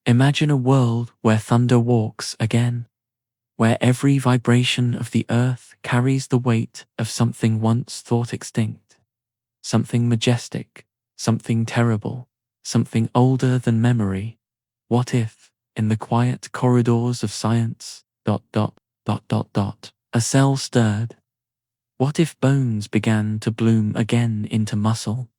Imagine a world where thunder walks again, where every vibration of the earth carries the weight of something once thought extinct, something majestic, something terrible, something older than memory. What if, in the quiet corridors of science, a cell stirred? What if bones began to bloom again into muscle?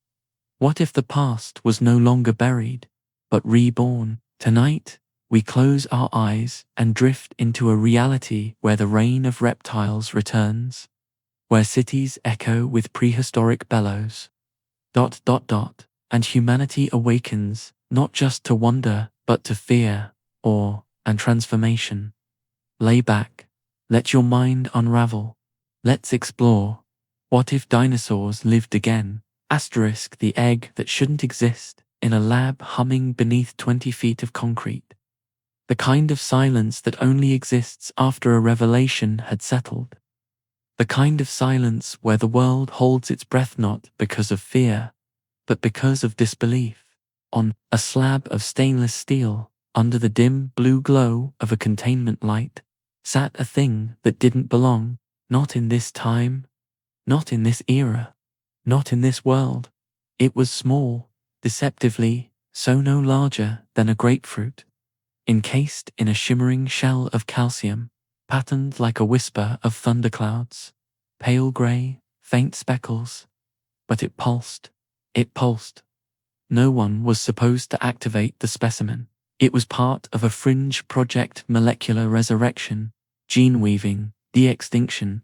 What if the past was no longer buried, but reborn? Tonight, we close our eyes and drift into a reality where the reign of reptiles returns, where cities echo with prehistoric bellows, and humanity awakens not just to wonder, but to fear, awe, and transformation. Lay back, let your mind unravel. Let's explore. What if dinosaurs lived again? Asterisk the egg that shouldn't exist, in a lab humming beneath 20 feet of concrete. The kind of silence that only exists after a revelation had settled. The kind of silence where the world holds its breath not because of fear, but because of disbelief. On a slab of stainless steel, under the dim blue glow of a containment light, sat a thing that didn't belong, not in this time, not in this era, not in this world. It was small, deceptively, so no larger than a grapefruit, encased in a shimmering shell of calcium, patterned like a whisper of thunderclouds, pale grey, faint speckles. But it pulsed. It pulsed. No one was supposed to activate the specimen. It was part of a fringe project: molecular resurrection, gene weaving, de-extinction,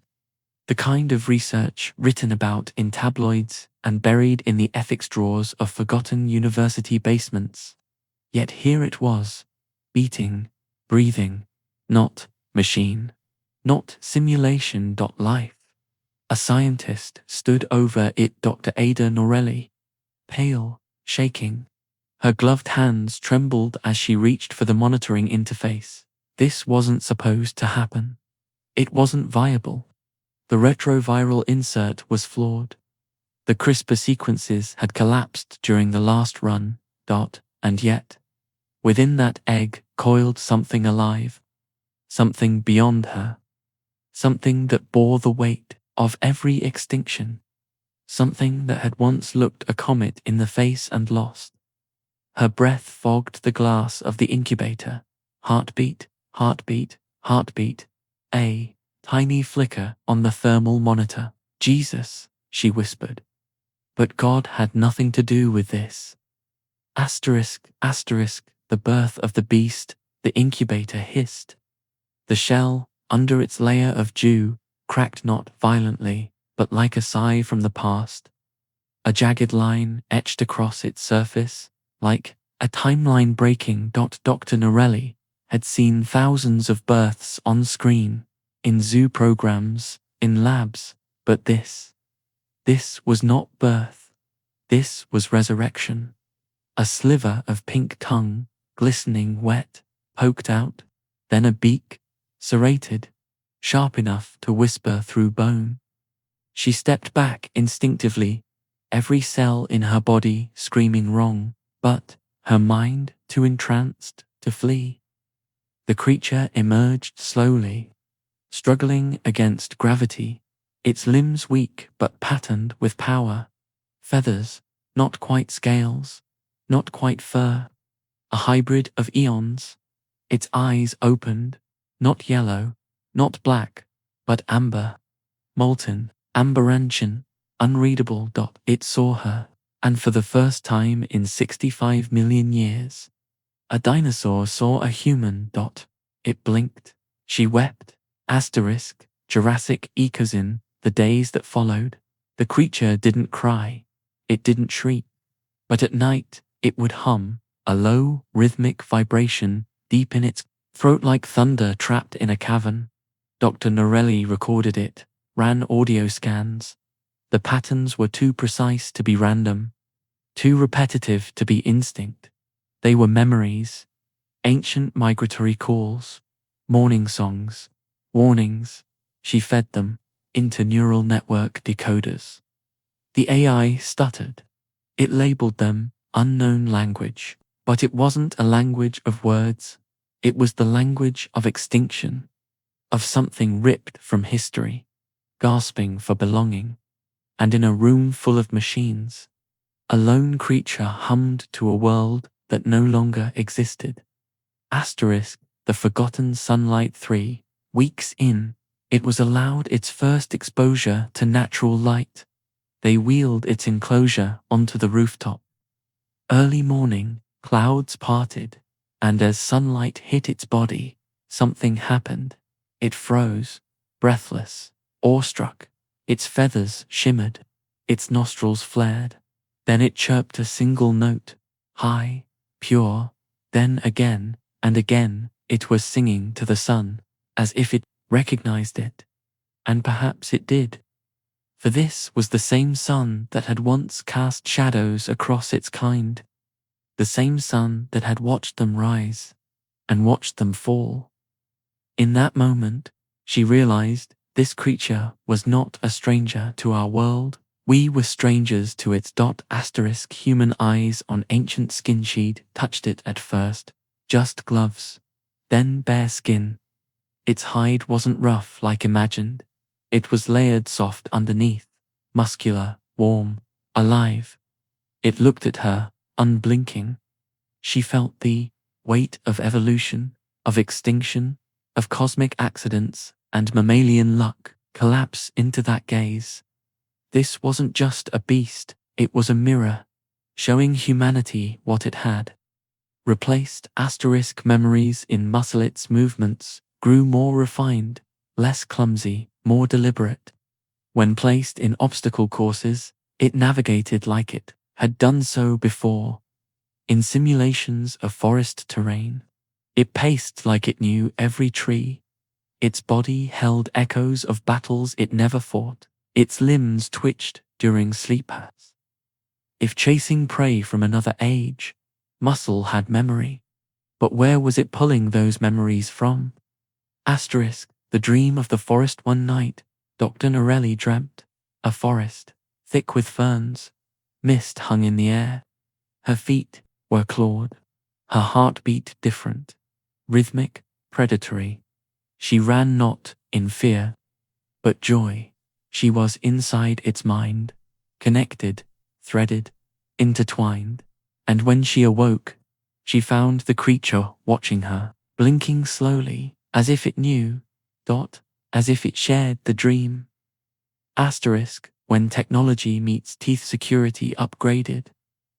the kind of research written about in tabloids and buried in the ethics drawers of forgotten university basements. Yet here it was, beating, breathing, not machine, not simulation. Life. A scientist stood over it, Dr. Ada Norelli, pale, shaking. Her gloved hands trembled as she reached for the monitoring interface. This wasn't supposed to happen. It wasn't viable. The retroviral insert was flawed. The CRISPR sequences had collapsed during the last run, and yet, within that egg coiled something alive, something beyond her, something that bore the weight of every extinction, something that had once looked a comet in the face and lost. Her breath fogged the glass of the incubator. Heartbeat, heartbeat, heartbeat. A tiny flicker on the thermal monitor. Jesus, she whispered. But God had nothing to do with this. Asterisk, the birth of the beast, the incubator hissed. The shell, under its layer of dew, cracked not violently, but like a sigh from the past. A jagged line etched across its surface, like a timeline breaking. Dr. Norelli had seen thousands of births on screen, in zoo programs, in labs, but this was not birth. This was resurrection. A sliver of pink tongue, glistening wet, poked out, then a beak, serrated, sharp enough to whisper through bone. She stepped back instinctively, every cell in her body screaming wrong, but her mind too entranced to flee. The creature emerged slowly, struggling against gravity, its limbs weak but patterned with power. Feathers, not quite scales, not quite fur, a hybrid of eons. Its eyes opened, not yellow, not black, but amber, molten, amberantine, unreadable. It saw her, and for the first time in 65 million years, a dinosaur saw a human. It blinked. She wept. Asterisk, Jurassic Ecozin, the days that followed. The creature didn't cry. It didn't shriek. But at night, it would hum, a low, rhythmic vibration deep in its throat like thunder trapped in a cavern. Dr. Norelli recorded it, ran audio scans. The patterns were too precise to be random, too repetitive to be instinct. They were memories, ancient migratory calls, morning songs, warnings. She fed them into neural network decoders. The AI stuttered. It labeled them unknown language, But it wasn't a language of words. It was the language of extinction, of something ripped from history, gasping for belonging. And in a room full of machines, a lone creature hummed to a world that no longer existed. Asterisk, the forgotten sunlight 3 weeks in, it was allowed its first exposure to natural light. They wheeled its enclosure onto the rooftop. Early morning, clouds parted, and as sunlight hit its body, something happened. It froze, breathless, awestruck. Its feathers shimmered, its nostrils flared. Then it chirped a single note, high, pure. Then again and again it was singing to the sun, as if it recognized it. And perhaps it did. For this was the same sun that had once cast shadows across its kind, the same sun that had watched them rise and watched them fall. In that moment, she realized this creature was not a stranger to our world. We were strangers to its asterisk. Human eyes on ancient skin sheet touched it at first, just gloves, then bare skin. Its hide wasn't rough like imagined. It was layered soft underneath, muscular, warm, alive. It looked at her, unblinking. She felt the weight of evolution, of extinction, of cosmic accidents and mammalian luck collapse into that gaze. This wasn't just a beast, it was a mirror, showing humanity what it had. Replaced asterisk memories in muscle. Its movements grew more refined, less clumsy, more deliberate. When placed in obstacle courses, it navigated like it had done so before. In simulations of forest terrain, it paced like it knew every tree. Its body held echoes of battles it never fought. Its limbs twitched during sleep-ats. If chasing prey from another age, muscle had memory. But where was it pulling those memories from? Asterisk, the dream of the forest. One night, Dr. Narration dreamt. A forest, thick with ferns. Mist hung in the air. Her feet were clawed. Her heart beat different. Rhythmic, predatory. She ran not in fear, but joy. She was inside its mind, connected, threaded, intertwined. And when she awoke, she found the creature watching her, blinking slowly, as if it knew, as if it shared the dream. Asterisk, when technology meets teeth. Security upgraded,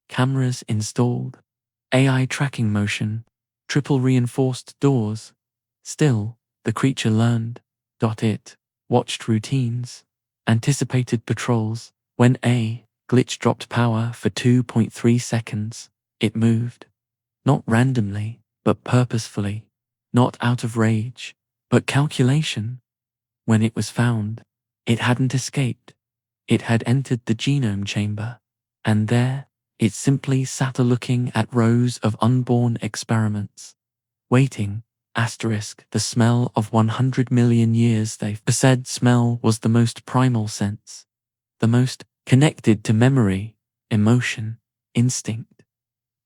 cameras installed, AI tracking motion, triple reinforced doors. Still, the creature learned. It watched routines, anticipated patrols. When a glitch dropped power for 2.3 seconds, it moved. Not randomly, but purposefully. Not out of rage, but calculation. When it was found, it hadn't escaped. It had entered the genome chamber, and there, it simply sat looking at rows of unborn experiments, waiting. Asterisk, the smell of 100 million years. They said smell was the most primal sense, the most connected to memory, emotion, instinct.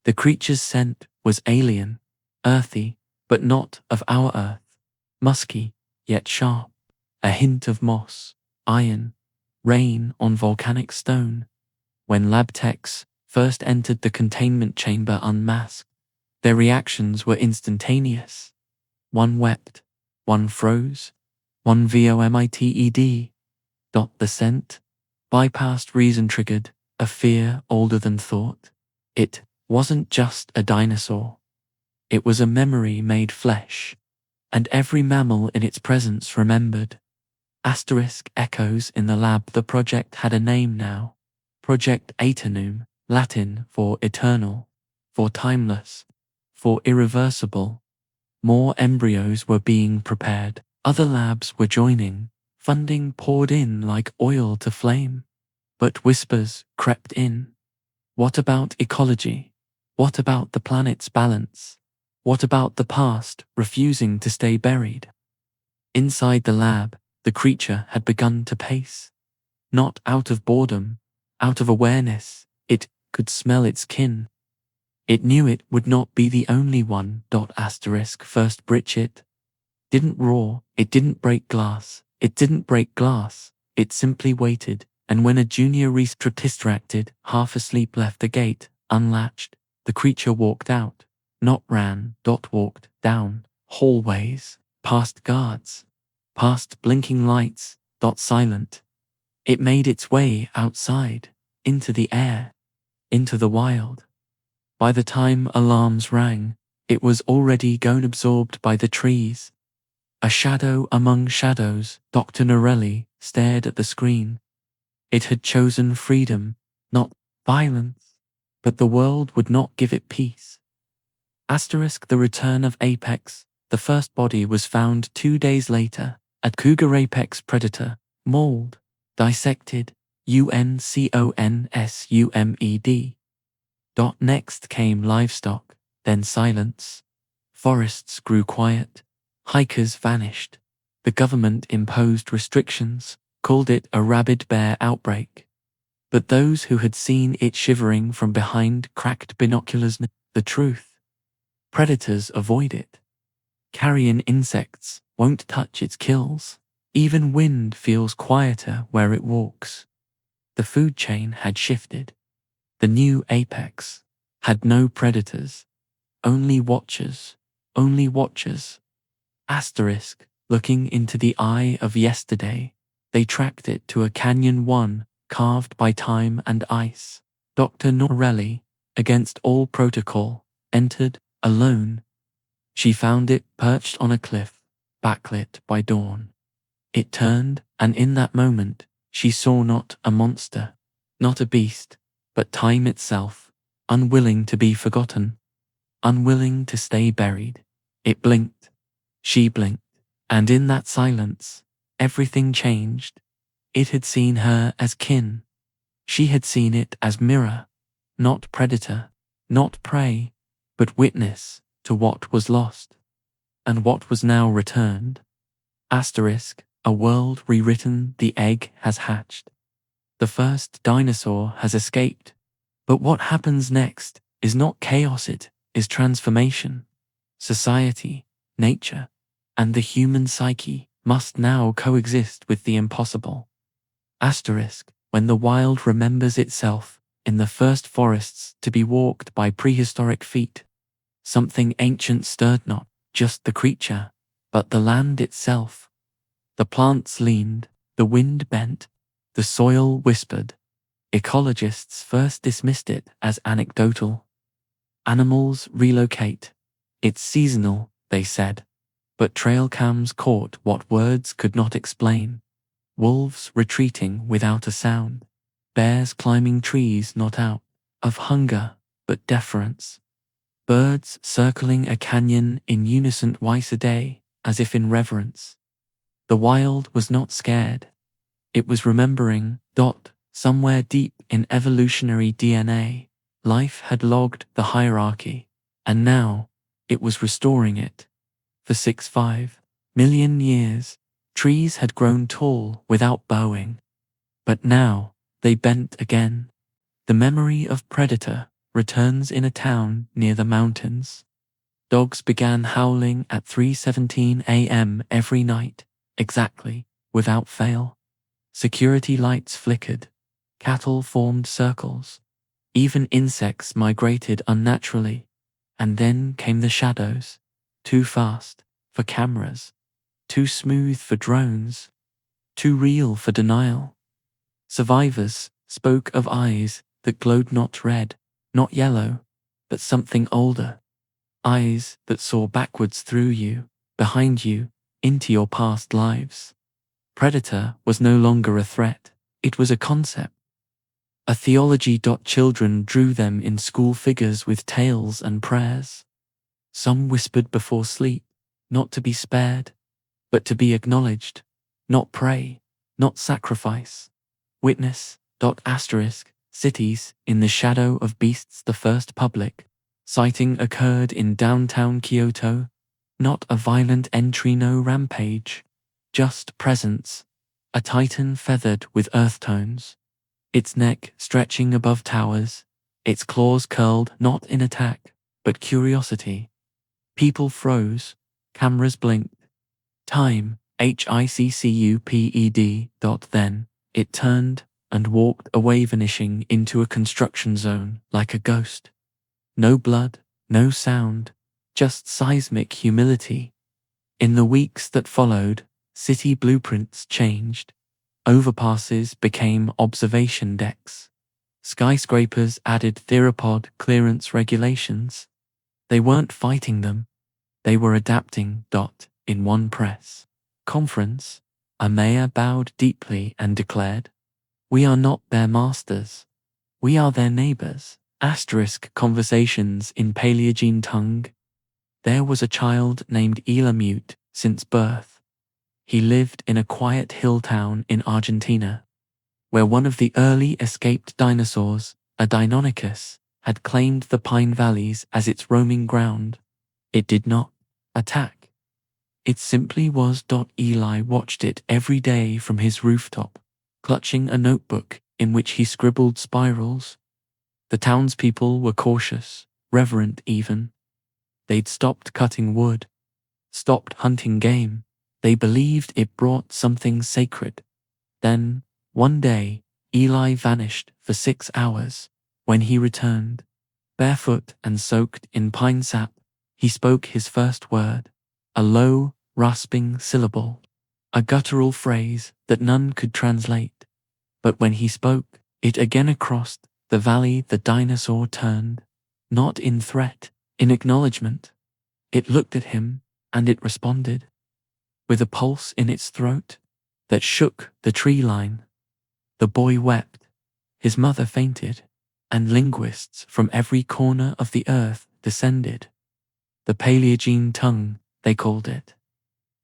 The creature's scent was alien, earthy, but not of our earth, musky, yet sharp, a hint of moss, iron, rain on volcanic stone. When lab techs first entered the containment chamber unmasked, their reactions were instantaneous. One wept, one froze, one vomited. The scent, bypassed reason, triggered a fear older than thought. It wasn't just a dinosaur. It was a memory made flesh, and every mammal in its presence remembered. Asterisk echoes in the lab. The project had a name now. Project Aeternum, Latin for eternal, for timeless, for irreversible. More embryos were being prepared. Other labs were joining. Funding poured in like oil to flame. But whispers crept in. What about ecology? What about the planet's balance? What about the past refusing to stay buried? Inside the lab, the creature had begun to pace. Not out of boredom, out of awareness. It could smell its kin. It knew it would not be the only one. First Bridget didn't roar, it didn't break glass, it simply waited, and when a junior Reestra distracted, half asleep left the gate, unlatched, the creature walked out, not ran. Walked down hallways, past guards, past blinking lights. Silent. It made its way outside, into the air, into the wild. By the time alarms rang, it was already gone, absorbed by the trees. A shadow among shadows. Dr. Norelli stared at the screen. It had chosen freedom, not violence, but the world would not give it peace. The return of Apex. The first body was found 2 days later, at Cougar Apex Predator, mauled, dissected, UNCONSUMED. Next came livestock, then silence. Forests grew quiet. Hikers vanished. The government imposed restrictions, called it a rabid bear outbreak. But those who had seen it shivering from behind cracked binoculars knew the truth. Predators avoid it. Carrion insects won't touch its kills. Even wind feels quieter where it walks. The food chain had shifted. The new apex had no predators, only watchers, only watchers. Looking into the eye of yesterday, they tracked it to a canyon one carved by time and ice. Dr. Norelli, against all protocol, entered, alone. She found it perched on a cliff, backlit by dawn. It turned, and in that moment, she saw not a monster, not a beast, but time itself, unwilling to be forgotten, unwilling to stay buried. It blinked. She blinked. And in that silence, everything changed. It had seen her as kin. She had seen it as mirror, not predator, not prey, but witness to what was lost and what was now returned. A world rewritten. The egg has hatched. The first dinosaur has escaped. But what happens next is not chaos, it is transformation. Society, nature, and the human psyche must now coexist with the impossible. When the wild remembers itself in the first forests to be walked by prehistoric feet, something ancient stirred, not just the creature, but the land itself. The plants leaned, the wind bent, the soil whispered. Ecologists first dismissed it as anecdotal. Animals relocate. It's seasonal, they said. But trail cams caught what words could not explain. Wolves retreating without a sound. Bears climbing trees not out of hunger, but deference. Birds circling a canyon in unison twice a day, as if in reverence. The wild was not scared. It was remembering. Somewhere deep in evolutionary DNA, life had logged the hierarchy, and now it was restoring it. For 6.5 million years, trees had grown tall without bowing. But now, they bent again. The memory of predator returns in a town near the mountains. Dogs began howling at 3:17 a.m. every night, exactly, without fail. Security lights flickered. Cattle formed circles. Even insects migrated unnaturally. And then came the shadows. Too fast for cameras. Too smooth for drones. Too real for denial. Survivors spoke of eyes that glowed not red, not yellow, but something older. Eyes that saw backwards through you, behind you, into your past lives. Predator was no longer a threat. It was a concept. A theology. Children drew them in school figures with tales and prayers. Some whispered before sleep, not to be spared, but to be acknowledged, not prey, not sacrifice. Witness. Cities in the shadow of beasts. The first public sighting occurred in downtown Kyoto. Not a violent entry, no rampage, just presence. A titan feathered with earth tones. Its neck stretching above towers, its claws curled not in attack, but curiosity. People froze, cameras blinked. Time, HICCUPED. Then, it turned and walked away, vanishing into a construction zone like a ghost. No blood, no sound, just seismic humility. In the weeks that followed, city blueprints changed. Overpasses became observation decks. Skyscrapers added theropod clearance regulations. They weren't fighting them, they were adapting. In one press conference, a mayor bowed deeply and declared, "We are not their masters. We are their neighbors." Conversations in Paleogene tongue. There was a child named Elamute since birth. He lived in a quiet hill town in Argentina, where one of the early escaped dinosaurs, a Deinonychus, had claimed the pine valleys as its roaming ground. It did not attack. It simply was. Eli watched it every day from his rooftop, clutching a notebook in which he scribbled spirals. The townspeople were cautious, reverent even. They'd stopped cutting wood, stopped hunting game. They believed it brought something sacred. Then, one day, Eli vanished for 6 hours. When he returned, barefoot and soaked in pine sap, he spoke his first word, a low, rasping syllable, a guttural phrase that none could translate. But when he spoke it again across the valley, the dinosaur turned, not in threat, in acknowledgement. It looked at him, and it responded, with a pulse in its throat that shook the tree line. The boy wept, his mother fainted, and linguists from every corner of the earth descended. The Paleogene tongue, they called it.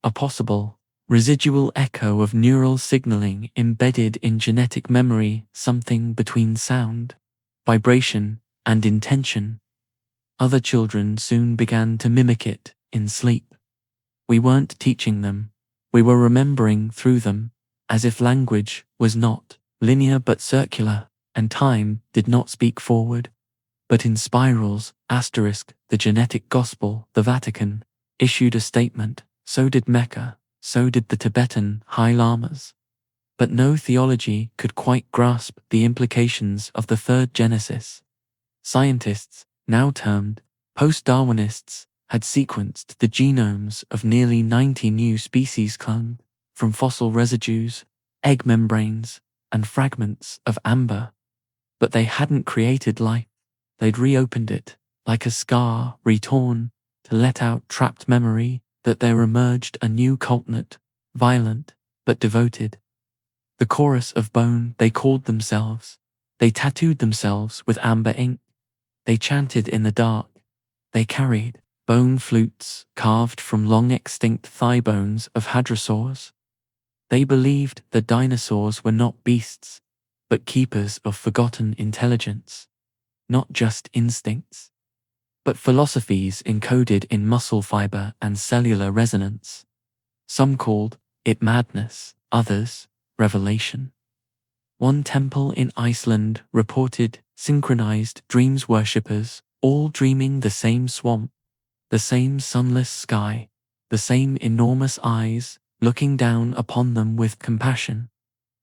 A possible, residual echo of neural signaling embedded in genetic memory, something between sound, vibration, and intention. Other children soon began to mimic it in sleep. We weren't teaching them, we were remembering through them, as if language was not linear but circular, and time did not speak forward, but in spirals. The genetic gospel, the Vatican, issued a statement, so did Mecca, so did the Tibetan High Lamas. But no theology could quite grasp the implications of the third Genesis. Scientists, now termed post-Darwinists, had sequenced the genomes of nearly 90 new species cloned from fossil residues, egg membranes, and fragments of amber. But they hadn't created life. They'd reopened it, like a scar retorn, to let out trapped memory. That there emerged a new continent, violent but devoted. The chorus of bone, they called themselves. They tattooed themselves with amber ink. They chanted in the dark. They carried bone flutes carved from long extinct thigh bones of hadrosaurs. They believed that dinosaurs were not beasts, but keepers of forgotten intelligence, not just instincts, but philosophies encoded in muscle fiber and cellular resonance. Some called it madness, others revelation. One temple in Iceland reported synchronized dreams, worshippers, all dreaming the same swamp, the same sunless sky, the same enormous eyes, looking down upon them with compassion.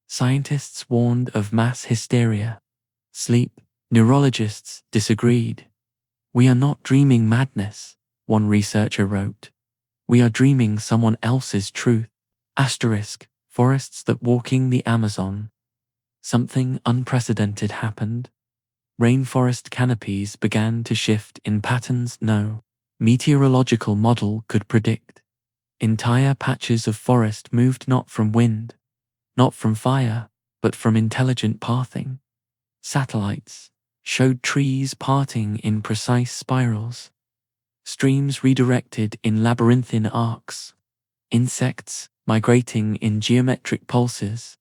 Scientists warned of mass hysteria. Sleep neurologists disagreed. "We are not dreaming madness," one researcher wrote. "We are dreaming someone else's truth." Forests that walking the Amazon. Something unprecedented happened. Rainforest canopies began to shift in patterns no meteorological model could predict. Entire patches of forest moved not from wind, not from fire, but from intelligent pathing. Satellites showed trees parting in precise spirals, streams redirected in labyrinthine arcs, insects migrating in geometric pulses.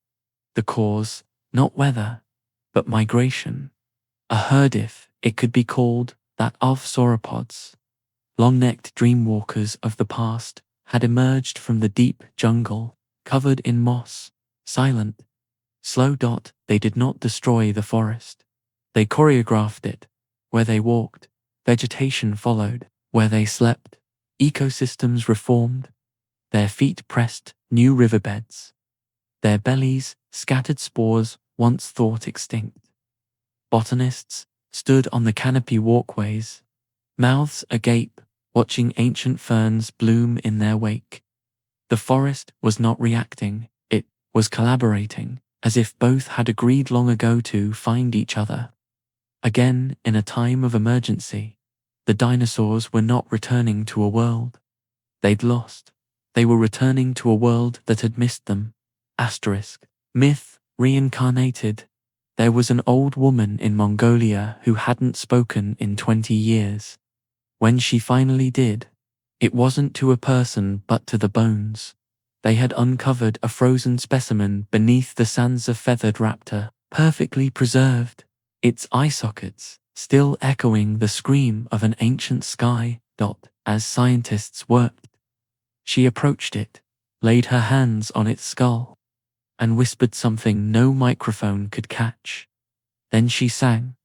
The cause, not weather, but migration. A herd, if it could be called that, of sauropods. Long-necked dreamwalkers of the past had emerged from the deep jungle, covered in moss, silent, slow. They did not destroy the forest. They choreographed it. Where they walked, vegetation followed. Where they slept, ecosystems reformed. Their feet pressed new riverbeds. Their bellies scattered spores once thought extinct. Botanists stood on the canopy walkways, mouths agape, watching ancient ferns bloom in their wake. The forest was not reacting, it was collaborating, as if both had agreed long ago to find each other. Again, in a time of emergency, the dinosaurs were not returning to a world they'd lost. They were returning to a world that had missed them. Asterisk. Myth reincarnated. There was an old woman in Mongolia who hadn't spoken in 20 years. When she finally did, it wasn't to a person but to the bones. They had uncovered a frozen specimen beneath the sands of feathered raptor, perfectly preserved, its eye sockets still echoing the scream of an ancient sky. As scientists worked, she approached it, laid her hands on its skull, and whispered something no microphone could catch. Then she sang,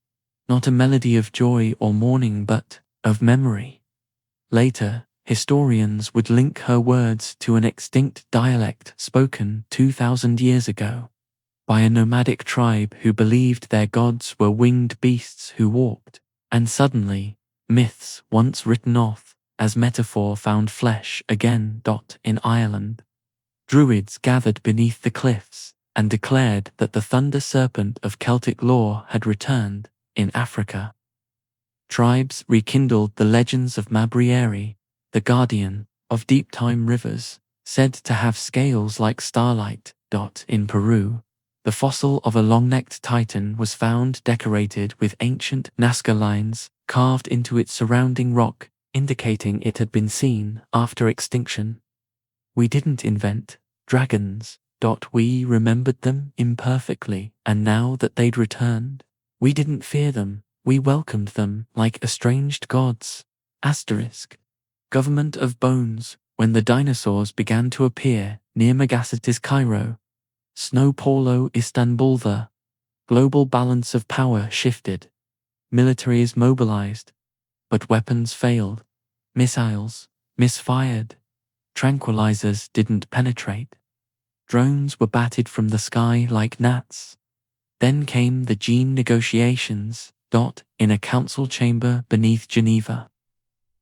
not a melody of joy or mourning but of memory. Later, historians would link her words to an extinct dialect spoken 2,000 years ago by a nomadic tribe who believed their gods were winged beasts who walked, and suddenly, myths once written off as metaphor found flesh again. In Ireland, druids gathered beneath the cliffs and declared that the thunder serpent of Celtic lore had returned. In Africa, tribes rekindled the legends of Mabriere, the guardian of deep-time rivers, said to have scales like starlight. In Peru, the fossil of a long-necked titan was found decorated with ancient Nazca lines carved into its surrounding rock, indicating it had been seen after extinction. We didn't invent dragons. We remembered them imperfectly, and now that they'd returned, we didn't fear them, we welcomed them like estranged gods. Asterisk. Government of Bones. When the dinosaurs began to appear near Megacities Cairo, Snow Paulo Istanbul, the global balance of power shifted. Militaries mobilized, but weapons failed. Missiles misfired. Tranquilizers didn't penetrate. Drones were batted from the sky like gnats. Then came the gene negotiations. In a council chamber beneath Geneva,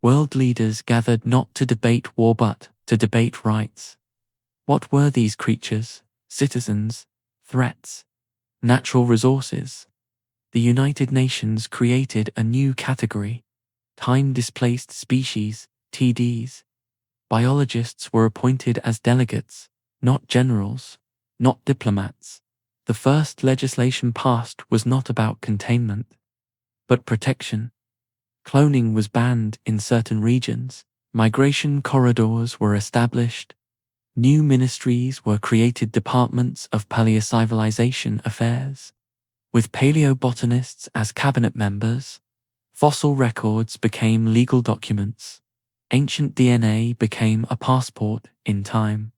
world leaders gathered not to debate war but to debate rights. What were these creatures? Citizens? Threats? Natural resources? The United Nations created a new category, time-displaced species, TDs. Biologists were appointed as delegates, not generals, not diplomats. The first legislation passed was not about containment, but protection. Cloning was banned in certain regions. Migration corridors were established. New ministries were created, departments of paleocivilization affairs. With paleobotanists as cabinet members, fossil records became legal documents. Ancient DNA became a passport in time.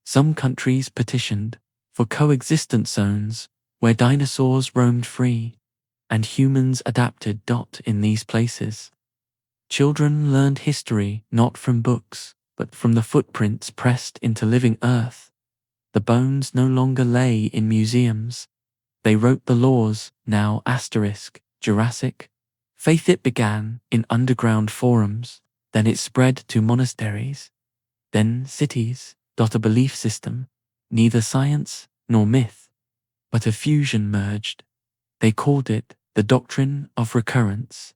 Some countries petitioned for coexistence zones where dinosaurs roamed free and humans adapted. In these places, children learned history not from books, but from the footprints pressed into living earth. The bones no longer lay in museums. They wrote the laws. Now asterisk, Jurassic faith. It began in underground forums, then it spread to monasteries, then cities. A belief system, neither science nor myth, but a fusion merged. They called it the doctrine of recurrence.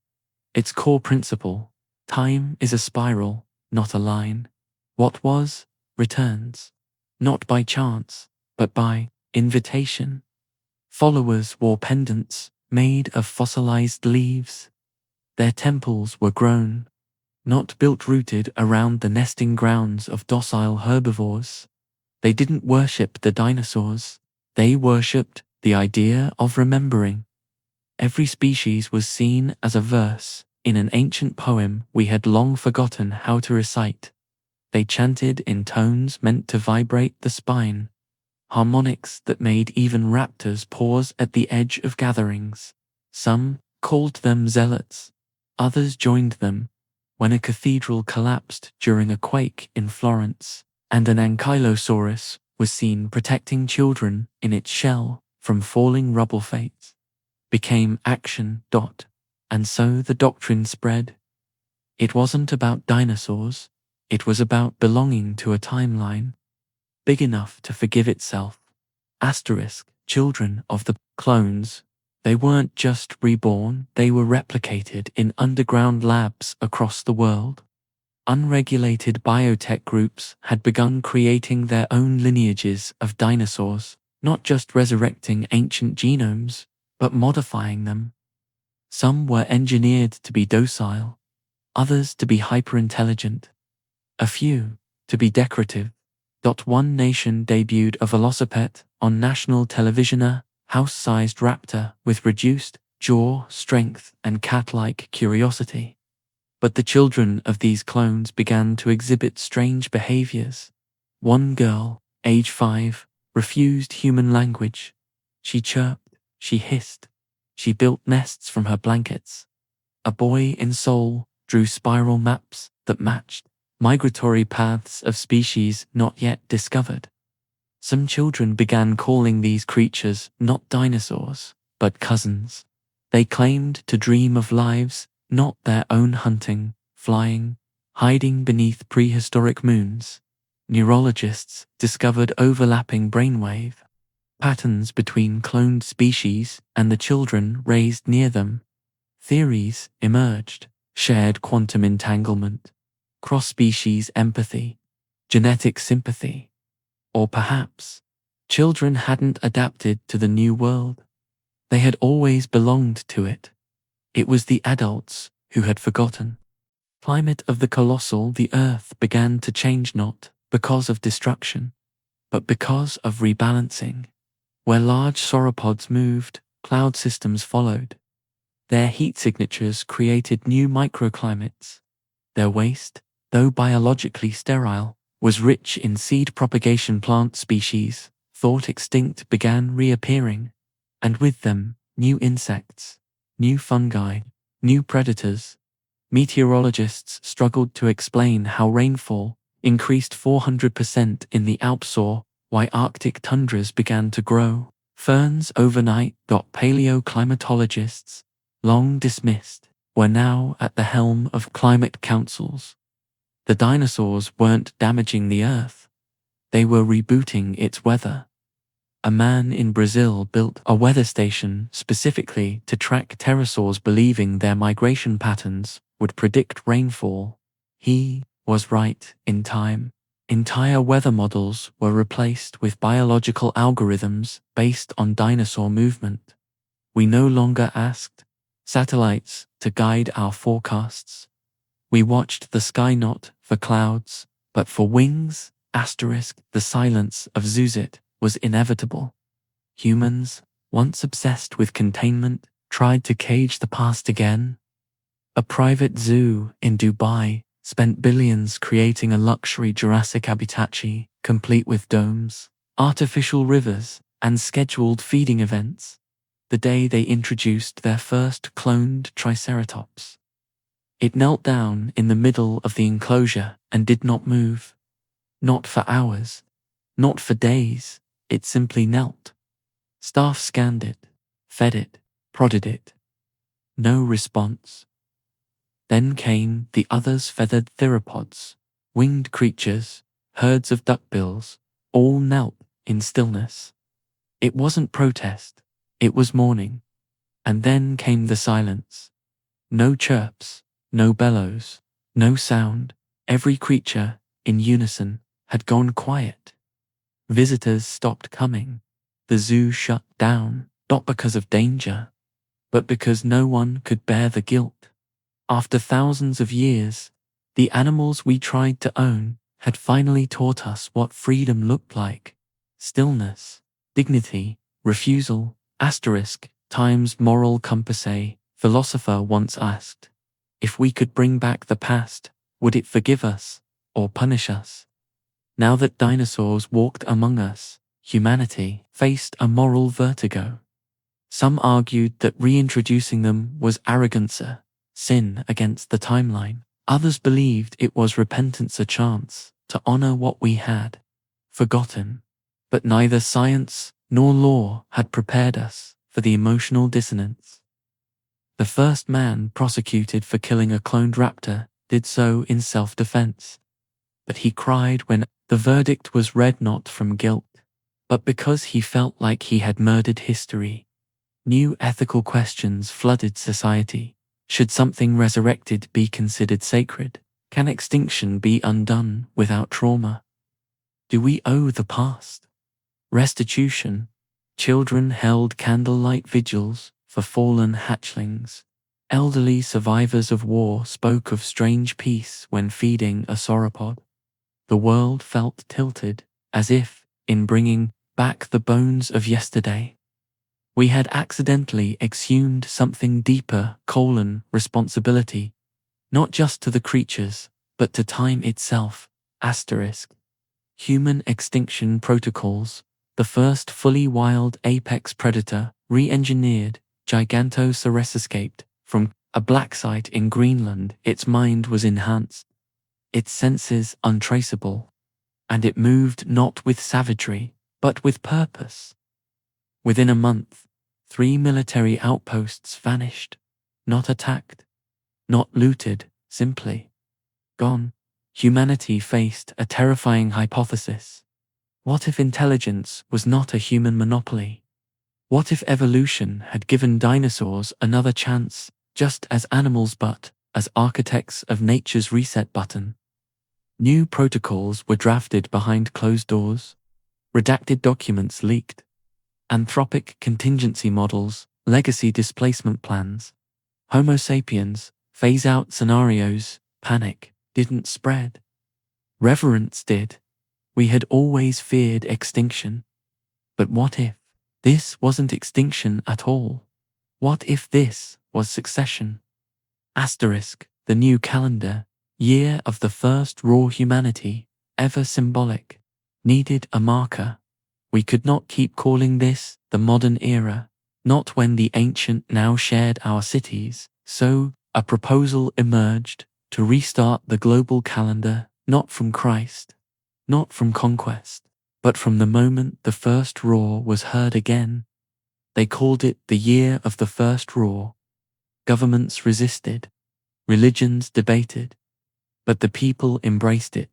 Its core principle: time is a spiral, not a line. What was, returns, not by chance, but by invitation. Followers wore pendants made of fossilized leaves. Their temples were grown, not built, rooted around the nesting grounds of docile herbivores. They didn't worship the dinosaurs, they worshipped the idea of remembering. Every species was seen as a verse in an ancient poem we had long forgotten how to recite. They chanted in tones meant to vibrate the spine, harmonics that made even raptors pause at the edge of gatherings. Some called them zealots. Others joined them when a cathedral collapsed during a quake in Florence, and an ankylosaurus was seen protecting children in its shell from falling rubble fates. Became action. And so the doctrine spread. It wasn't about dinosaurs, it was about belonging to a timeline big enough to forgive itself. Children of the clones. They weren't just reborn, they were replicated in underground labs across the world. Unregulated biotech groups had begun creating their own lineages of dinosaurs, not just resurrecting ancient genomes, but modifying them. Some were engineered to be docile, others to be hyper-intelligent, a few to be decorative. One nation debuted a velocipede on national television, a house-sized raptor with reduced jaw strength and cat-like curiosity. But the children of these clones began to exhibit strange behaviors. One girl, age 5, refused human language. She chirped, she hissed, she built nests from her blankets. A boy in Seoul drew spiral maps that matched migratory paths of species not yet discovered. Some children began calling these creatures not dinosaurs, but cousins. They claimed to dream of lives not their own, hunting, flying, hiding beneath prehistoric moons. Neurologists discovered overlapping brainwave patterns between cloned species and the children raised near them. Theories emerged: shared quantum entanglement, cross-species empathy, genetic sympathy. Or perhaps, children hadn't adapted to the new world. They had always belonged to it. It was the adults who had forgotten. Climate of the colossal, the Earth began to change not because of destruction, but because of rebalancing. Where large sauropods moved, cloud systems followed. Their heat signatures created new microclimates. Their waste, though biologically sterile, was rich in seed propagation. Plant species, thought extinct, began reappearing, and with them, new insects, new fungi, new predators. Meteorologists struggled to explain how rainfall increased 400% in the Alps, or why Arctic tundras began to grow ferns overnight. Paleoclimatologists, long dismissed, were now at the helm of climate councils. The dinosaurs weren't damaging the Earth, they were rebooting its weather. A man in Brazil built a weather station specifically to track pterosaurs, believing their migration patterns would predict rainfall. He was right in time. Entire weather models were replaced with biological algorithms based on dinosaur movement. We no longer asked satellites to guide our forecasts. We watched the sky not for clouds, but for wings. The silence of Zuzit was inevitable. Humans, once obsessed with containment, tried to cage the past again. A private zoo in Dubai spent billions creating a luxury Jurassic habitat, complete with domes, artificial rivers, and scheduled feeding events. The day they introduced their first cloned Triceratops, it knelt down in the middle of the enclosure and did not move. Not for hours, not for days, it simply knelt. Staff scanned it, fed it, prodded it. No response. Then came the others, feathered theropods, winged creatures, herds of duckbills, all knelt in stillness. It wasn't protest, it was mourning. And then came the silence. No chirps, no bellows, no sound. Every creature, in unison, had gone quiet. Visitors stopped coming. The zoo shut down, not because of danger, but because no one could bear the guilt. After thousands of years, the animals we tried to own had finally taught us what freedom looked like. Stillness, dignity, refusal, time's moral compass. A philosopher once asked, if we could bring back the past, would it forgive us or punish us? Now that dinosaurs walked among us, humanity faced a moral vertigo. Some argued that reintroducing them was arrogance, a sin against the timeline. Others believed it was repentance, a chance to honor what we had forgotten. But neither science nor law had prepared us for the emotional dissonance. The first man prosecuted for killing a cloned raptor did so in self-defense. But he cried when the verdict was read, not from guilt, but because he felt like he had murdered history. New ethical questions flooded society. Should something resurrected be considered sacred? Can extinction be undone without trauma? Do we owe the past restitution? Children held candlelight vigils for fallen hatchlings. Elderly survivors of war spoke of strange peace when feeding a sauropod. The world felt tilted, as if, in bringing back the bones of yesterday, we had accidentally exhumed something deeper: responsibility, not just to the creatures, but to time itself. Asterisk. Human extinction protocols. The first fully wild apex predator, re-engineered Gigantosaurus, escaped from a black site in Greenland. Its mind was enhanced, its senses untraceable, and it moved not with savagery, but with purpose. Within a month, 3 military outposts vanished, not attacked, not looted, simply gone. Humanity faced a terrifying hypothesis. What if intelligence was not a human monopoly? What if evolution had given dinosaurs another chance, just as animals but as architects of nature's reset button? New protocols were drafted behind closed doors. Redacted documents leaked. Anthropic contingency models, legacy displacement plans. Homo sapiens, phase-out scenarios. Panic didn't spread. Reverence did. We had always feared extinction. But what if this wasn't extinction at all? What if this was succession? Asterisk. The new calendar, year of the first raw humanity, ever symbolic, needed a marker. We could not keep calling this the modern era, not when the ancient now shared our cities. So, a proposal emerged to restart the global calendar, not from Christ, not from conquest, but from the moment the first roar was heard again. They called it the year of the first roar. Governments resisted, religions debated, but the people embraced it.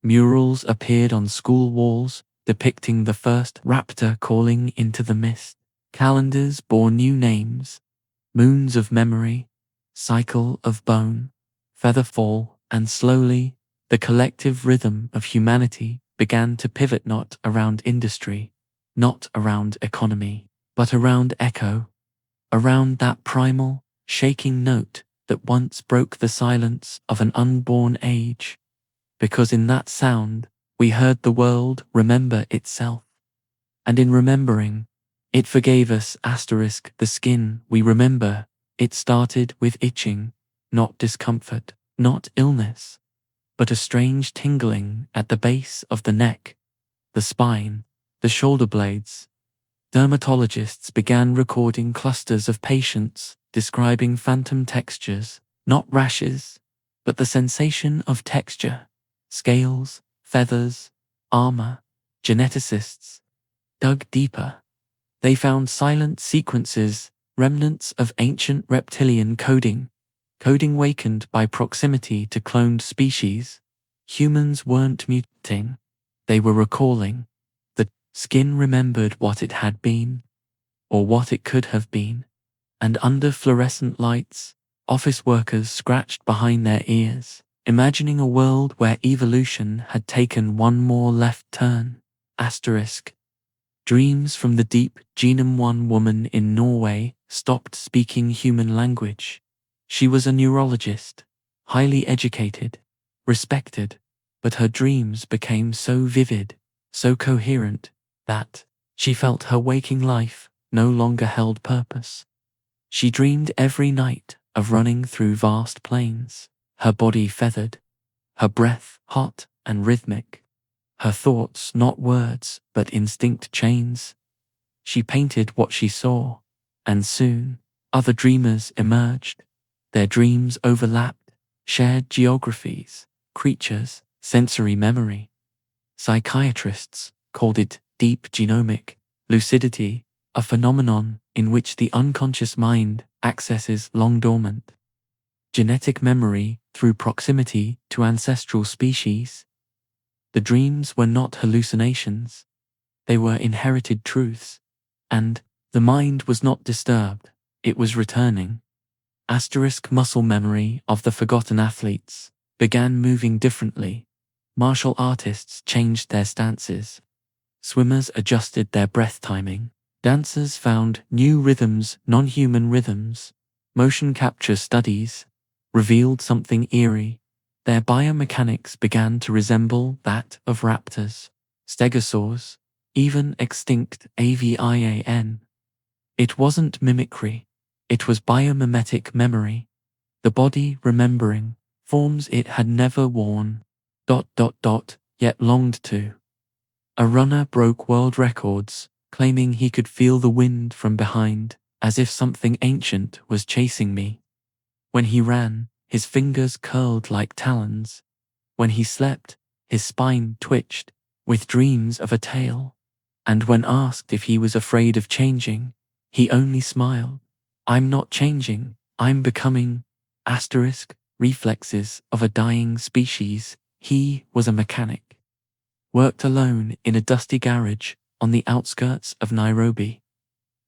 Murals appeared on school walls, depicting the first raptor calling into the mist. Calendars bore new names: moons of memory, cycle of bone, feather fall, and slowly, the collective rhythm of humanity began to pivot, not around industry, not around economy, but around echo, around that primal, shaking note that once broke the silence of an unborn age. Because in that sound, we heard the world remember itself. And in remembering, it forgave us. Asterisk. The skin we remember, it started with itching, not discomfort, not illness, but a strange tingling at the base of the neck, the spine, the shoulder blades. Dermatologists began recording clusters of patients, describing phantom textures, not rashes, but the sensation of texture, scales, feathers, armor. Geneticists dug deeper. They found silent sequences, remnants of ancient reptilian coding wakened by proximity to cloned species. Humans weren't mutating, they were recalling. The skin remembered what it had been, or what it could have been. And under fluorescent lights, office workers scratched behind their ears, imagining a world where evolution had taken one more left turn. Asterisk. Dreams from the deep genome. One woman in Norway stopped speaking human language. She was a neurologist, highly educated, respected, but her dreams became so vivid, so coherent, that she felt her waking life no longer held purpose. She dreamed every night of running through vast plains, her body feathered, her breath hot and rhythmic, her thoughts not words but instinct chains. She painted what she saw, And soon, other dreamers emerged. Their dreams overlapped, shared geographies, creatures, sensory memory. Psychiatrists called it deep genomic lucidity, a phenomenon in which the unconscious mind accesses long dormant genetic memory through proximity to ancestral species. The dreams were not hallucinations, they were inherited truths, and the mind was not disturbed, it was returning. Muscle memory of the forgotten athletes began moving differently. Martial artists changed their stances. Swimmers adjusted their breath timing. Dancers found new rhythms, non-human rhythms. Motion capture studies revealed something eerie. Their biomechanics began to resemble that of raptors, stegosaurs, even extinct avian. It wasn't mimicry, it was biomimetic memory. The body remembering forms it had never worn, yet longed to. A runner broke world records, claiming he could feel the wind from behind, as if something ancient was chasing me. When he ran, his fingers curled like talons. When he slept, his spine twitched, with dreams of a tail. And when asked if he was afraid of changing, he only smiled. I'm not changing, I'm becoming. Reflexes of a dying species. He was a mechanic. Worked alone in a dusty garage on the outskirts of Nairobi.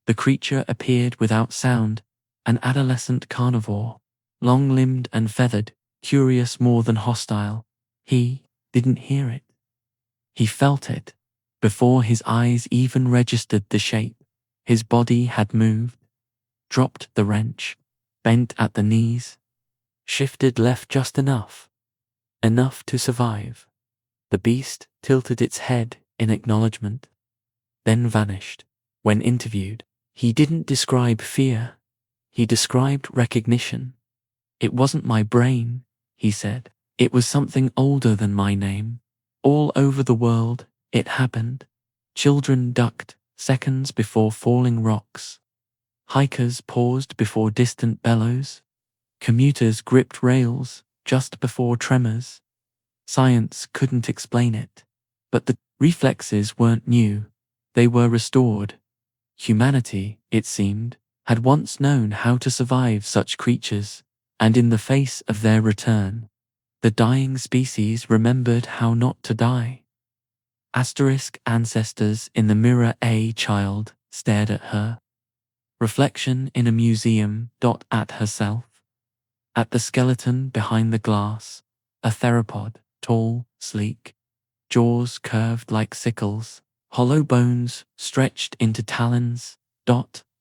The creature appeared without sound, an adolescent carnivore, long-limbed and feathered, curious more than hostile. He didn't hear it. He felt it. Before his eyes even registered the shape, his body had moved, dropped the wrench, bent at the knees, shifted left just enough to survive. The beast tilted its head in acknowledgement, then vanished. When interviewed, he didn't describe fear, he described recognition. It wasn't my brain, he said. It was something older than my name. All over the world, it happened. Children ducked seconds before falling rocks. Hikers paused before distant bellows. Commuters gripped rails just before tremors. Science couldn't explain it. But the reflexes weren't new. They were restored. Humanity, it seemed, had once known how to survive such creatures, and in the face of their return, the dying species remembered how not to die. Ancestors in the mirror. A child stared at her. Reflection in a museum. At herself. At the skeleton behind the glass, a theropod, tall, sleek, jaws curved like sickles, hollow bones stretched into talons.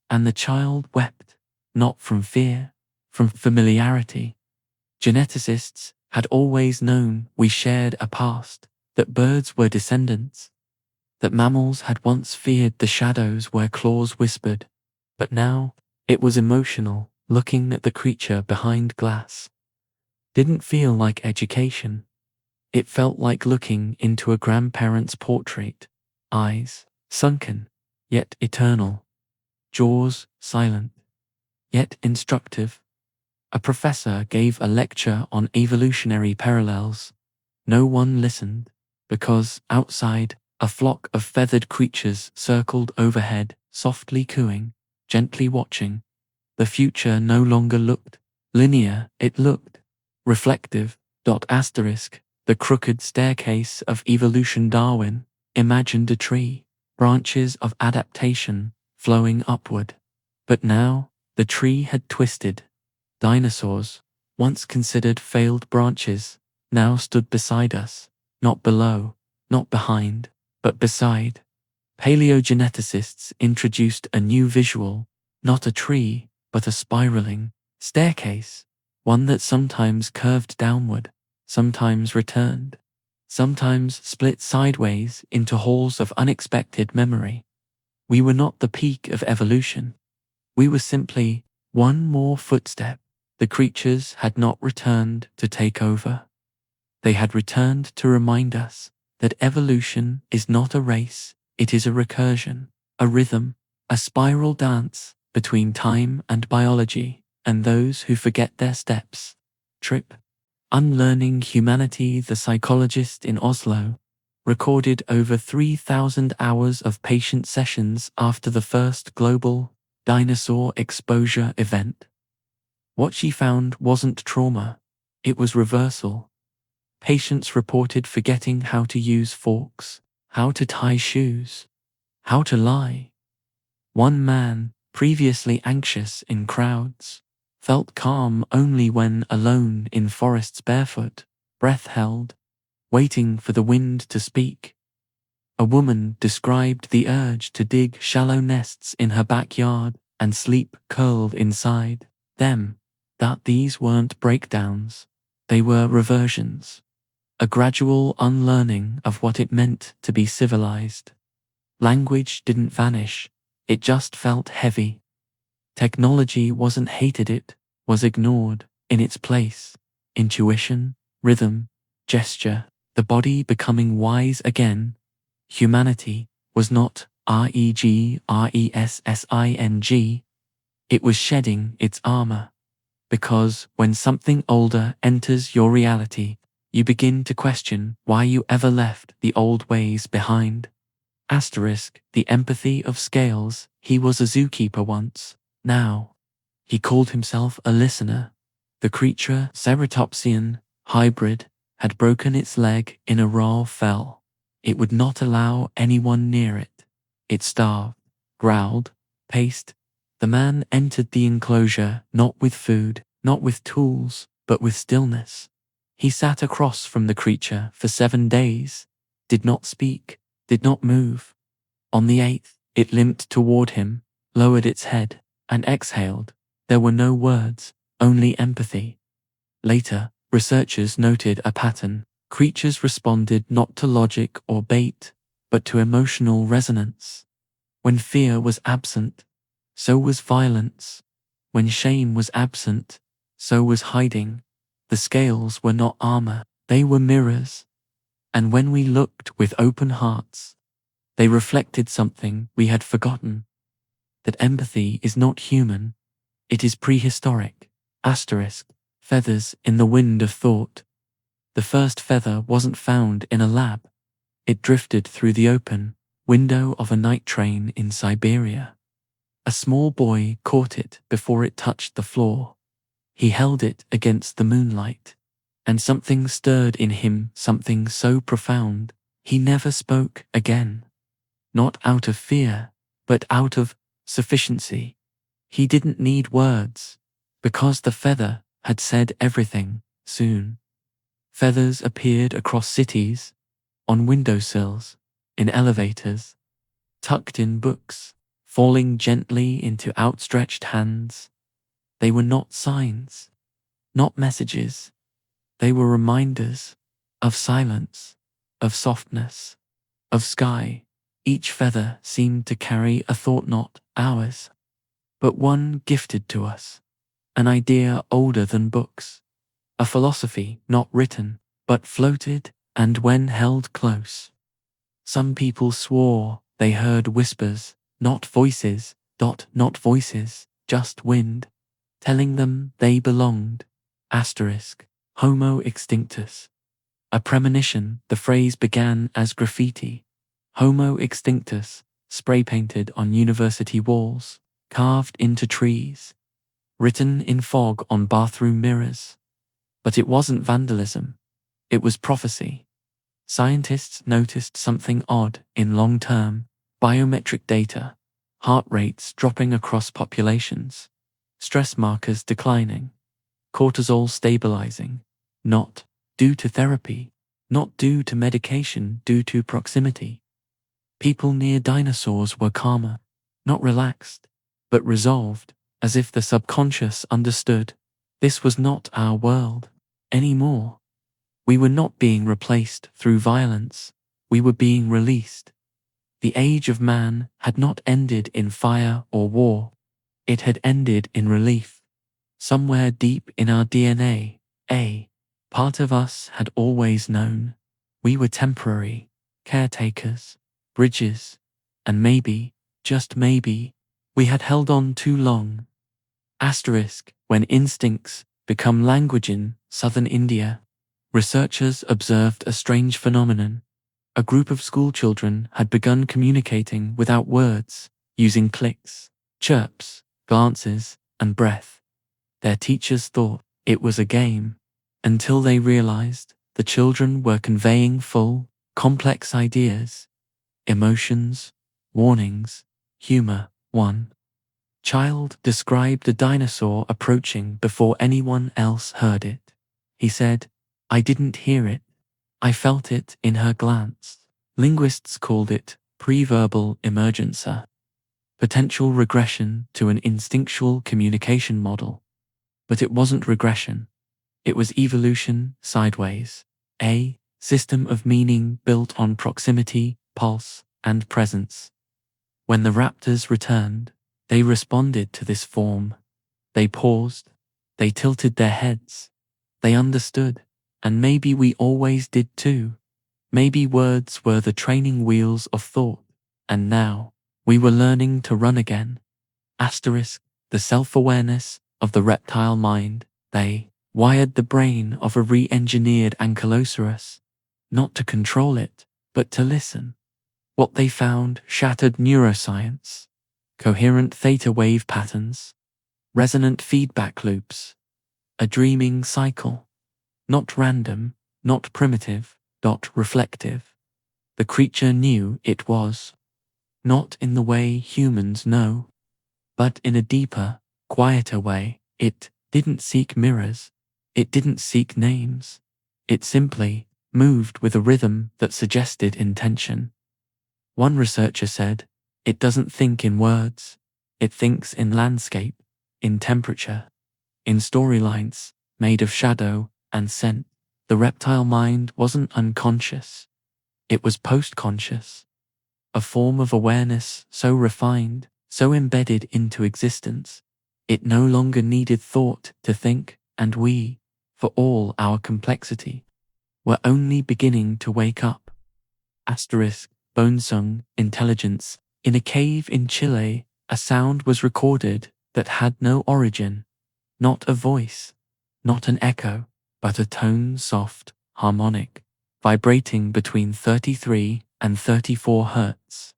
And the child wept, not from fear, from familiarity. Geneticists had always known we shared a past, that birds were descendants, that mammals had once feared the shadows where claws whispered, but now it was emotional. Looking at the creature behind glass didn't feel like education. It felt like looking into a grandparent's portrait, eyes sunken, yet eternal, jaws silent, yet instructive. A professor gave a lecture on evolutionary parallels. No one listened, because outside, a flock of feathered creatures circled overhead, softly cooing, gently watching. The future no longer looked linear, it looked reflective. The crooked staircase of evolution. Darwin imagined a tree, branches of adaptation flowing upward. But now, the tree had twisted. Dinosaurs, once considered failed branches, now stood beside us, not below, not behind, but beside. Paleogeneticists introduced a new visual, not a tree, but a spiraling staircase, one that sometimes curved downward, sometimes returned, sometimes split sideways into halls of unexpected memory. We were not the peak of evolution. We were simply one more footstep. The creatures had not returned to take over. They had returned to remind us that evolution is not a race, it is a recursion, a rhythm, a spiral dance between time and biology, and those who forget their steps trip. Unlearning Humanity, the psychologist in Oslo, recorded over 3,000 hours of patient sessions after the first global dinosaur exposure event. What she found wasn't trauma, it was reversal. Patients reported forgetting how to use forks, how to tie shoes, how to lie. One man, previously anxious in crowds, felt calm only when alone in forests barefoot, breath held, waiting for the wind to speak. A woman described the urge to dig shallow nests in her backyard and sleep curled inside them, that these weren't breakdowns, they were reversions. A gradual unlearning of what it meant to be civilized. Language didn't vanish, it just felt heavy. Technology wasn't hated, it was ignored. In its place, intuition, rhythm, gesture, the body becoming wise again. Humanity was not regressing, it was shedding its armor. Because when something older enters your reality, you begin to question why you ever left the old ways behind. The empathy of scales. He was a zookeeper once. Now, he called himself a listener. The creature, ceratopsian, hybrid, had broken its leg in a raw fell. It would not allow anyone near it. It starved, growled, paced. The man entered the enclosure not with food, not with tools, but with stillness. He sat across from the creature for 7 days, did not speak, did not move. On the 8th, it limped toward him, lowered its head, and exhaled. There were no words, only empathy. Later, researchers noted a pattern. Creatures responded not to logic or bait, but to emotional resonance. When fear was absent, so was violence. When shame was absent, so was hiding. The scales were not armor, they were mirrors. And when we looked with open hearts, they reflected something we had forgotten. That empathy is not human, it is prehistoric. Feathers in the wind of thought. The first feather wasn't found in a lab. It drifted through the open window of a night train in Siberia. A small boy caught it before it touched the floor. He held it against the moonlight, and something stirred in him, something so profound, he never spoke again. Not out of fear, but out of sufficiency. He didn't need words, because the feather had said everything. Soon, feathers appeared across cities, on windowsills, in elevators, tucked in books, falling gently into outstretched hands. They were not signs, not messages. They were reminders of silence, of softness, of sky. Each feather seemed to carry a thought, not ours, but one gifted to us, an idea older than books, a philosophy not written, but floated, and when held close. Some people swore they heard whispers, not voices, not voices, just wind, telling them they belonged. Homo extinctus. A premonition. The phrase began as graffiti. Homo extinctus, spray-painted on university walls, carved into trees, written in fog on bathroom mirrors. But it wasn't vandalism. It was prophecy. Scientists noticed something odd in long-term biometric data, heart rates dropping across populations, stress markers declining, cortisol stabilizing, not due to therapy, not due to medication, due to proximity. People near dinosaurs were calmer, not relaxed, but resolved, as if the subconscious understood. This was not our world anymore. We were not being replaced through violence, we were being released. The age of man had not ended in fire or war, it had ended in relief. Somewhere deep in our DNA, a part of us had always known. We were temporary, caretakers, bridges, and maybe, just maybe, We had held on too long. When instincts become language in southern India, researchers observed a strange phenomenon. A group of schoolchildren had begun communicating without words, using clicks, chirps, glances, and breath. Their teachers thought it was a game, until they realized the children were conveying full, complex ideas, emotions, warnings, humor. One child described a dinosaur approaching before anyone else heard it. He said, "I didn't hear it. I felt it in her glance." Linguists called it pre-verbal emergencer, potential regression to an instinctual communication model. But it wasn't regression. It was evolution sideways, a system of meaning built on proximity, pulse, and presence. When the raptors returned, they responded to this form. They paused, they tilted their heads, they understood, and maybe we always did too. Maybe words were the training wheels of thought, and now we were learning to run again. The self-awareness of the reptile mind. They wired the brain of a re-engineered ankylosaurus, not to control it, but to listen. What they found shattered neuroscience, coherent theta wave patterns, resonant feedback loops, a dreaming cycle, not random, not primitive, not reflective. The creature knew it was, not in the way humans know, but in a deeper, quieter way. It didn't seek mirrors, it didn't seek names, it simply moved with a rhythm that suggested intention. One researcher said, "It doesn't think in words, it thinks in landscape, in temperature, in storylines made of shadow and scent." The reptile mind wasn't unconscious, it was post-conscious, a form of awareness so refined, so embedded into existence, it no longer needed thought to think, and we, for all our complexity, were only beginning to wake up. Bonesung intelligence. In a cave in Chile, a sound was recorded that had no origin, not a voice, not an echo, but a tone soft, harmonic, vibrating between 33 and 34 hertz.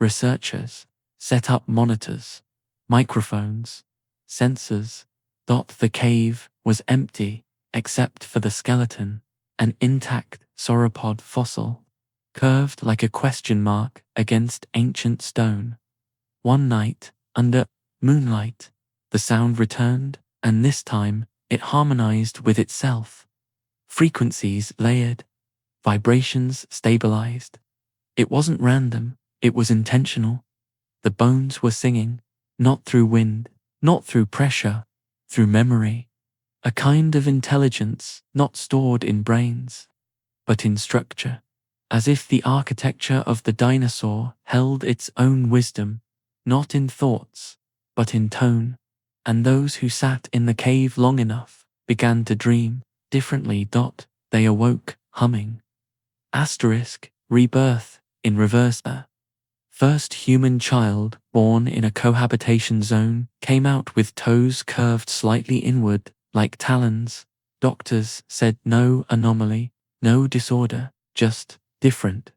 Researchers set up monitors, microphones, sensors. The cave was empty except for the skeleton, an intact sauropod fossil, curved like a question mark against ancient stone. One night, under moonlight, the sound returned, and this time it harmonized with itself. Frequencies layered, vibrations stabilized. It wasn't random, it was intentional. The bones were singing, not through wind, not through pressure, through memory. A kind of intelligence not stored in brains, but in structure, as if the architecture of the dinosaur held its own wisdom, not in thoughts, but in tone. And those who sat in the cave long enough began to dream differently. They awoke, humming. Rebirth, in reverse. The first human child born in a cohabitation zone came out with toes curved slightly inward, like talons. Doctors said no anomaly, no disorder, just different.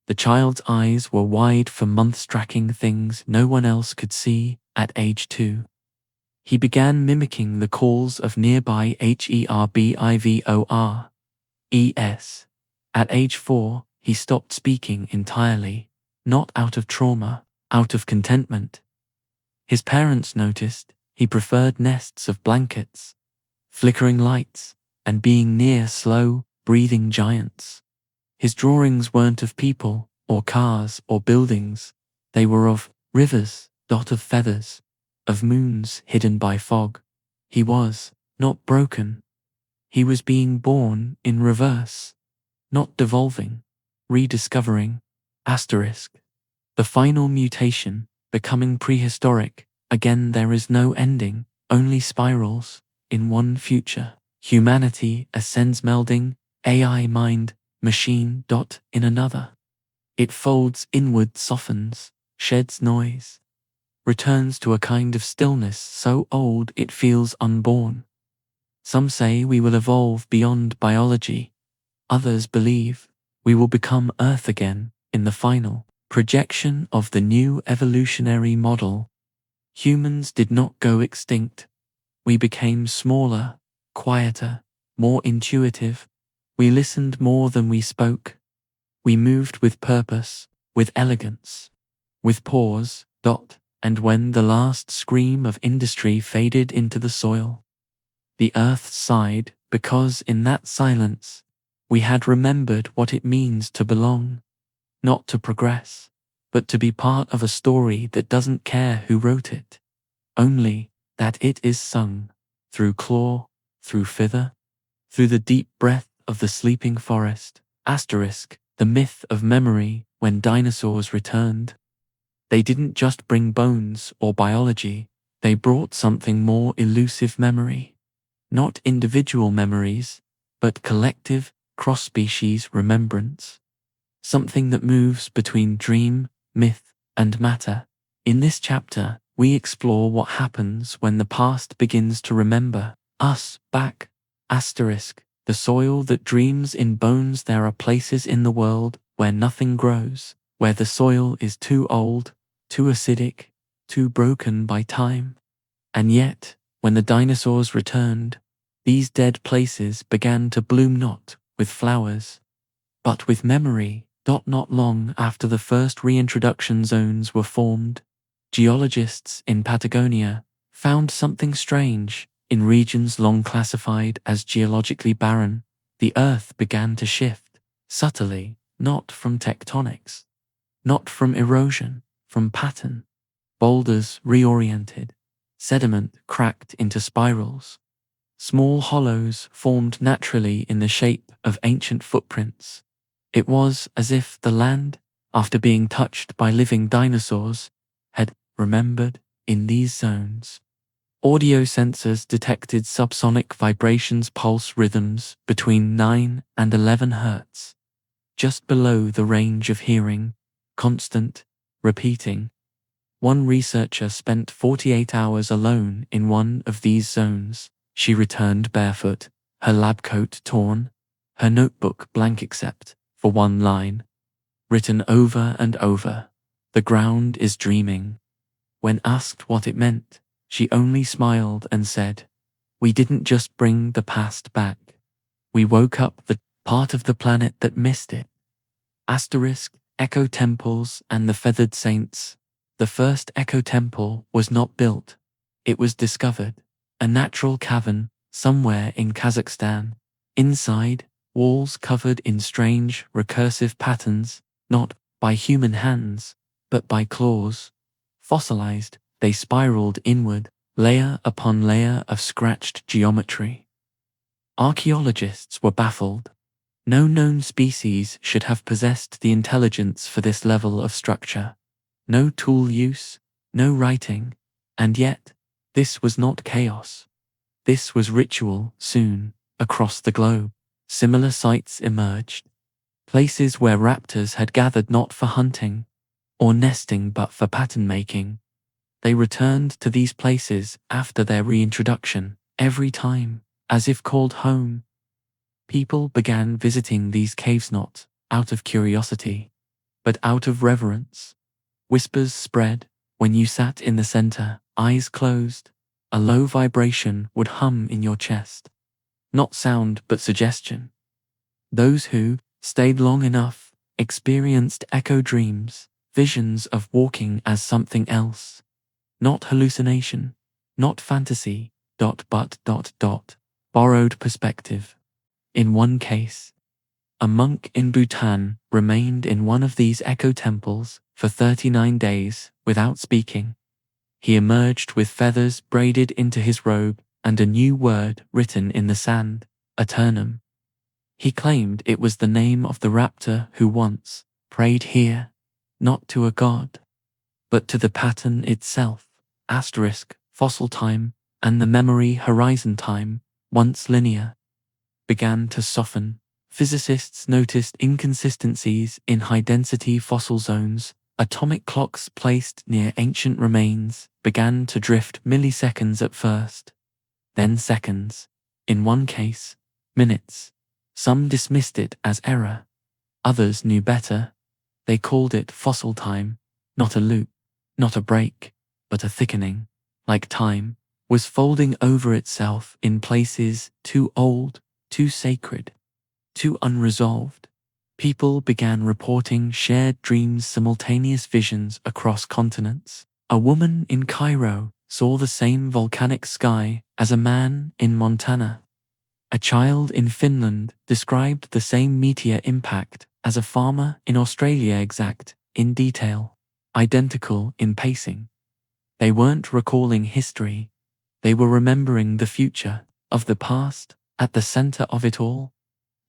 The child's eyes were wide for months, tracking things no one else could see. At age 2, he began mimicking the calls of nearby herbivores. At age 4, he stopped speaking entirely, not out of trauma, out of contentment. His parents noticed he preferred nests of blankets, flickering lights, and being near slow, breathing giants. His drawings weren't of people, or cars, or buildings. They were of rivers, of feathers, of moons hidden by fog. He was not broken. He was being born in reverse, not devolving, rediscovering. The final mutation, becoming prehistoric. Again, there is no ending, only spirals. In one future, humanity ascends, melding AI mind, machine. In another, it folds inward, softens, sheds noise, returns to a kind of stillness so old it feels unborn. Some say we will evolve beyond biology. Others believe we will become Earth again in the final projection of the new evolutionary model. Humans did not go extinct. We became smaller, quieter, more intuitive. We listened more than we spoke. We moved with purpose, with elegance, with pause, and when the last scream of industry faded into the soil, the earth sighed because in that silence, we had remembered what it means to belong, not to progress, but to be part of a story that doesn't care who wrote it, only that it is sung, through claw, through feather, through the deep breath of the sleeping forest. The myth of memory when dinosaurs returned. They didn't just bring bones or biology, they brought something more elusive: memory. Not individual memories, but collective, cross-species remembrance. Something that moves between dream, myth, and matter. In this chapter, we explore what happens when the past begins to remember us back. The soil that dreams in bones. There are places in the world where nothing grows, where the soil is too old, too acidic, too broken by time. And yet, when the dinosaurs returned, these dead places began to bloom not with flowers, but with memory. Not long after the first reintroduction zones were formed, geologists in Patagonia found something strange. In regions long classified as geologically barren, the earth began to shift, subtly, not from tectonics, not from erosion, from pattern. Boulders reoriented, sediment cracked into spirals. Small hollows formed naturally in the shape of ancient footprints. It was as if the land, after being touched by living dinosaurs, had remembered in these zones. Audio sensors detected subsonic vibrations, pulse rhythms between 9 and 11 Hz, just below the range of hearing, constant, repeating. One researcher spent 48 hours alone in one of these zones. She returned barefoot, her lab coat torn, her notebook blank except for one line, written over and over: "The ground is dreaming." When asked what it meant, she only smiled and said, "We didn't just bring the past back. We woke up the part of the planet that missed it." Echo temples and the feathered saints. The first echo temple was not built. It was discovered. A natural cavern somewhere in Kazakhstan. Inside, walls covered in strange, recursive patterns, not by human hands, but by claws. Fossilized, they spiraled inward, layer upon layer of scratched geometry. Archaeologists were baffled. No known species should have possessed the intelligence for this level of structure. No tool use, no writing, and yet, this was not chaos. This was ritual. Soon, across the globe, similar sites emerged. Places where raptors had gathered not for hunting or nesting but for pattern making. They returned to these places after their reintroduction, every time, as if called home. People began visiting these caves not out of curiosity, but out of reverence. Whispers spread. When you sat in the center, eyes closed, a low vibration would hum in your chest. Not sound but suggestion. Those who stayed long enough experienced echo dreams, visions of walking as something else. Not hallucination, not fantasy, but borrowed perspective. In one case, a monk in Bhutan remained in one of these echo temples for 39 days without speaking. He emerged with feathers braided into his robe and a new word written in the sand, Eternum. He claimed it was the name of the raptor who once prayed here, not to a god, but to the pattern itself. Fossil time and the memory horizon time, once linear, began to soften. Physicists noticed inconsistencies in high-density fossil zones, Atomic clocks placed near ancient remains began to drift milliseconds at first, then seconds, in one case, minutes. Some dismissed it as error. Others knew better. They called it fossil time, not a loop, not a break, but a thickening, like time was folding over itself in places too old, too sacred, too unresolved. People began reporting shared dreams, simultaneous visions across continents. A woman in Cairo saw the same volcanic sky as a man in Montana. A child in Finland described the same meteor impact as a farmer in Australia, exact in detail, identical in pacing. They weren't recalling history. They were remembering the future of the past at the center of it all.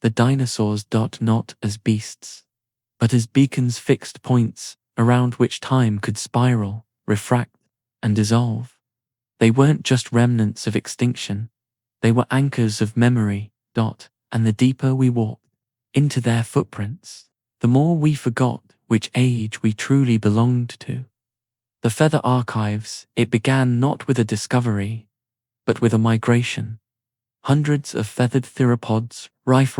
The dinosaurs not as beasts, but as beacons, fixed points around which time could spiral, refract, and dissolve. They weren't just remnants of extinction. They were anchors of memory, and the deeper we walked into their footprints, the more we forgot which age we truly belonged to. The feather archives, it began not with a discovery, but with a migration. Hundreds of feathered theropods, rife,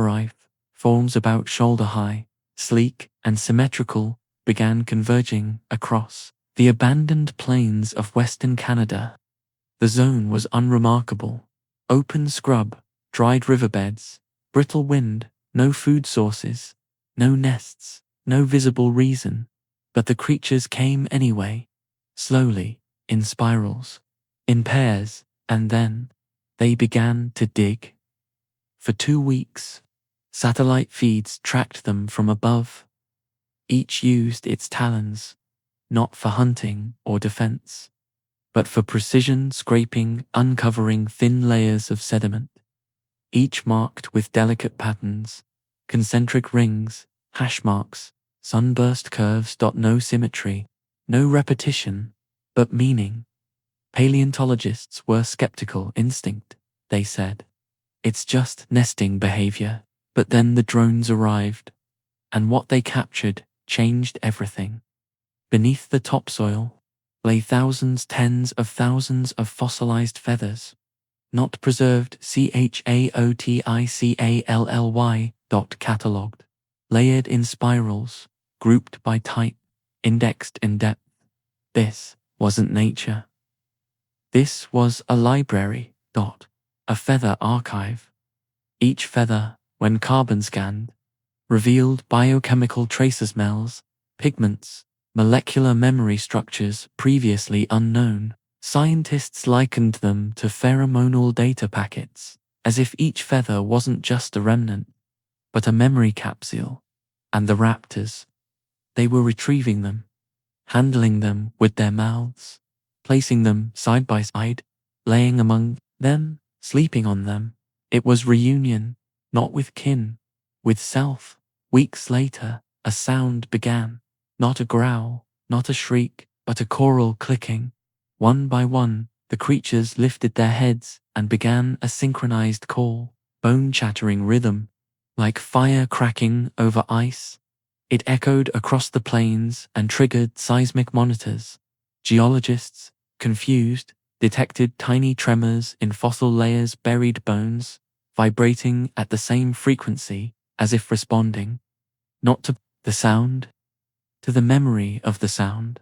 forms about shoulder high, sleek and symmetrical, began converging across the abandoned plains of Western Canada. The zone was unremarkable. Open scrub, dried riverbeds, brittle wind, no food sources, no nests, no visible reason. But the creatures came anyway, slowly, in spirals, in pairs, and then they began to dig. For 2 weeks, satellite feeds tracked them from above. Each used its talons, not for hunting or defense, but for precision scraping, uncovering thin layers of sediment, each marked with delicate patterns, concentric rings, hash marks, sunburst curves. No symmetry, no repetition, but meaning. Paleontologists were skeptical. Instinct, they said. It's just nesting behavior. But then the drones arrived, and what they captured changed everything. Beneath the topsoil lay thousands, tens of thousands of fossilized feathers, not preserved, CHAOTICALLY, catalogued, layered in spirals, grouped by type, indexed in depth. This wasn't nature. This was a library, a feather archive. Each feather, when carbon scanned, revealed biochemical trace smells, pigments, molecular memory structures previously unknown. Scientists likened them to pheromonal data packets, as if each feather wasn't just a remnant, but a memory capsule. And the raptors, they were retrieving them, handling them with their mouths, placing them side by side, laying among them, sleeping on them. It was reunion, not with kin, with self. Weeks later, a sound began. Not a growl, not a shriek, but a choral clicking. One by one, the creatures lifted their heads and began a synchronized call, bone-chattering rhythm, like fire cracking over ice. It echoed across the plains and triggered seismic monitors. Geologists, confused, detected tiny tremors in fossil layers, buried bones, vibrating at the same frequency, as if responding, not to the sound, to the memory of the sound.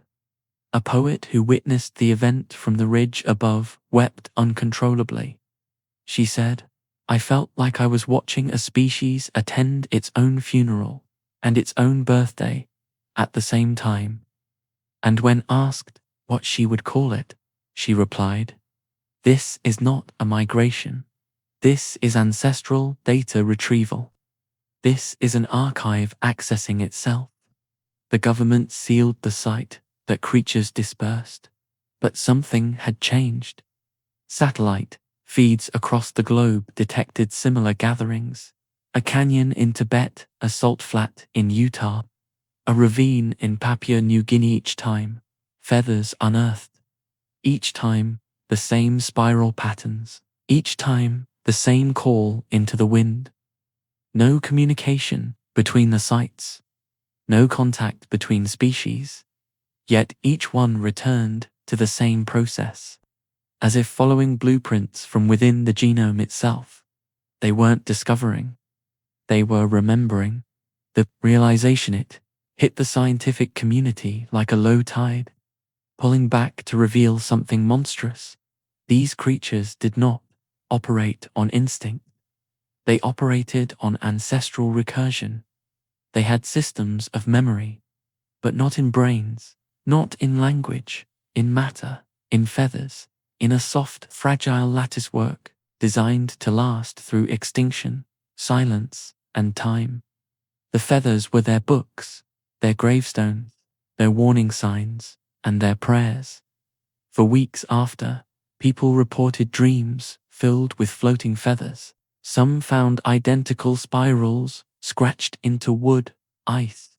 A poet who witnessed the event from the ridge above wept uncontrollably. She said, "I felt like I was watching a species attend its own funeral and its own birthday at the same time." And when asked what she would call it, she replied, "This is not a migration. This is ancestral data retrieval. This is an archive accessing itself." The government sealed the site, that creatures dispersed. But something had changed. Satellite feeds across the globe detected similar gatherings. A canyon in Tibet, a salt flat in Utah, a ravine in Papua New Guinea. Each time, feathers unearthed. Each time, the same spiral patterns. Each time, the same call into the wind. No communication between the sites. No contact between species. Yet each one returned to the same process, as if following blueprints from within the genome itself. They weren't discovering, they were remembering. The realization it hit the scientific community like a low tide, pulling back to reveal something monstrous. These creatures did not operate on instinct. They operated on ancestral recursion. They had systems of memory, but not in brains, not in language, in matter, in feathers, in a soft, fragile latticework designed to last through extinction, silence, and time. The feathers were their books, their gravestones, their warning signs, and their prayers. For weeks after, people reported dreams filled with floating feathers. Some found identical spirals scratched into wood, ice.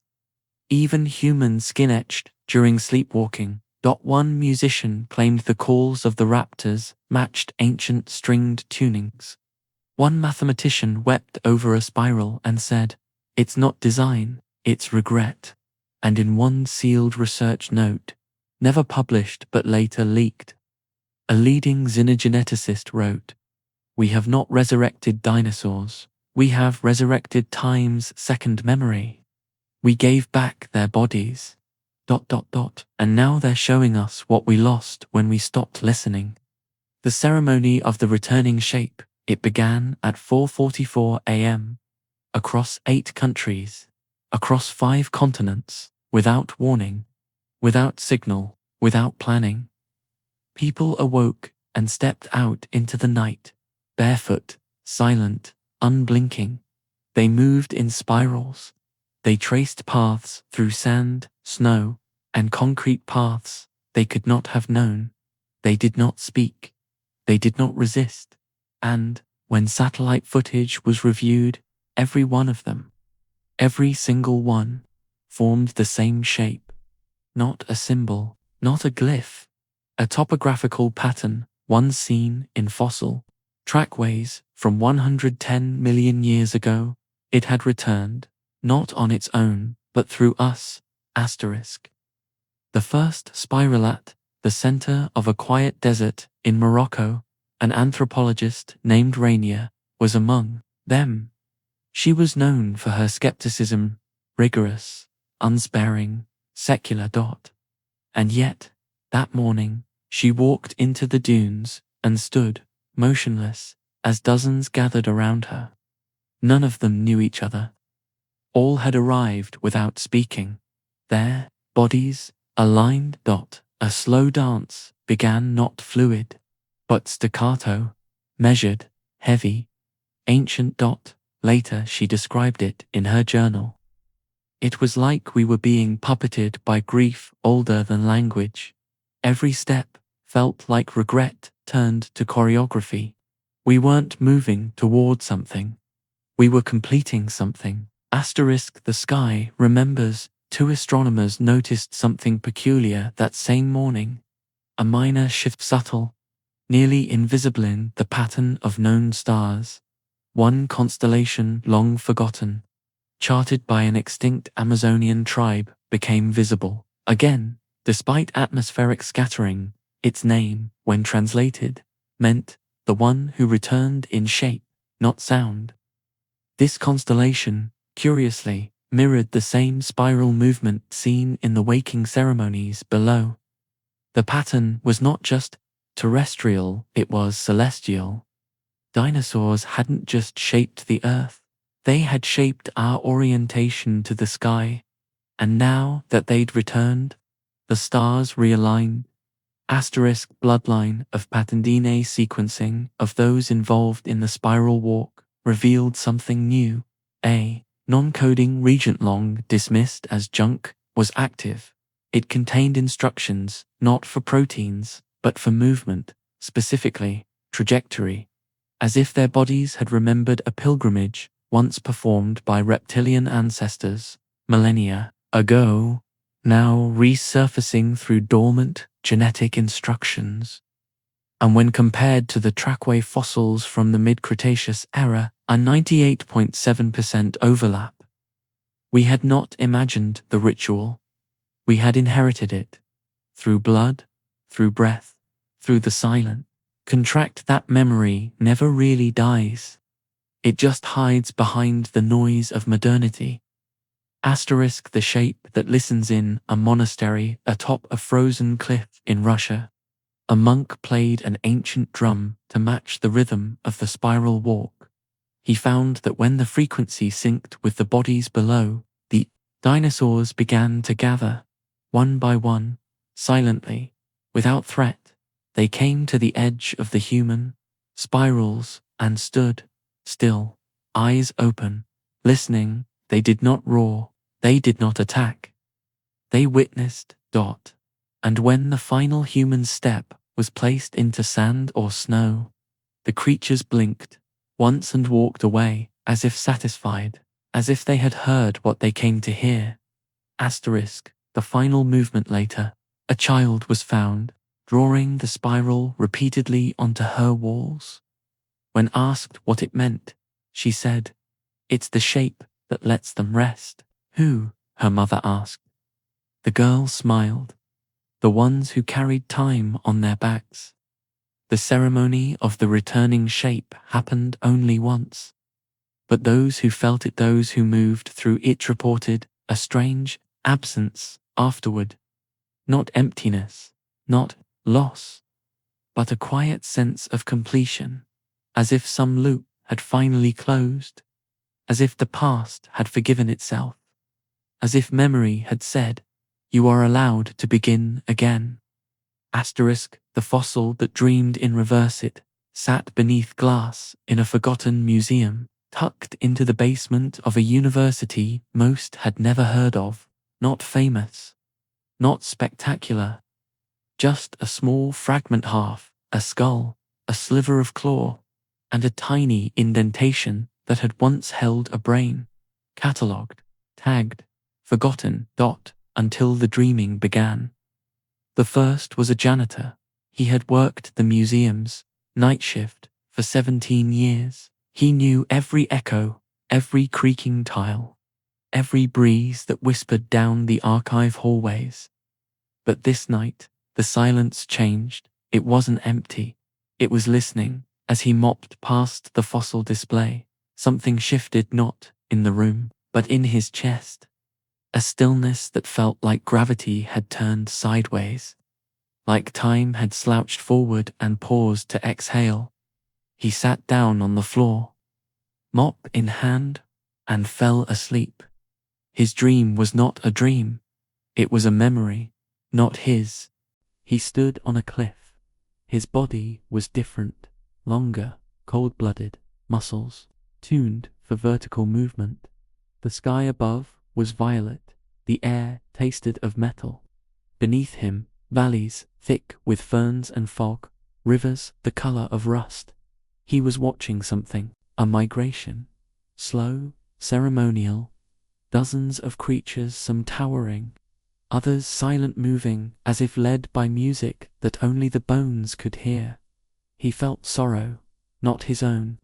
Even human skin etched during sleepwalking. One musician claimed the calls of the raptors matched ancient stringed tunings. One mathematician wept over a spiral and said, "It's not design, it's regret." And in one sealed research note, never published but later leaked, a leading xenogeneticist wrote, "We have not resurrected dinosaurs, we have resurrected time's second memory. We gave back their bodies, ... and now they're showing us what we lost when we stopped listening." The ceremony of the returning shape, it began at 4:44 a.m. across 8 countries, across 5 continents, without warning, without signal, without planning. People awoke and stepped out into the night, barefoot, silent, unblinking. They moved in spirals. They traced paths through sand, snow, and concrete paths they could not have known. They did not speak. They did not resist. And, when satellite footage was reviewed, every one of them, every single one, formed the same shape. Not a symbol, not a glyph, a topographical pattern once seen in fossil trackways from 110 million years ago. It had returned, not on its own, but through us. The first spiral at the center of a quiet desert in Morocco, an anthropologist named Rainier was among them. She was known for her skepticism, rigorous, unsparing, secular. And yet, that morning, she walked into the dunes and stood, motionless, as dozens gathered around her. None of them knew each other. All had arrived without speaking. Their bodies aligned. A slow dance began, not fluid, but staccato, measured, heavy, ancient. Later she described it in her journal. It was like we were being puppeted by grief older than language. Every step felt like regret turned to choreography. We weren't moving toward something. We were completing something. The sky remembers. 2 astronomers noticed something peculiar that same morning. A minor shift, subtle, nearly invisible in the pattern of known stars. One constellation long forgotten, charted by an extinct Amazonian tribe, became visible again. Despite atmospheric scattering, its name, when translated, meant the one who returned in shape, not sound. This constellation, curiously, mirrored the same spiral movement seen in the waking ceremonies below. The pattern was not just terrestrial, it was celestial. Dinosaurs hadn't just shaped the earth, they had shaped our orientation to the sky. And now that they'd returned, the stars realigned. Bloodline of pattern DNA sequencing of those involved in the spiral walk revealed something new. A non-coding region long dismissed as junk was active. It contained instructions not for proteins, but for movement, specifically trajectory, as if their bodies had remembered a pilgrimage once performed by reptilian ancestors millennia ago, now resurfacing through dormant genetic instructions. And when compared to the trackway fossils from the mid-Cretaceous era, a 98.7% overlap. We had not imagined the ritual. We had inherited it. Through blood, through breath, through the silent. Contract that memory never really dies. It just hides behind the noise of modernity. Asterisk the shape that listens in a monastery atop a frozen cliff in Russia. A monk played an ancient drum to match the rhythm of the spiral walk. He found that when the frequency synced with the bodies below, the dinosaurs began to gather, one by one, silently, without threat. They came to the edge of the human spirals and stood still, eyes open, listening. They did not roar, they did not attack. They witnessed. And when the final human step was placed into sand or snow, the creatures blinked once and walked away, as if satisfied, as if they had heard what they came to hear. Asterisk, the final movement later, a child was found, drawing the spiral repeatedly onto her walls. When asked what it meant, she said, "It's the shape that lets them rest." Who? Her mother asked. The girl smiled. The ones who carried time on their backs. The ceremony of the returning shape happened only once. But those who felt it, those who moved through it, reported a strange absence afterward. Not emptiness, not loss, but a quiet sense of completion, as if some loop had finally closed, as if the past had forgiven itself, as if memory had said, "You are allowed to begin again." Asterisk, the fossil that dreamed in reverse, it sat beneath glass in a forgotten museum, tucked into the basement of a university most had never heard of, not famous, not spectacular, just a small fragment, half a skull, a sliver of claw, and a tiny indentation that had once held a brain, catalogued, tagged, forgotten. Until the dreaming began. The first was a janitor. He had worked the museum's night shift for 17 years. He knew every echo, every creaking tile, every breeze that whispered down the archive hallways. But this night, the silence changed. It wasn't empty. It was listening. As he mopped past the fossil display, something shifted, not in the room, but in his chest. A stillness that felt like gravity had turned sideways, like time had slouched forward and paused to exhale. He sat down on the floor, mop in hand, and fell asleep. His dream was not a dream. It was a memory, not his. He stood on a cliff. His body was different, longer, cold-blooded, muscles tuned for vertical movement. The sky above was violet, the air tasted of metal. Beneath him, valleys thick with ferns and fog, rivers the color of rust. He was watching something, a migration, slow, ceremonial, dozens of creatures, some towering, others silent, moving as if led by music that only the bones could hear. He felt sorrow, not his own,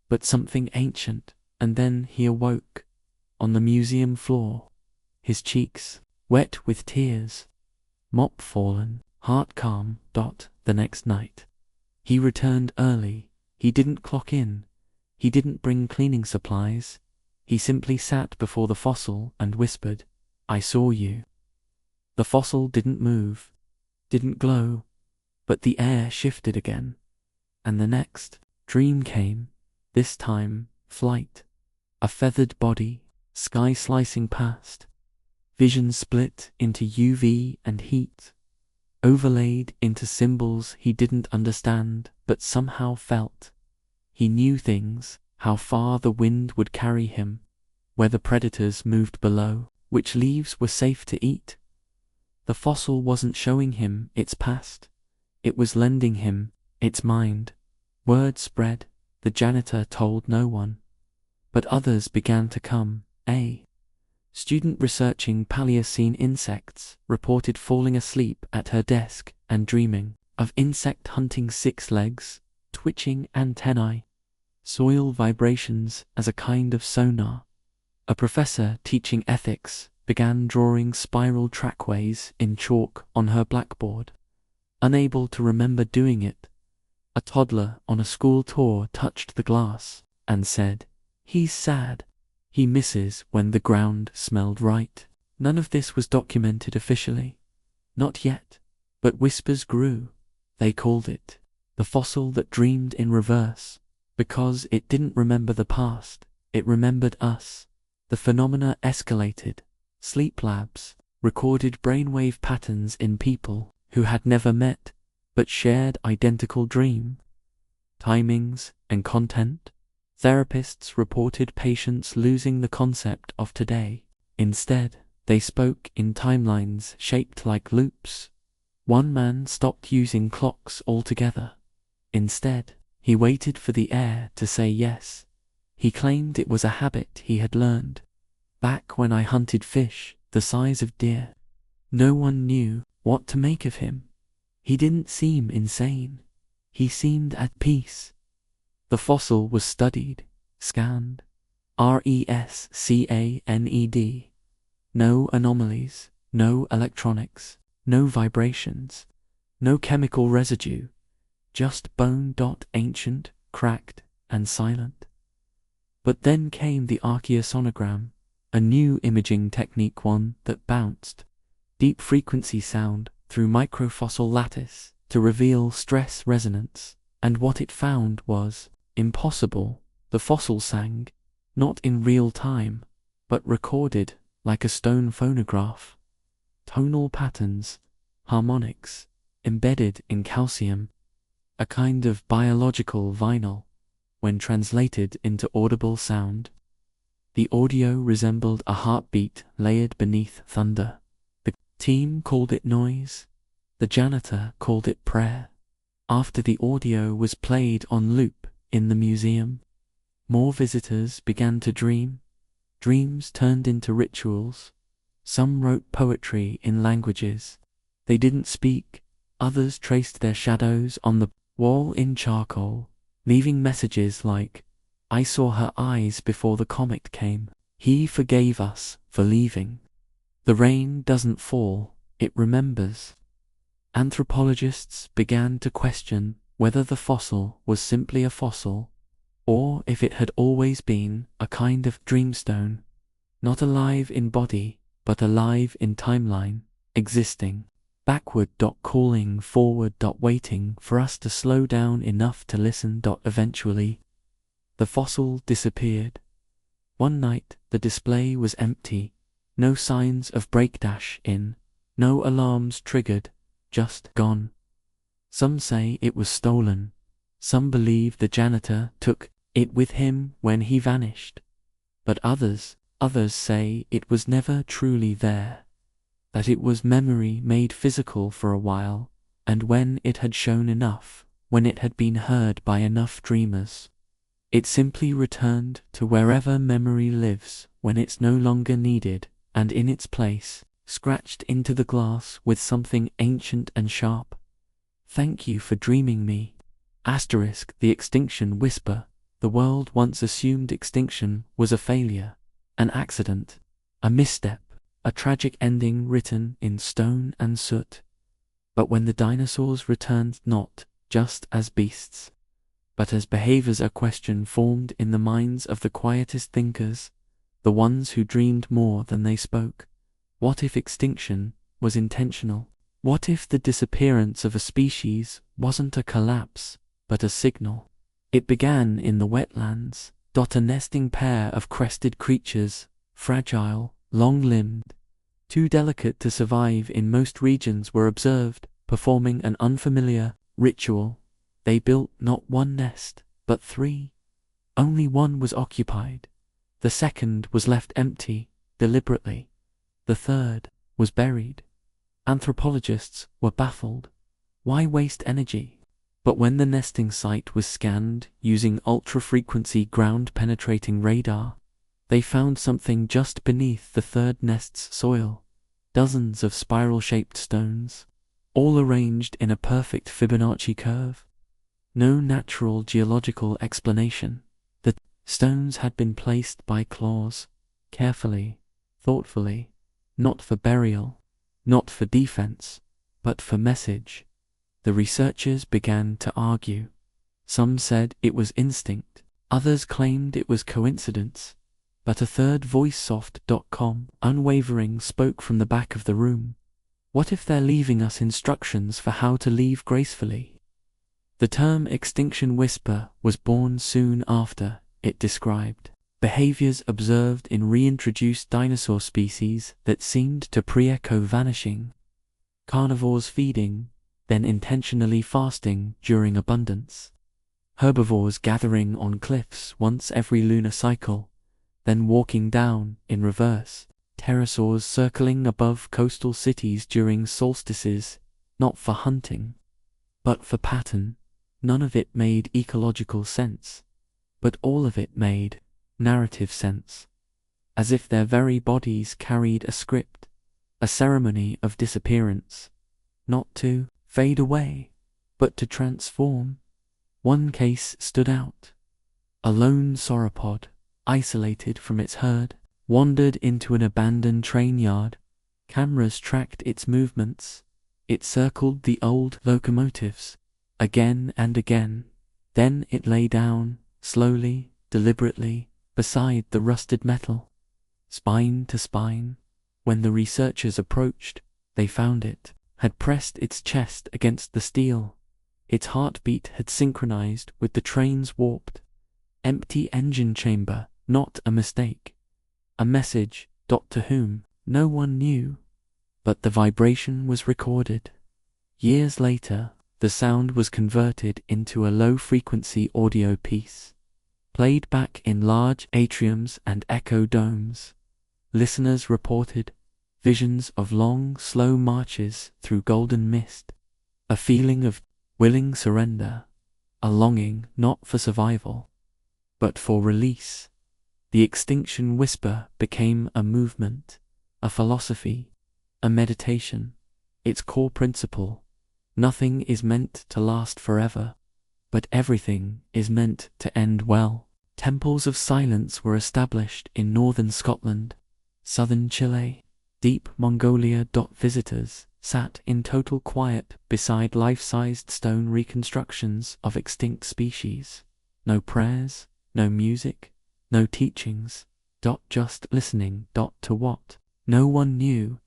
but something ancient, and then he awoke. On the museum floor, his cheeks wet with tears, mop fallen, heart calm. The next night, he returned early. He didn't clock in. He didn't bring cleaning supplies. He simply sat before the fossil and whispered, "I saw you." The fossil didn't move, didn't glow, but the air shifted again. And the next dream came, this time flight, a feathered body, sky slicing past, vision split into UV and heat, overlaid into symbols he didn't understand but somehow felt. He knew things, how far the wind would carry him, where the predators moved below, which leaves were safe to eat. The fossil wasn't showing him its past, it was lending him its mind. Word spread, the janitor told no one, but others began to come. A student researching Paleocene insects reported falling asleep at her desk and dreaming of insect hunting, 6 legs, twitching antennae, soil vibrations as a kind of sonar. A professor teaching ethics began drawing spiral trackways in chalk on her blackboard. Unable to remember doing it, a toddler on a school tour touched the glass and said, "He's sad. He misses when the ground smelled right." None of this was documented officially. Not yet, but whispers grew. They called it the fossil that dreamed in reverse, because it didn't remember the past, it remembered us. The phenomena escalated. Sleep labs recorded brainwave patterns in people who had never met but shared identical dream timings and content. Therapists reported patients losing the concept of today. Instead, they spoke in timelines shaped like loops. One man stopped using clocks altogether. Instead, he waited for the air to say yes. He claimed it was a habit he had learned. Back when I hunted fish the size of deer. No one knew what to make of him. He didn't seem insane. He seemed at peace. The fossil was studied, scanned. RESCANED. No anomalies, no electronics, no vibrations, no chemical residue, just bone. Ancient, cracked, and silent. But then came the archaeosonogram, a new imaging technique, one that bounced deep frequency sound through microfossil lattice to reveal stress resonance, and what it found was impossible. The fossil sang, not in real time, but recorded like a stone phonograph. Tonal patterns, harmonics, embedded in calcium, a kind of biological vinyl. When translated into audible sound, the audio resembled a heartbeat layered beneath thunder. The team called it noise. The janitor called it prayer. After the audio was played on loop in the museum, more visitors began to dream. Dreams turned into rituals. Some wrote poetry in languages they didn't speak. Others traced their shadows on the wall in charcoal, leaving messages like, "I saw her eyes before the comet came. He forgave us for leaving." The rain doesn't fall, it remembers. Anthropologists began to question whether the fossil was simply a fossil, or if it had always been a kind of dreamstone, not alive in body, but alive in timeline, existing backward. Calling forward. Waiting for us to slow down enough to listen. Eventually, the fossil disappeared. One night, the display was empty. No signs of breakdash in, no alarms triggered, just gone. Some say it was stolen. Some believe the janitor took it with him when he vanished. But others say it was never truly there, that it was memory made physical for a while, and when it had shown enough, when it had been heard by enough dreamers, it simply returned to wherever memory lives when it's no longer needed, and in its place, scratched into the glass with something ancient and sharp. "Thank you for dreaming me." The extinction whisper. The world once assumed extinction was a failure, an accident, a misstep, a tragic ending written in stone and soot. But when the dinosaurs returned, not just as beasts, but as behaviors, a question formed in the minds of the quietest thinkers, the ones who dreamed more than they spoke. What if extinction was intentional? What if the disappearance of a species wasn't a collapse, but a signal? It began in the wetlands. A nesting pair of crested creatures, fragile, long-limbed, too delicate to survive in most regions, were observed performing an unfamiliar ritual. They built not one nest, but 3. Only one was occupied. The second was left empty, deliberately. The third was buried. Anthropologists were baffled. Why waste energy? But when the nesting site was scanned using ultra-frequency ground-penetrating radar, they found something just beneath the third nest's soil. Dozens of spiral-shaped stones, all arranged in a perfect Fibonacci curve. No natural geological explanation. The stones had been placed by claws, carefully, thoughtfully, not for burial, not for defense, but for message. The researchers began to argue. Some said it was instinct, others claimed it was coincidence, but a third voice, soft.com, unwavering, spoke from the back of the room. What if they're leaving us instructions for how to leave gracefully? The term extinction whisper was born soon after. It described behaviors observed in reintroduced dinosaur species that seemed to pre-echo vanishing. Carnivores feeding, then intentionally fasting during abundance. Herbivores gathering on cliffs once every lunar cycle, then walking down in reverse. Pterosaurs circling above coastal cities during solstices, not for hunting, but for pattern. None of it made ecological sense, but all of it made narrative sense, as if their very bodies carried a script, a ceremony of disappearance, not to fade away, but to transform. One case stood out. A lone sauropod, isolated from its herd, wandered into an abandoned train yard. Cameras tracked its movements. It circled the old locomotives again and again. Then it lay down, slowly, deliberately, beside the rusted metal, spine to spine. When the researchers approached, they found it had pressed its chest against the steel. Its heartbeat had synchronized with the train's warped, empty engine chamber. Not a mistake. A message, to whom, no one knew. But the vibration was recorded. Years later, the sound was converted into a low-frequency audio piece, played back in large atriums and echo domes. Listeners reported visions of long, slow marches through golden mist, a feeling of willing surrender, a longing not for survival, but for release. The extinction whisper became a movement, a philosophy, a meditation. Its core principle: nothing is meant to last forever, but everything is meant to end well. Temples of silence were established in northern Scotland, southern Chile, deep Mongolia. Visitors sat in total quiet beside life-sized stone reconstructions of extinct species. No prayers, no music, no teachings, just listening. To what? No one knew,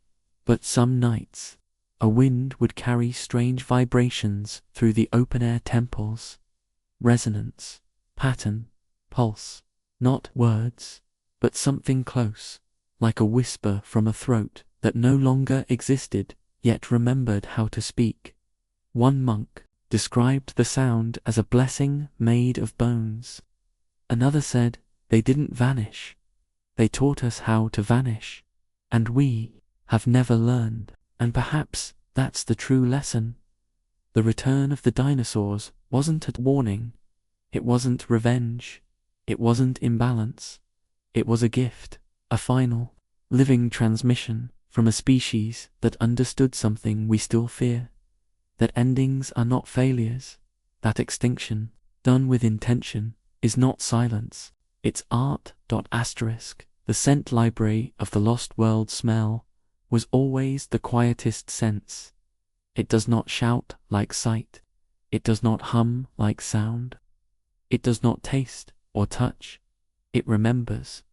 but some nights, a wind would carry strange vibrations through the open-air temples. Resonance, pattern, pulse, not words, but something close, like a whisper from a throat that no longer existed, yet remembered how to speak. One monk described the sound as a blessing made of bones. Another said, they didn't vanish. They taught us how to vanish. And we have never learned. And perhaps that's the true lesson. The return of the dinosaurs wasn't a warning. It wasn't revenge. It wasn't imbalance. It was a gift, a final, living transmission from a species that understood something we still fear. That endings are not failures. That extinction, done with intention, is not silence. It's art. The scent library of the lost world smell was always the quietest sense. It does not shout like sight. It does not hum like sound. It does not taste or touch. It remembers.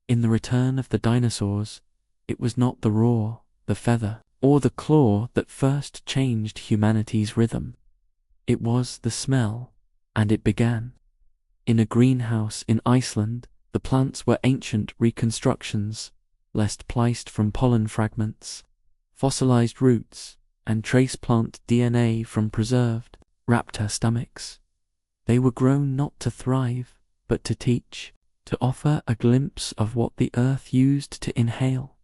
In the return of the dinosaurs, it was not the roar, the feather, or the claw that first changed humanity's rhythm. It was the smell, and it began. In a greenhouse in Iceland, the plants were ancient reconstructions, lest pliced from pollen fragments, fossilized roots, and trace plant DNA from preserved raptor stomachs. They were grown not to thrive, but to teach, to offer a glimpse of what the earth used to inhale.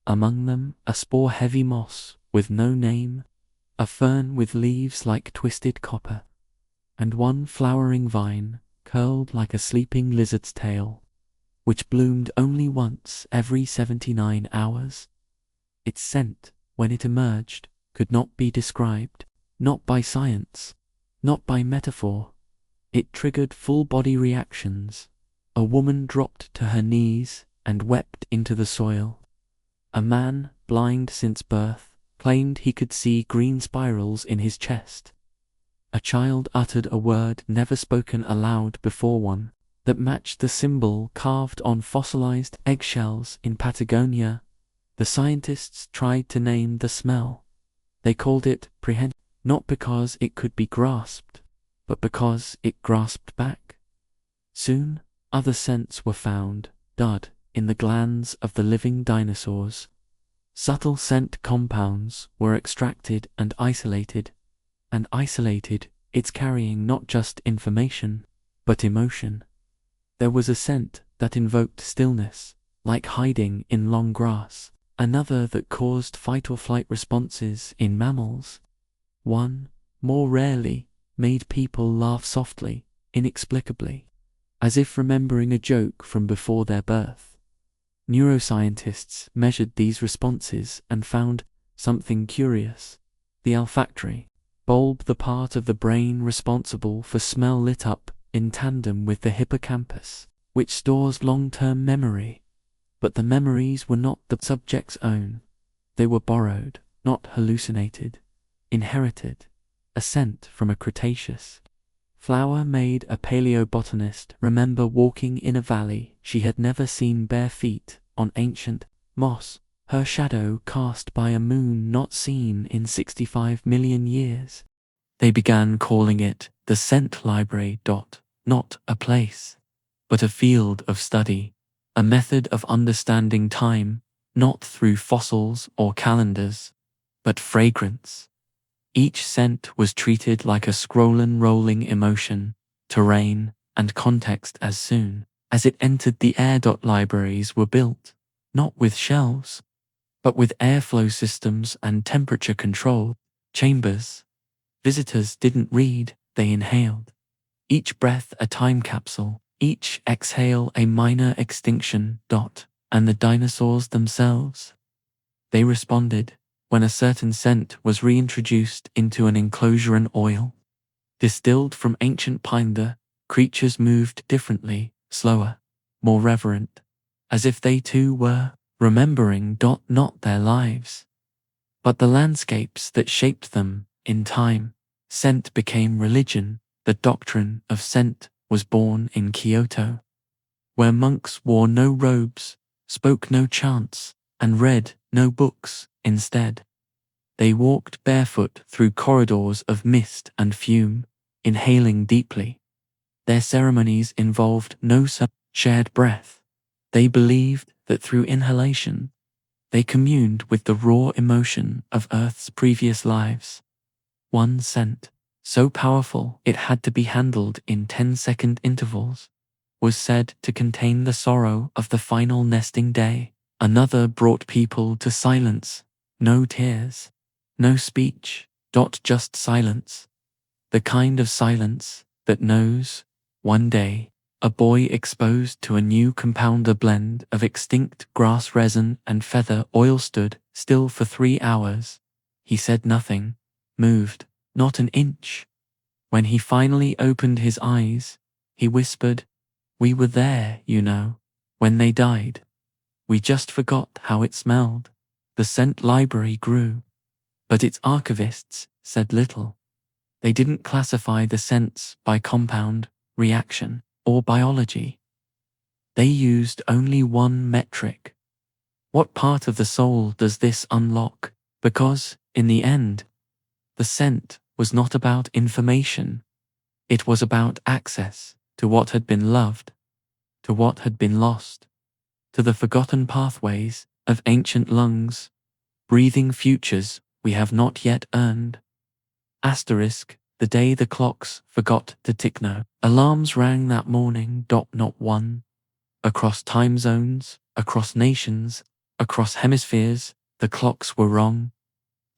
Among them, a spore-heavy moss with no name, a fern with leaves like twisted copper, and one flowering vine curled like a sleeping lizard's tail, which bloomed only once every 79 hours. Its scent, when it emerged, could not be described, not by science, not by metaphor. It triggered full-body reactions. A woman dropped to her knees and wept into the soil. A man, blind since birth, claimed he could see green spirals in his chest. A child uttered a word never spoken aloud before one, that matched the symbol carved on fossilized eggshells in Patagonia. The scientists tried to name the smell. They called it prehension, not because it could be grasped, but because it grasped back. Soon, other scents were found, dud, in the glands of the living dinosaurs. Subtle scent compounds were extracted and isolated, it's carrying not just information, but emotion. There was a scent that invoked stillness, like hiding in long grass, another that caused fight-or-flight responses in mammals. One, more rarely, made people laugh softly, inexplicably, as if remembering a joke from before their birth. Neuroscientists measured these responses and found something curious. The olfactory bulb, the part of the brain responsible for smell, lit up in tandem with the hippocampus, which stores long-term memory. But the memories were not the subject's own. They were borrowed, not hallucinated, inherited, a scent from a Cretaceous flower made a paleobotanist remember walking in a valley she had never seen bare feet on ancient moss, her shadow cast by a moon not seen in 65 million years. They began calling it the scent library. Not a place, but a field of study, a method of understanding time, not through fossils or calendars, but fragrance. Each scent was treated like a scrolling, rolling emotion, terrain, and context as soon as it entered the air. Libraries were built, not with shelves, but with airflow systems and temperature control chambers. Visitors didn't read, they inhaled. Each breath a time capsule, each exhale a minor extinction. And the dinosaurs themselves, they responded when a certain scent was reintroduced into an enclosure. And oil distilled from ancient pine, the creatures moved differently, slower, more reverent, as if they too were remembering. Not their lives, but the landscapes that shaped them in time. Scent became religion. The doctrine of scent was born in Kyoto, where monks wore no robes, spoke no chants, and read no books. Instead, they walked barefoot through corridors of mist and fume, inhaling deeply. Their ceremonies involved no shared breath. They believed that through inhalation, they communed with the raw emotion of Earth's previous lives. One scent, so powerful it had to be handled in 10-second intervals, was said to contain the sorrow of the final nesting day. Another brought people to silence. No tears, no speech, just silence. The kind of silence that knows, one day, a boy exposed to a new compounder blend of extinct grass resin and feather oil stood still for 3 hours. He said nothing, moved not an inch. When he finally opened his eyes, he whispered, "We were there, you know, when they died. We just forgot how it smelled." The scent library grew, but its archivists said little. They didn't classify the scents by compound, reaction, or biology. They used only one metric. What part of the soul does this unlock? Because, in the end, the scent was not about information. It was about access to what had been loved, to what had been lost, to the forgotten pathways of ancient lungs, breathing futures we have not yet earned. Asterisk, the day the clocks forgot to tick. No alarms rang that morning. Not one. Across time zones, across nations, across hemispheres, the clocks were wrong.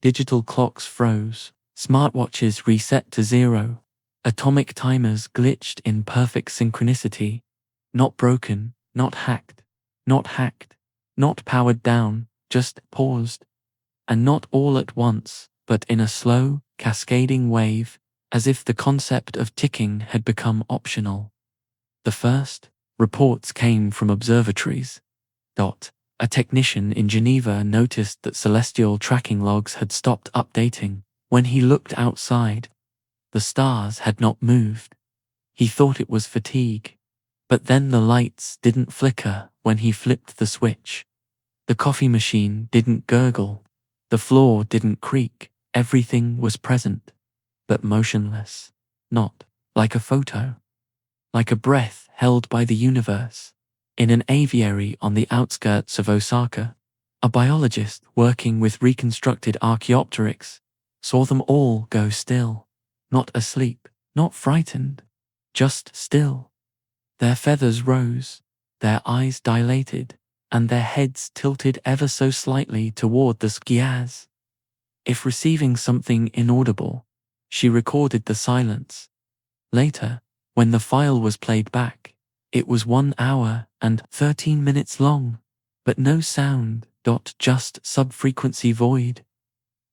Digital clocks froze, smartwatches reset to 0, atomic timers glitched in perfect synchronicity. Not broken, not hacked, not powered down, just paused. And not all at once, but in a slow, cascading wave, as if the concept of ticking had become optional. The first reports came from observatories. A technician in Geneva noticed that celestial tracking logs had stopped updating. When he looked outside, the stars had not moved. He thought it was fatigue. But then the lights didn't flicker when he flipped the switch. The coffee machine didn't gurgle. The floor didn't creak. Everything was present, but motionless. Not like a photo. Like a breath held by the universe. In an aviary on the outskirts of Osaka, a biologist working with reconstructed Archaeopteryx saw them all go still. Not asleep, not frightened, just still. Their feathers rose, their eyes dilated, and their heads tilted ever so slightly toward the skies. If receiving something inaudible, she recorded the silence. Later, when the file was played back, it was 1 hour and 13 minutes long, but no sound, just sub-frequency void.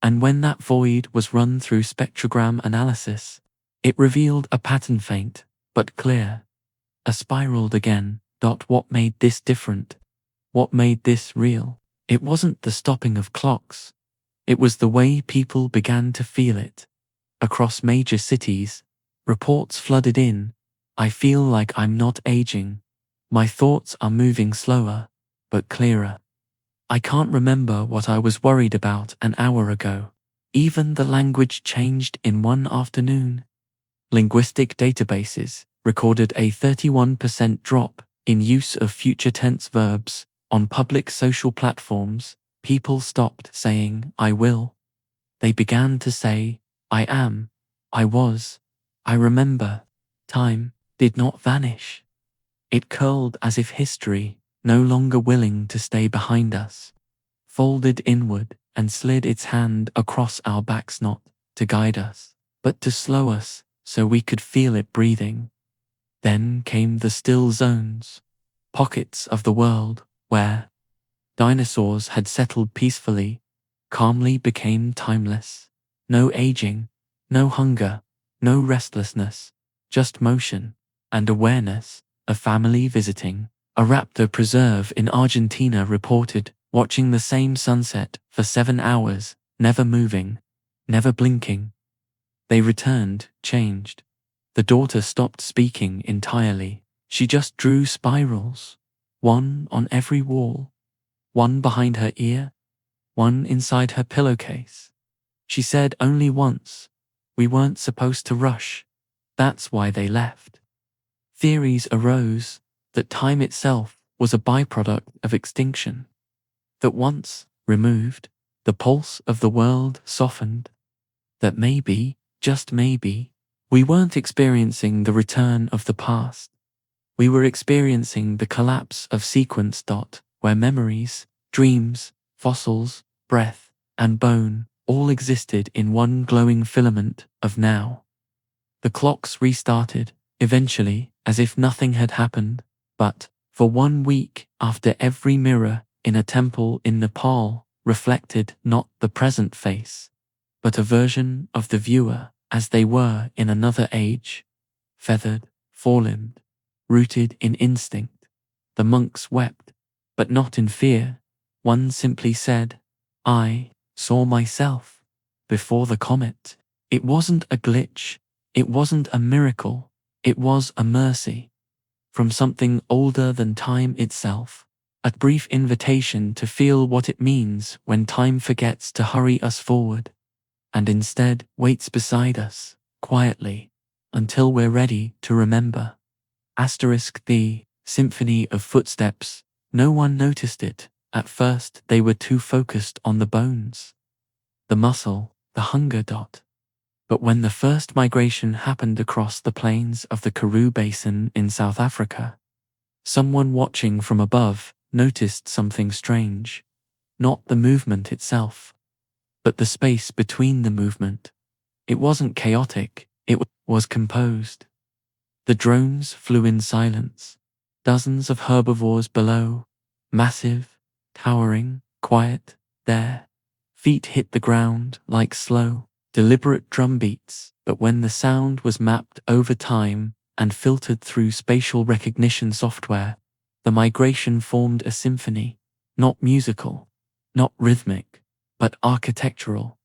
And when that void was run through spectrogram analysis, it revealed a pattern faint, but clear. A spiraled again. What made this different? What made this real? It wasn't the stopping of clocks. It was the way people began to feel it. Across major cities, reports flooded in. I feel like I'm not aging. My thoughts are moving slower, but clearer. I can't remember what I was worried about an hour ago. Even the language changed in one afternoon. Linguistic databases recorded a 31% drop in use of future tense verbs. On public social platforms, people stopped saying, I will. They began to say, I am, I was, I remember. Time did not vanish. It curled as if history, no longer willing to stay behind us, folded inward and slid its hand across our backs, not to guide us, but to slow us so we could feel it breathing. Then came the still zones, pockets of the world where dinosaurs had settled peacefully, calmly became timeless. No aging, no hunger, no restlessness, just motion and awareness. A family visiting a raptor preserve in Argentina reported watching the same sunset for 7 hours, never moving, never blinking. They returned, changed. The daughter stopped speaking entirely. She just drew spirals, one on every wall, one behind her ear, one inside her pillowcase. She said only once, we weren't supposed to rush. That's why they left. Theories arose that time itself was a byproduct of extinction. That once removed, the pulse of the world softened. That maybe, just maybe, we weren't experiencing the return of the past. We were experiencing the collapse of sequence. Where memories, dreams, fossils, breath, and bone all existed in one glowing filament of now. The clocks restarted, eventually, as if nothing had happened, but, for 1 week after every mirror in a temple in Nepal reflected not the present face, but a version of the viewer as they were in another age, feathered, four-limbed, rooted in instinct. The monks wept, but not in fear. One simply said, I saw myself before the comet. It wasn't a glitch, it wasn't a miracle, it was a mercy from something older than time itself, a brief invitation to feel what it means when time forgets to hurry us forward and instead waits beside us, quietly, until we're ready to remember. The symphony of footsteps, no one noticed it. At first they were too focused on the bones, the muscle, the hunger. But when the first migration happened across the plains of the Karoo Basin in South Africa, someone watching from above noticed something strange. Not the movement itself, but the space between the movement. It wasn't chaotic, it was composed. The drones flew in silence. Dozens of herbivores below, massive, towering, quiet, there. Feet hit the ground like slow, deliberate drum beats, but when the sound was mapped over time and filtered through spatial recognition software, the migration formed a symphony, Not musical, not rhythmic, but architectural.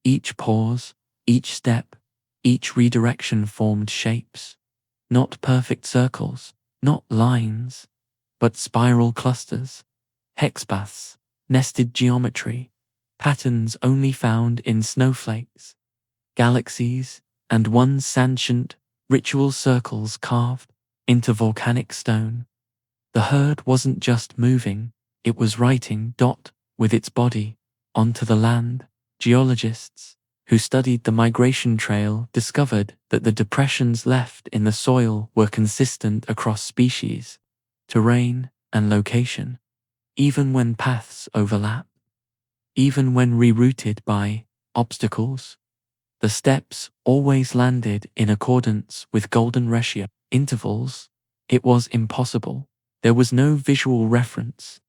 Each pause, each step, each redirection formed shapes. Not perfect circles, not lines, but spiral clusters, hexpaths, nested geometry, patterns only found in snowflakes, galaxies, and one sentient, ritual circles carved into volcanic stone. The herd wasn't just moving, it was writing with its body onto the land. Geologists who studied the migration trail discovered that the depressions left in the soil were consistent across species, terrain, and location, even when paths overlap, even when rerouted by obstacles. The steps always landed in accordance with golden ratio intervals. It was impossible. There was no visual reference,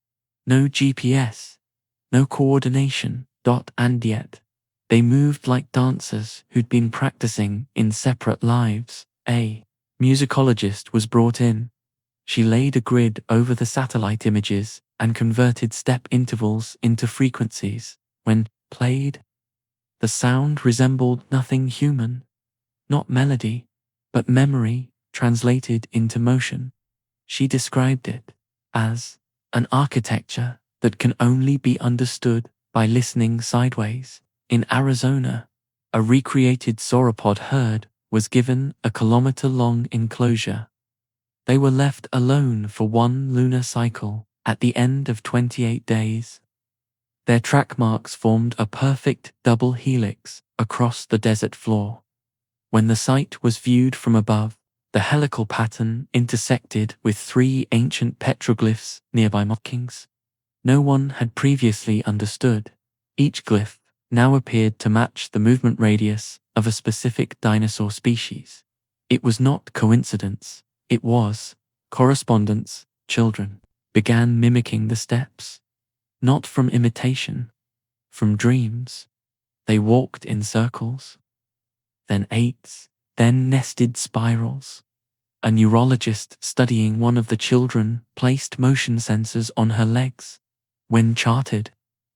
no GPS, no coordination, and yet they moved like dancers who'd been practicing in separate lives. A musicologist was brought in. She laid a grid over the satellite images and converted step intervals into frequencies. When played, the sound resembled nothing human, not melody, but memory translated into motion. She described it as an architecture that can only be understood by listening sideways. In Arizona, a recreated sauropod herd was given a kilometer-long enclosure. They were left alone for one lunar cycle at the end of 28 days. Their track marks formed a perfect double helix across the desert floor. When the site was viewed from above, the helical pattern intersected with 3 ancient petroglyphs nearby markings no one had previously understood. Each glyph now appeared to match the movement radius of a specific dinosaur species. It was not coincidence, it was correspondence. Children began mimicking the steps, not from imitation, from dreams. They walked in circles, then eights, then nested spirals. A neurologist studying one of the children placed motion sensors on her legs. When charted,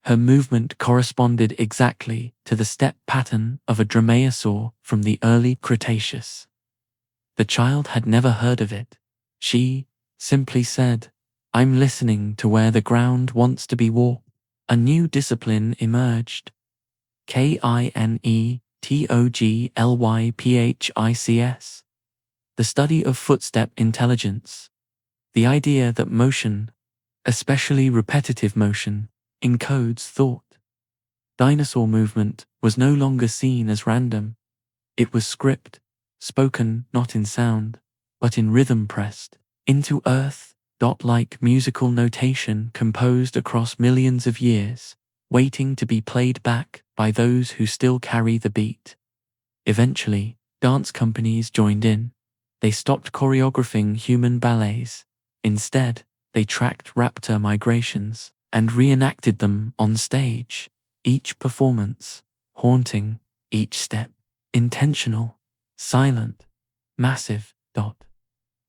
her movement corresponded exactly to the step pattern of a dromaeosaur from the early Cretaceous. The child had never heard of it. She simply said, "I'm listening to where the ground wants to be walked." A new discipline emerged. Kinetoglyphics. The study of footstep intelligence. The idea that motion, especially repetitive motion, encodes thought. Dinosaur movement was no longer seen as random. It was script, spoken not in sound, but in rhythm pressed into earth, like musical notation composed across millions of years, waiting to be played back by those who still carry the beat. Eventually, dance companies joined in. They stopped choreographing human ballets. Instead, they tracked raptor migrations and reenacted them on stage. Each performance, haunting, each step, intentional, silent, massive.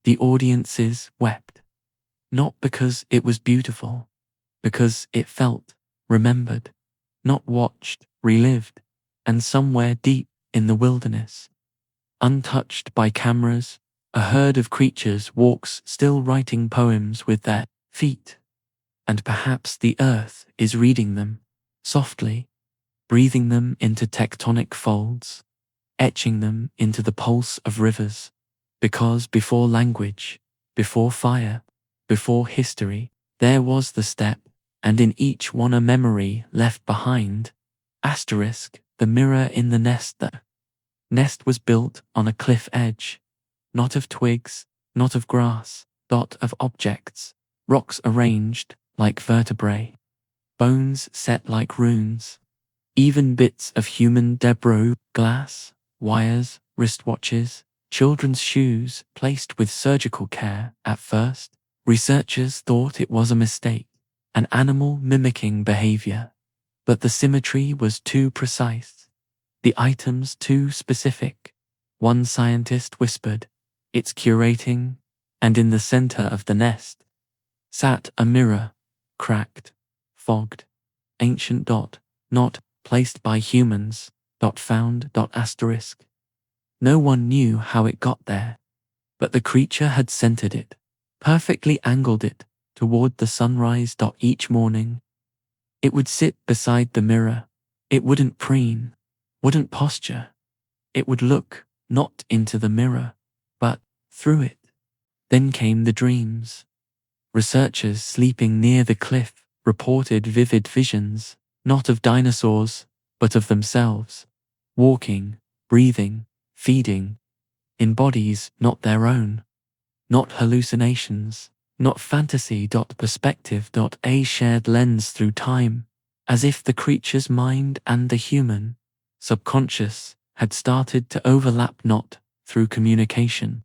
The audiences wept. Not because it was beautiful, because it felt remembered, not watched, relived, and somewhere deep in the wilderness, untouched by cameras, a herd of creatures walks still writing poems with their feet. And perhaps the earth is reading them, softly, breathing them into tectonic folds, etching them into the pulse of rivers. Because before language, before fire, before history, there was the step, and in each one a memory left behind. The mirror in the nest. The nest was built on a cliff edge, not of twigs, not of grass, of objects, rocks arranged like vertebrae, bones set like runes, even bits of human debris, glass, wires, wristwatches, children's shoes placed with surgical care. At first, researchers thought it was a mistake, an animal mimicking behavior, but the symmetry was too precise, the items too specific. One scientist whispered, "It's curating," and in the center of the nest sat a mirror, cracked, fogged. Ancient dot, not placed by humans, dot found dot asterisk. No one knew how it got there, but the creature had centered it, perfectly angled it toward the sunrise. Dot each morning, it would sit beside the mirror. It wouldn't preen, wouldn't posture. It would look not into the mirror, but through it. Then came the dreams. Researchers sleeping near the cliff reported vivid visions, not of dinosaurs, but of themselves, walking, breathing, feeding, in bodies not their own, not hallucinations, not fantasy. Perspective. A shared lens through time, as if the creature's mind and the human, subconscious, had started to overlap not through communication,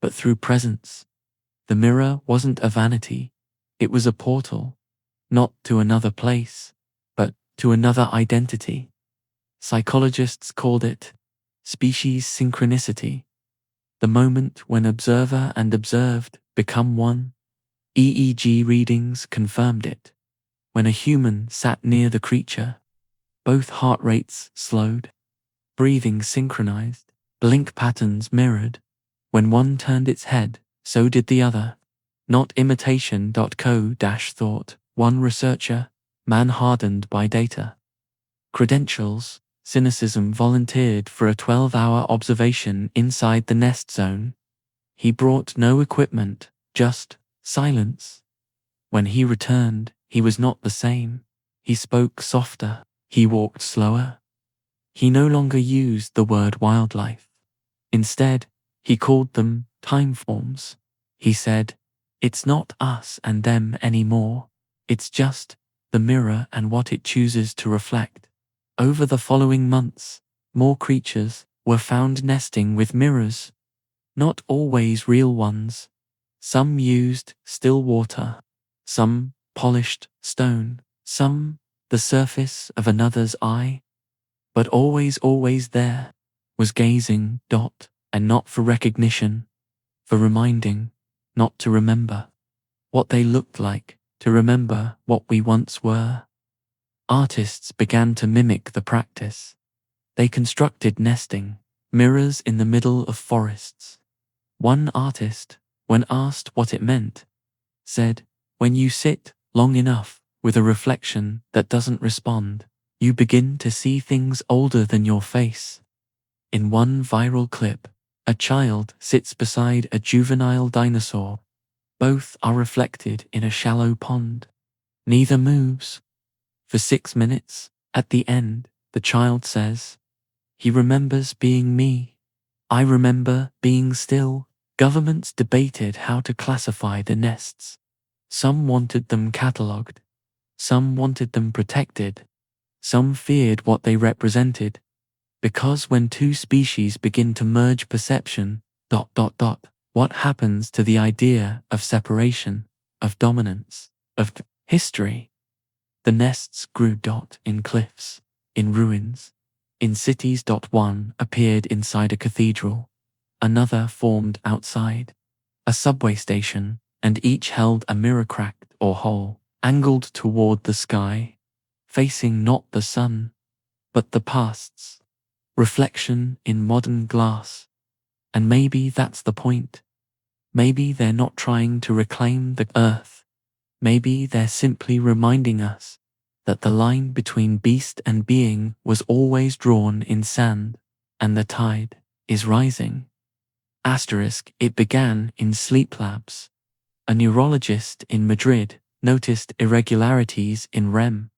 but through presence. The mirror wasn't a vanity, it was a portal, not to another place, but to another identity. Psychologists called it species synchronicity, the moment when observer and observed become one. EEG readings confirmed it. When a human sat near the creature, both heart rates slowed, breathing synchronized, blink patterns mirrored. When one turned its head, so did the other. Not imitation. Co-thought, one researcher, man hardened by data. Credentials, cynicism, volunteered for a 12-hour observation inside the nest zone. He brought no equipment, just silence. When he returned, he was not the same. He spoke softer, he walked slower. He no longer used the word wildlife. Instead, he called them time forms. He said, "It's not us and them anymore. It's just the mirror and what it chooses to reflect." Over the following months, more creatures were found nesting with mirrors. Not always real ones. Some used still water, some polished stone, some the surface of another's eye. But always there was gazing. And not for recognition, for reminding, not to remember what they looked like, to remember what we once were. Artists began to mimic the practice. They constructed nesting mirrors in the middle of forests. One artist, when asked what it meant, said, "When you sit long enough with a reflection that doesn't respond, you begin to see things older than your face." In one viral clip, a child sits beside a juvenile dinosaur. Both are reflected in a shallow pond. Neither moves. For 6 minutes, at the end, the child says, "He remembers being me. I remember being still." Governments debated how to classify the nests. Some wanted them catalogued. Some wanted them protected. Some feared what they represented. Because when two species begin to merge perception, what happens to the idea of separation, of dominance, of history? The nests grew in cliffs, in ruins, in cities. One appeared inside a cathedral, another formed outside a subway station, and each held a mirror cracked or whole, angled toward the sky, facing not the sun, but the past's reflection in modern glass. And maybe that's the point. Maybe they're not trying to reclaim the earth. Maybe they're simply reminding us that the line between beast and being was always drawn in sand, and the tide is rising. It began in sleep labs. A neurologist in Madrid noticed irregularities in REM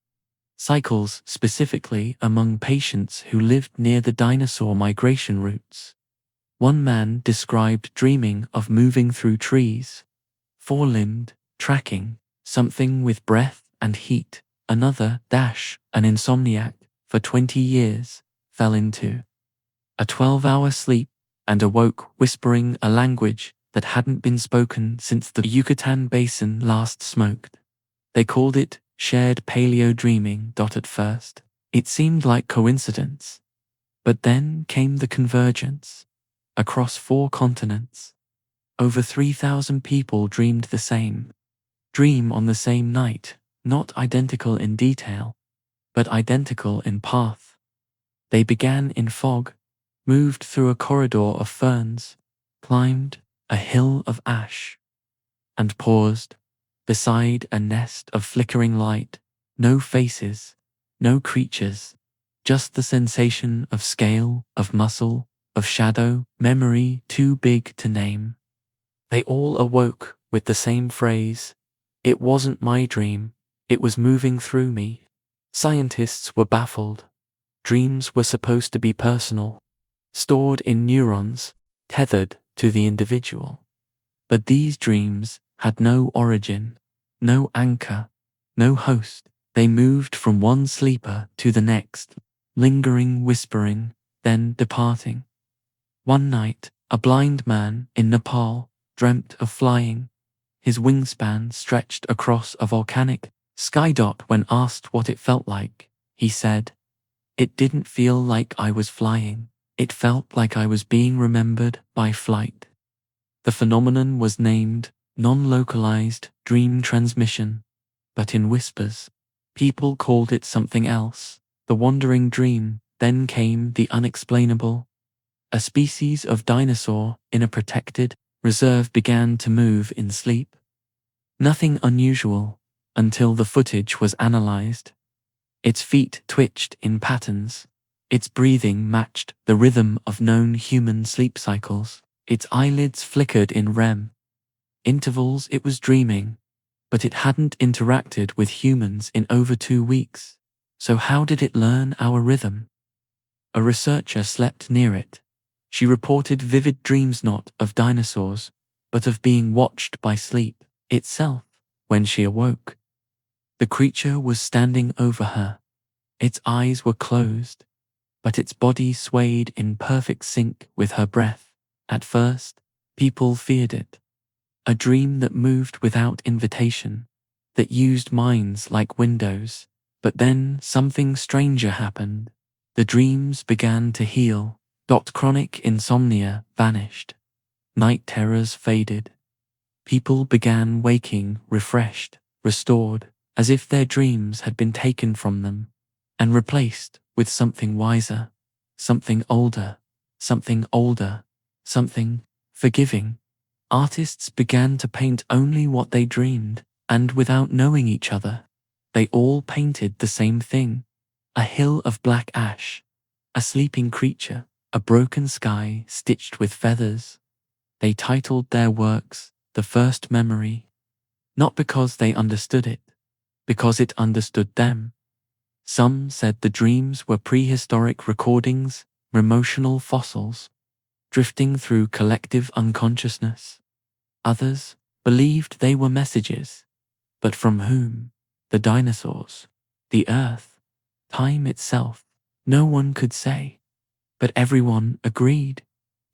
cycles, specifically among patients who lived near the dinosaur migration routes. One man described dreaming of moving through trees, four-limbed, tracking, something with breath and heat. Another, an insomniac for 20 years, fell into a 12-hour sleep and awoke whispering a language that hadn't been spoken since the Yucatan Basin last smoked. They called it shared paleo dreaming. At first, it seemed like coincidence. But then came the convergence. Across 4 continents, over 3,000 people dreamed the same dream on the same night, not identical in detail, but identical in path. They began in fog, moved through a corridor of ferns, climbed a hill of ash, and paused beside a nest of flickering light. No faces, no creatures, just the sensation of scale, of muscle, of shadow, memory too big to name. They all awoke with the same phrase, "It wasn't my dream, it was moving through me." Scientists were baffled. Dreams were supposed to be personal, stored in neurons, tethered to the individual. But these dreams had no origin, no anchor, no host. They moved from one sleeper to the next, lingering, whispering, then departing. One night, a blind man in Nepal dreamt of flying. His wingspan stretched across a volcanic sky. When asked what it felt like, he said, "It didn't feel like I was flying. It felt like I was being remembered by flight." The phenomenon was named non-localized dream transmission, but in whispers, people called it something else. The wandering dream. Then came the unexplainable. A species of dinosaur in a protected reserve began to move in sleep. Nothing unusual until the footage was analyzed. Its feet twitched in patterns. Its breathing matched the rhythm of known human sleep cycles. Its eyelids flickered in REM intervals. It was dreaming, but it hadn't interacted with humans in over 2 weeks. So how did it learn our rhythm? A researcher slept near it. She reported vivid dreams not of dinosaurs, but of being watched by sleep itself. When she awoke, the creature was standing over her. Its eyes were closed, but its body swayed in perfect sync with her breath. At first, people feared it. A dream that moved without invitation, that used minds like windows. But then something stranger happened. The dreams began to heal. Chronic insomnia vanished. Night terrors faded. People began waking refreshed, restored, as if their dreams had been taken from them and replaced with something wiser, something older, something older, something forgiving. Artists began to paint only what they dreamed, and without knowing each other, they all painted the same thing: a hill of black ash, a sleeping creature, a broken sky stitched with feathers. They titled their works "The First Memory," not because they understood it, because it understood them. Some said the dreams were prehistoric recordings, emotional fossils, drifting through collective unconsciousness. Others believed they were messages, but from whom? The dinosaurs, the earth, time itself. No one could say. But everyone agreed.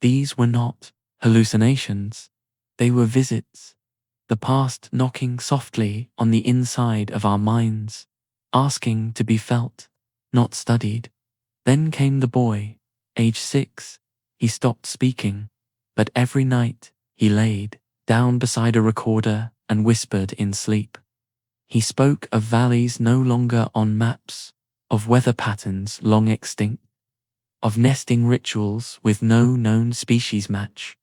These were not hallucinations. They were visits. The past knocking softly on the inside of our minds, asking to be felt, not studied. Then came the boy, age 6. He stopped speaking, but every night he laid down beside a recorder and whispered in sleep. He spoke of valleys no longer on maps, of weather patterns long extinct, of nesting rituals with no known species match.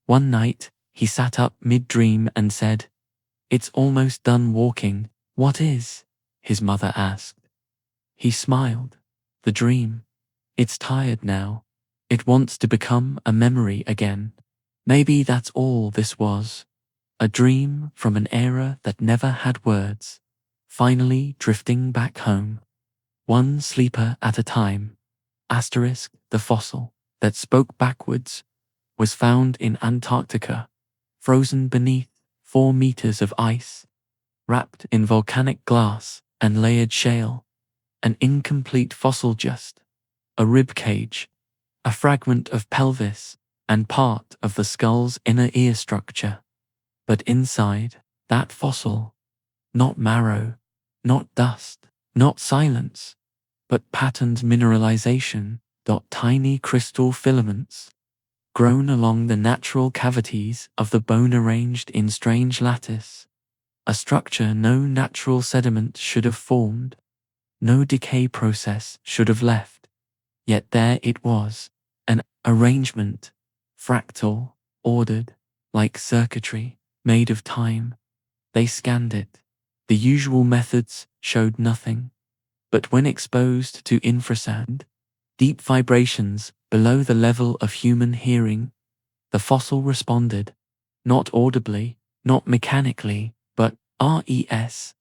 One night, he sat up mid-dream and said, "It's almost done walking." "What is?" his mother asked. He smiled. "The dream. It's tired now. It wants to become a memory again." Maybe that's all this was. A dream from an era that never had words, finally drifting back home. One sleeper at a time. The fossil that spoke backwards was found in Antarctica, frozen beneath 4 meters of ice, wrapped in volcanic glass and layered shale. An incomplete fossil, just a rib cage, a fragment of pelvis, and part of the skull's inner ear structure. But inside that fossil, not marrow, not dust, not silence, but patterned mineralization. Tiny crystal filaments, grown along the natural cavities of the bone arranged in strange lattice. a structure no natural sediment should have formed, no decay process should have left. Yet there it was, an arrangement, fractal, ordered, like circuitry, made of time. They scanned it. The usual methods showed nothing. But when exposed to infrasound, deep vibrations below the level of human hearing, the fossil responded, not audibly, not mechanically, but resonantly.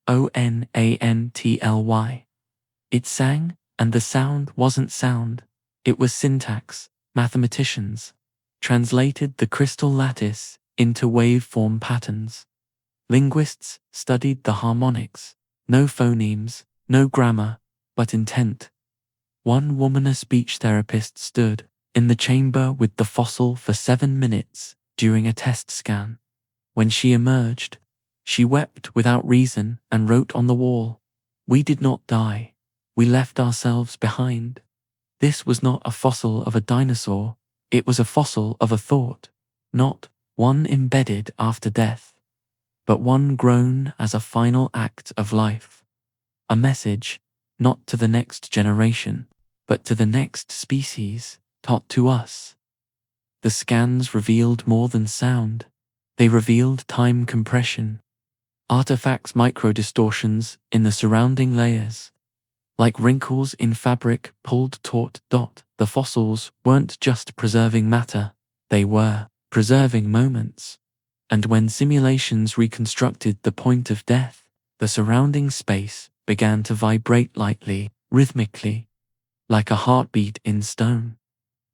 It sang, and the sound wasn't sound. It was syntax. Mathematicians translated the crystal lattice into waveform patterns. Linguists studied the harmonics. No phonemes, no grammar, but intent. One woman, a speech therapist, stood in the chamber with the fossil for 7 minutes during a test scan. When she emerged, she wept without reason and wrote on the wall, "We did not die. We left ourselves behind." This was not a fossil of a dinosaur, it was a fossil of a thought, not one embedded after death, but one grown as a final act of life. A message, not to the next generation, but to the next species, taught to us. The scans revealed more than sound. They revealed time compression, artifacts, micro-distortions in the surrounding layers. Like wrinkles in fabric pulled taut. The fossils weren't just preserving matter, they were preserving moments. And when simulations reconstructed the point of death, the surrounding space began to vibrate lightly, rhythmically, like a heartbeat in stone.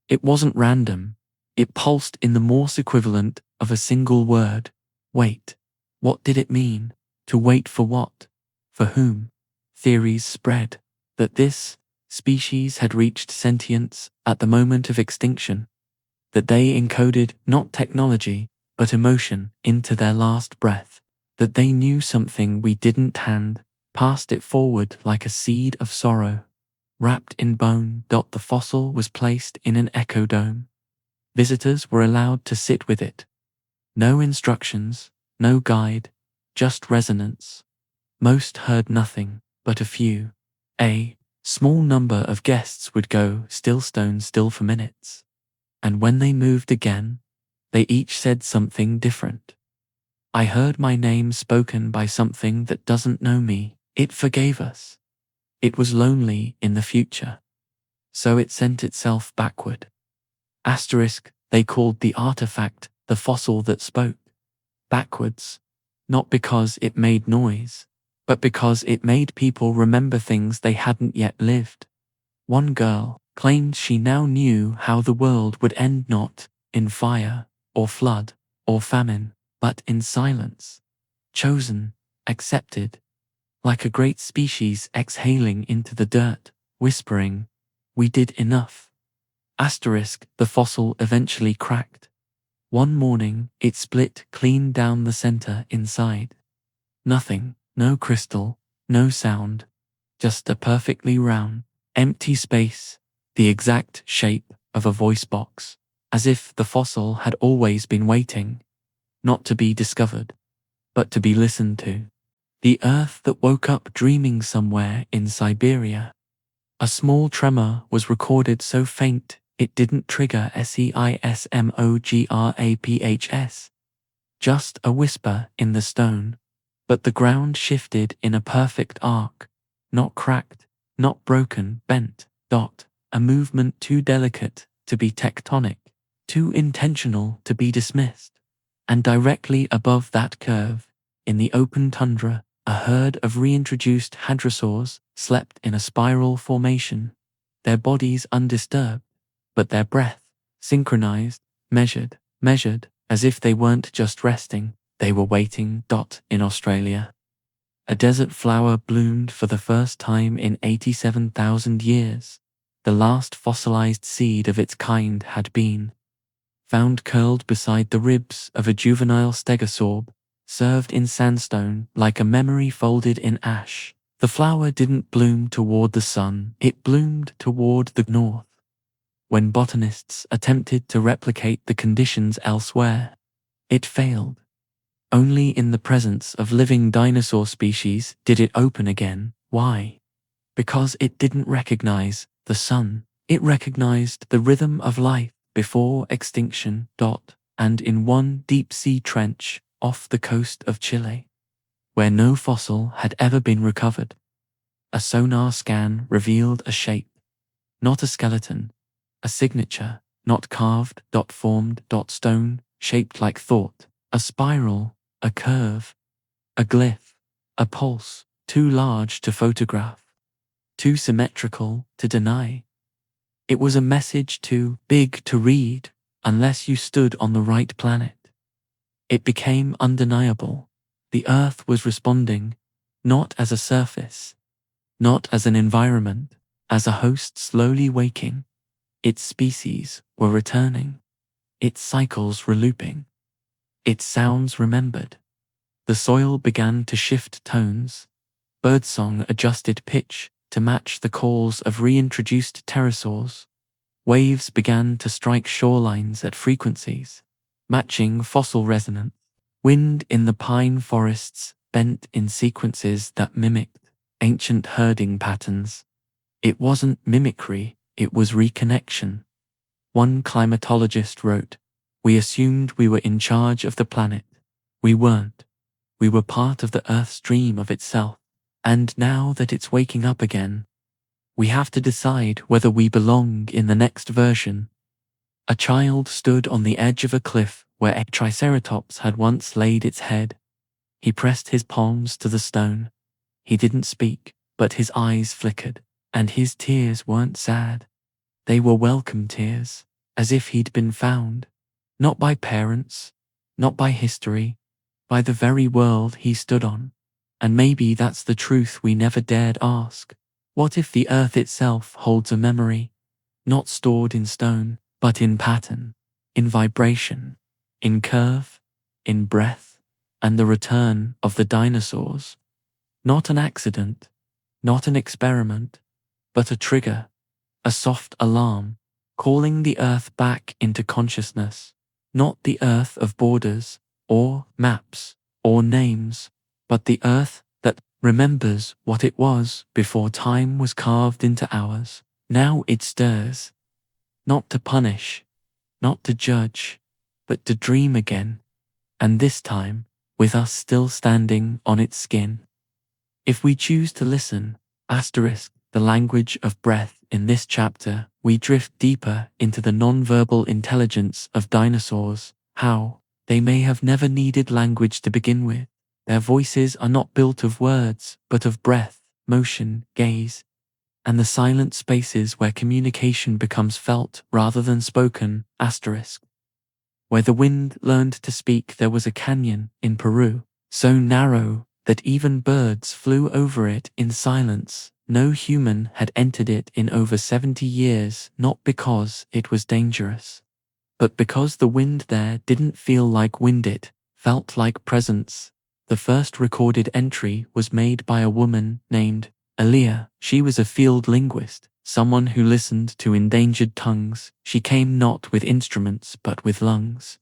It wasn't random, it pulsed in the Morse equivalent of a single word. Wait. What did it mean? To wait for what? For whom? Theories spread that this species had reached sentience at the moment of extinction, that they encoded not technology, but emotion into their last breath, that they knew something we didn't and passed it forward like a seed of sorrow, wrapped in bone. The fossil was placed in an echo dome. Visitors were allowed to sit with it. No instructions, no guide, just resonance. Most heard nothing, but a few. A small number of guests would go still, stone still for minutes. And when they moved again, they each said something different. I heard my name spoken by something that doesn't know me. It forgave us. It was lonely in the future. So it sent itself backward. Asterisk, they called the artifact the fossil that spoke. Backwards. Not because it made noise, but because it made people remember things they hadn't yet lived. One girl claimed she now knew how the world would end, not in fire, or flood, or famine, but in silence. Chosen, accepted, like a great species exhaling into the dirt, whispering, "We did enough." Asterisk, the fossil eventually cracked. One morning, it split clean down the center inside. Nothing, no crystal, no sound, just a perfectly round, empty space, the exact shape of a voice box, as if the fossil had always been waiting, not to be discovered, but to be listened to. The earth that woke up dreaming somewhere in Siberia. A small tremor was recorded so faint it didn't trigger seismograph. Just a whisper in the stone. But the ground shifted in a perfect arc, not cracked, not broken, bent. A movement too delicate to be tectonic, too intentional to be dismissed. And directly above that curve, in the open tundra, a herd of reintroduced hadrosaurs slept in a spiral formation, their bodies undisturbed, but their breath synchronized, measured, as if they weren't just resting, they were waiting. In Australia, a desert flower bloomed for the first time in 87,000 years. The last fossilized seed of its kind had been found curled beside the ribs of a juvenile stegosaur, served in sandstone like a memory folded in ash. The flower didn't bloom toward the sun, it bloomed toward the north. When botanists attempted to replicate the conditions elsewhere, it failed. Only in the presence of living dinosaur species did it open again. Why? Because it didn't recognize the sun. It recognized the rhythm of life before extinction. And in one deep-sea trench off the coast of Chile, where no fossil had ever been recovered, a sonar scan revealed a shape, not a skeleton, a signature, not carved, formed, stone, shaped like thought, a spiral, a curve, a glyph, a pulse, too large to photograph, too symmetrical to deny. It was a message too big to read unless you stood on the right planet. It became undeniable. The Earth was responding, not as a surface, not as an environment, as a host slowly waking. Its species were returning, its cycles relooping, its sounds remembered. The soil began to shift tones. Birdsong adjusted pitch to match the calls of reintroduced pterosaurs. Waves began to strike shorelines at frequencies matching fossil resonance. Wind in the pine forests bent in sequences that mimicked ancient herding patterns. It wasn't mimicry, it was reconnection. One climatologist wrote, "We assumed we were in charge of the planet. We weren't. We were part of the Earth's dream of itself. And now that it's waking up again, we have to decide whether we belong in the next version." A child stood on the edge of a cliff where a triceratops had once laid its head. He pressed his palms to the stone. He didn't speak, but his eyes flickered, and his tears weren't sad. They were welcome tears, as if he'd been found, not by parents, not by history, by the very world he stood on. And maybe that's the truth we never dared ask. What if the Earth itself holds a memory, not stored in stone, but in pattern, in vibration, in curve, in breath, and the return of the dinosaurs? Not an accident, not an experiment, but a trigger, a soft alarm, calling the Earth back into consciousness. Not the Earth of borders, or maps, or names, but the Earth that remembers what it was before time was carved into hours. Now it stirs, not to punish, not to judge, but to dream again, and this time, with us still standing on its skin. If we choose to listen, the language of breath in this chapter, we drift deeper into the non-verbal intelligence of dinosaurs, how they may have never needed language to begin with. Their voices are not built of words, but of breath, motion, gaze, and the silent spaces where communication becomes felt rather than spoken. Where the wind learned to speak, there was a canyon in Peru, so narrow that even birds flew over it in silence. No human had entered it in over 70 years, not because it was dangerous, but because the wind there didn't feel like wind, it felt like presence. The first recorded entry was made by a woman named Elia. She was a field linguist, someone who listened to endangered tongues. She came not with instruments but with lungs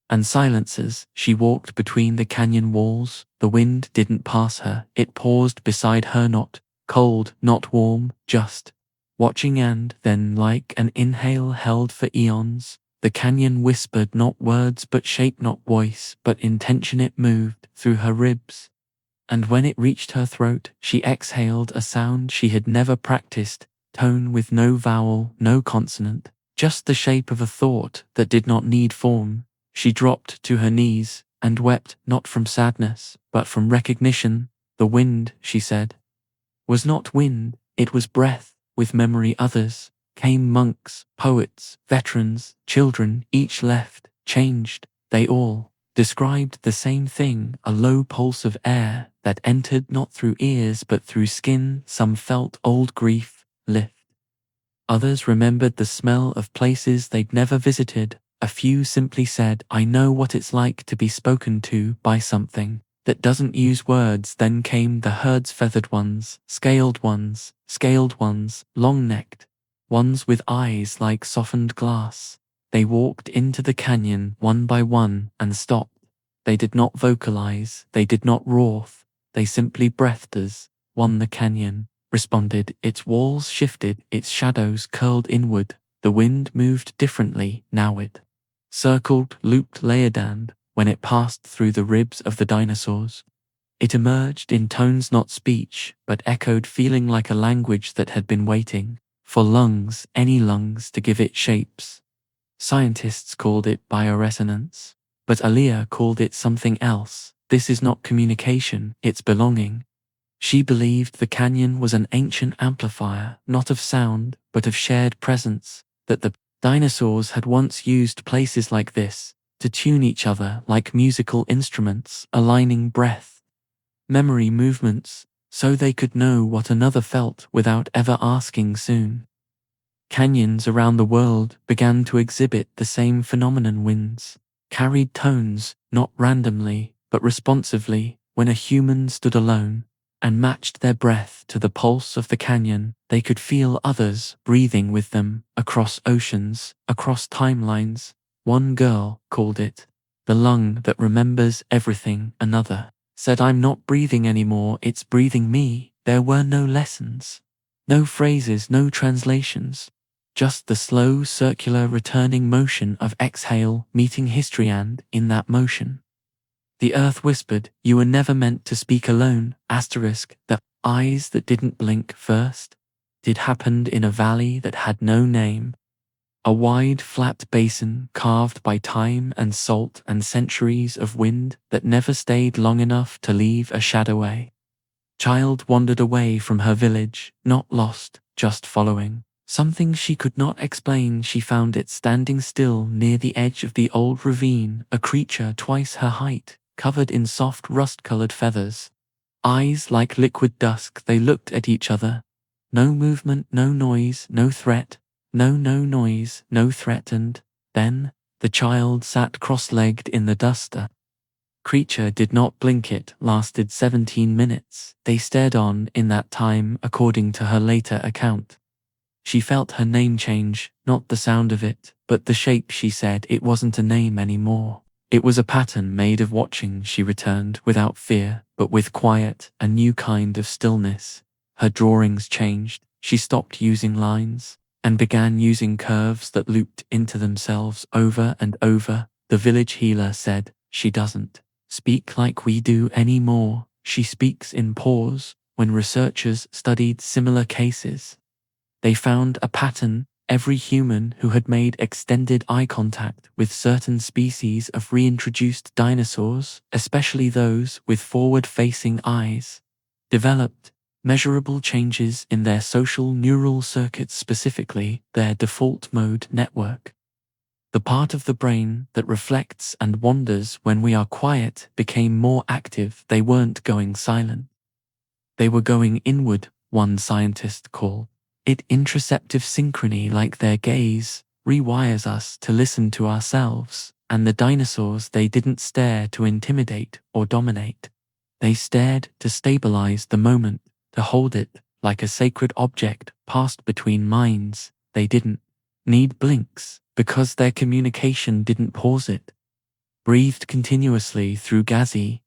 and silences. She walked between the canyon walls. The wind didn't pass her, it paused beside her, not cold, not warm, just watching, and then, like an inhale held for eons, the canyon whispered not words but shape, not voice but intention. It moved through her ribs, and when it reached her throat, she exhaled a sound she had never practiced, tone with no vowel, no consonant, just the shape of a thought that did not need form. She dropped to her knees and wept, not from sadness, but from recognition. The wind, she said, was not wind, it was breath, with memory. Others came, monks, poets, veterans, children, each left, changed. They all described the same thing, a low pulse of air that entered not through ears but through skin. Some felt old grief lift. Others remembered the smell of places they'd never visited. A few simply said, "I know what it's like to be spoken to by something that doesn't use words." Then came the herds, feathered ones, scaled ones, long-necked, ones with eyes like softened glass. They walked into the canyon one by one and stopped. They did not vocalize, they did not roar, they simply breathed as one. The canyon responded, its walls shifted, its shadows curled inward, the wind moved differently, now it circled, looped, layered, and when it passed through the ribs of the dinosaurs, it emerged in tones not speech, but echoed, feeling like a language that had been waiting for lungs, any lungs, to give it shapes. Scientists called it bioresonance, but Aaliyah called it something else. This is not communication, it's belonging. She believed the canyon was an ancient amplifier, not of sound, but of shared presence, that the dinosaurs had once used places like this to tune each other like musical instruments, aligning breath, memory, movements, so they could know what another felt without ever asking. Soon, canyons around the world began to exhibit the same phenomenon. Winds carried tones, not randomly, but responsively. When a human stood alone and matched their breath to the pulse of the canyon, they could feel others breathing with them across oceans, across timelines. One girl called it the lung that remembers everything. Another said, I'm not breathing anymore, it's breathing me. There were no lessons, no phrases, no translations, just the slow circular returning motion of exhale meeting history, and in that motion, the earth whispered, you were never meant to speak alone. The eyes that didn't blink first did happened in a valley that had no name. A wide, flat basin carved by time and salt and centuries of wind that never stayed long enough to leave a shadow. A child wandered away from her village, not lost, just following something she could not explain. She found it standing still near the edge of the old ravine, a creature twice her height, covered in soft rust-colored feathers. Eyes like liquid dusk, they looked at each other. No movement, no noise, no threat. No noise, no threat. And then the child sat cross-legged in the dust. The creature did not blink. It lasted 17 minutes. They stared on. In that time, according to her later account, she felt her name change, not the sound of it, but the shape. She said it wasn't a name anymore. It was a pattern made of watching. She returned without fear, but with quiet, a new kind of stillness. Her drawings changed. She stopped using lines and began using curves that looped into themselves over and over. The village healer said, she doesn't speak like we do anymore. She speaks in pause. When researchers studied similar cases, they found a pattern. Every human who had made extended eye contact with certain species of reintroduced dinosaurs, especially those with forward-facing eyes, developed measurable changes in their social neural circuits, specifically their default mode network. The part of the brain that reflects and wanders when we are quiet became more active. They weren't going silent. They were going inward. One scientist called it interoceptive synchrony, like their gaze rewires us to listen to ourselves. And the dinosaurs, they didn't stare to intimidate or dominate. They stared to stabilize the moment, to hold it like a sacred object passed between minds. They didn't need blinks because their communication didn't pause. It breathed continuously through Gazi.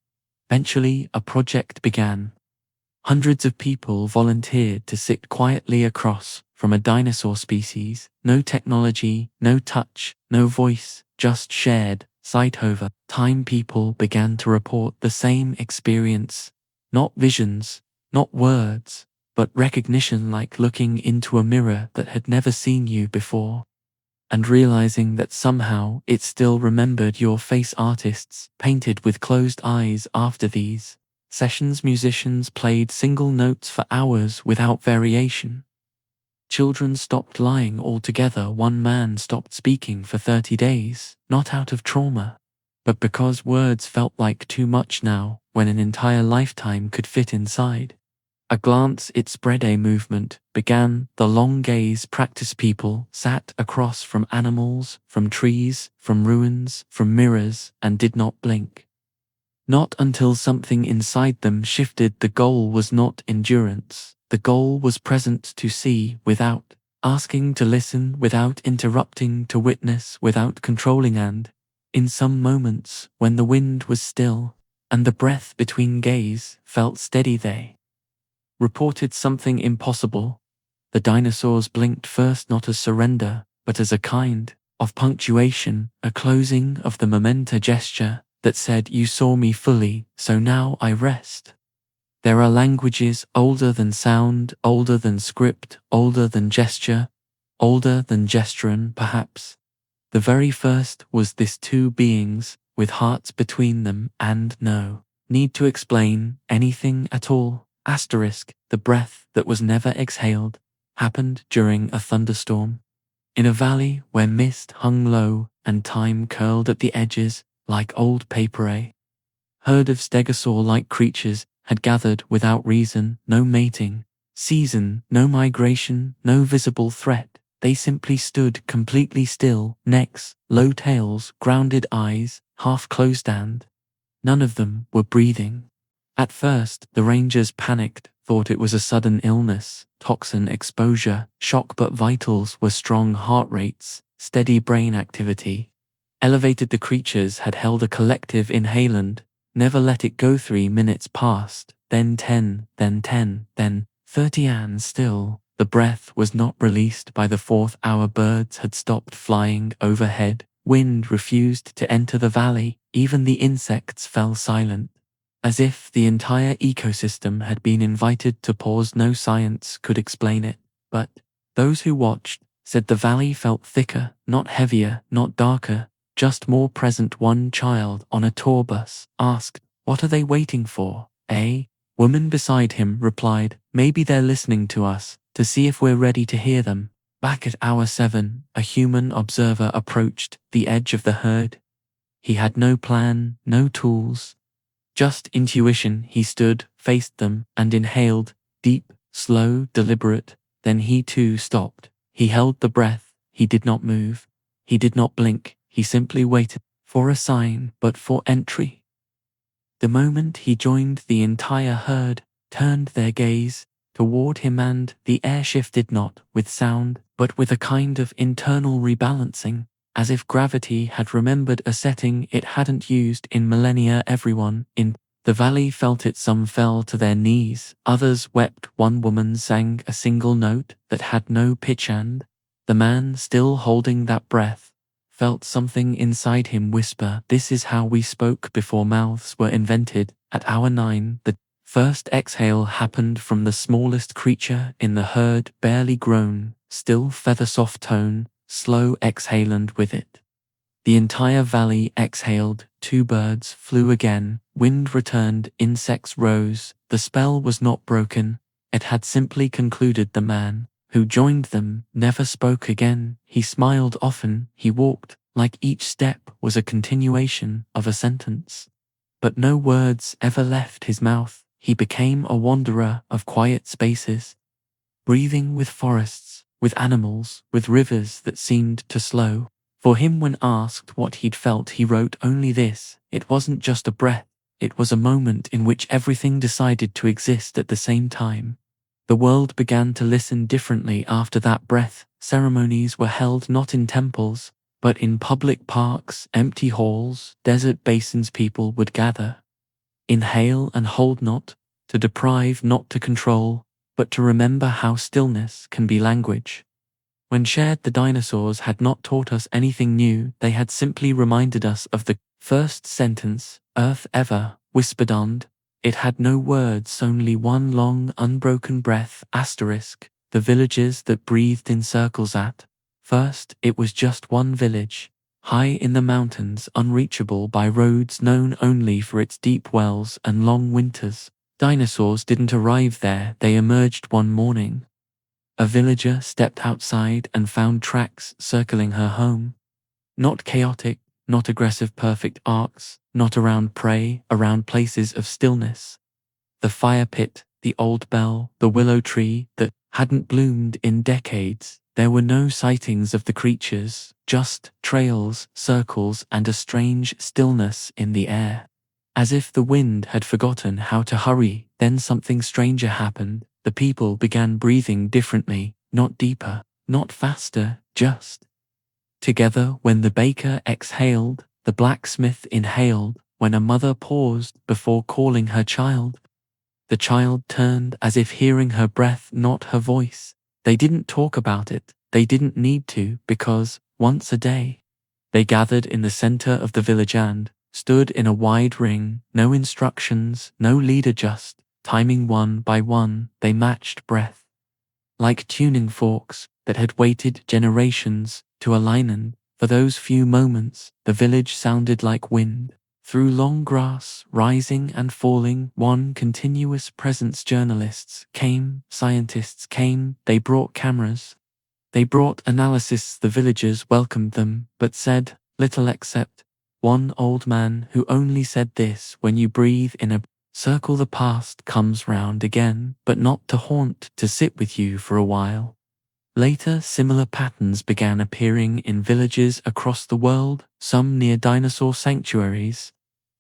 Eventually, a project began. Hundreds of people volunteered to sit quietly across from a dinosaur species. No technology, no touch, no voice, just shared sight. Over time, people began to report the same experience. Not visions, not words, but recognition, like looking into a mirror that had never seen you before, and realizing that somehow it still remembered your face. Artists painted with closed eyes. After these sessions, musicians played single notes for hours without variation. Children stopped lying altogether. One man stopped speaking for 30 days, not out of trauma, but because words felt like too much now, when an entire lifetime could fit inside a glance. It spread. A movement began. The long gaze practice. People sat across from animals, from trees, from ruins, from mirrors, and did not blink. Not until something inside them shifted. The goal was not endurance. The goal was present, to see without asking, to listen without interrupting, to witness without controlling. And In some moments, when the wind was still, and the breath between gaze felt steady, they reported something impossible. The dinosaurs blinked first not as surrender, but as a kind of punctuation, a closing of the memento gesture that said, "You saw me fully, so now I rest." There are languages older than sound, older than script, older than gesture, older than gesturon, perhaps. The very first was this: two beings with hearts between them and no need to explain anything at all. Asterisk, the breath that was never exhaled happened during a thunderstorm. In a valley where mist hung low and time curled at the edges like old paper, a herd of stegosaur-like creatures had gathered without reason, no mating season, no migration, no visible threat. They simply stood completely still, necks, low tails, grounded eyes, half closed, and none of them were breathing. At first, the rangers panicked, thought it was a sudden illness, toxin exposure, shock, but vitals were strong, heart rates, steady brain activity. Elevated, the creatures had held a collective inhalant, never let it go. 3 minutes passed, then 10, then 10, then 30, and still the breath was not released. By the 4th hour, birds had stopped flying overhead, wind refused to enter the valley, even the insects fell silent, as if the entire ecosystem had been invited to pause. No science could explain it, but those who watched said the valley felt thicker, not heavier, not darker, just more present. One child on a tour bus asked, "What are they waiting for?" A woman beside him replied, "Maybe they're listening to us, to see if we're ready to hear them." Back at hour 7, a human observer approached the edge of the herd. He had no plan, no tools, just intuition. He stood, faced them, and inhaled, deep, slow, deliberate. Then he too stopped. He held the breath. He did not move. He did not blink. He simply waited for a sign, but for entry. The moment he joined, the entire herd turned their gaze toward him, and the air shifted, not with sound, but with a kind of internal rebalancing, as if gravity had remembered a setting it hadn't used in millennia. Everyone in the valley felt it. Some fell to their knees, others wept. One woman sang a single note that had no pitch, and the man, still holding that breath, felt something inside him whisper, "This is how we spoke before mouths were invented." At hour 9, the first exhale happened from the smallest creature in the herd, barely grown, still feather-soft tone, slow exhale, and with it the entire valley exhaled. 2 birds flew again, wind returned, insects rose. The spell was not broken, it had simply concluded. The man who joined them never spoke again. He smiled often, he walked like each step was a continuation of a sentence, but no words ever left his mouth. He became a wanderer of quiet spaces, breathing with forests, with animals, with rivers that seemed to slow. For him, when asked what he'd felt, he wrote only this: it wasn't just a breath, it was a moment in which everything decided to exist at the same time. The world began to listen differently after that breath. Ceremonies were held not in temples, but in public parks, empty halls, desert basins. People would gather, inhale and hold, not to deprive, not to control, but to remember how stillness can be language. When shared, the dinosaurs had not taught us anything new, they had simply reminded us of the first sentence, "Earth ever," whispered, and it had no words, only one long, unbroken breath. Asterisk, the villages that breathed in circles. At first, it was just one village, high in the mountains, unreachable by roads, known only for its deep wells and long winters. Dinosaurs didn't arrive there, they emerged one morning. A villager stepped outside and found tracks circling her home. Not chaotic, not aggressive, perfect arcs, not around prey, around places of stillness. The fire pit, the old bell, the willow tree that hadn't bloomed in decades. There were no sightings of the creatures, just trails, circles, and a strange stillness in the air, as if the wind had forgotten how to hurry. Then something stranger happened. The people began breathing differently, not deeper, not faster, just together. When the baker exhaled, The blacksmith inhaled when a mother paused before calling her child. The child turned as if hearing her breath, not her voice. They didn't talk about it, they didn't need to, because, once a day, they gathered in the center of the village and stood in a wide ring, no instructions, no leader, just timing one by one. They matched breath, like tuning forks that had waited generations to align, and for those few moments, the village sounded like wind through long grass, rising and falling, one continuous presence. Journalists came, scientists came, they brought cameras, they brought analysis. The villagers welcomed them, but said little except one old man who only said this: when you breathe in a circle, the past comes round again, but not to haunt, to sit with you for a while. Later, similar patterns began appearing in villages across the world, some near dinosaur sanctuaries,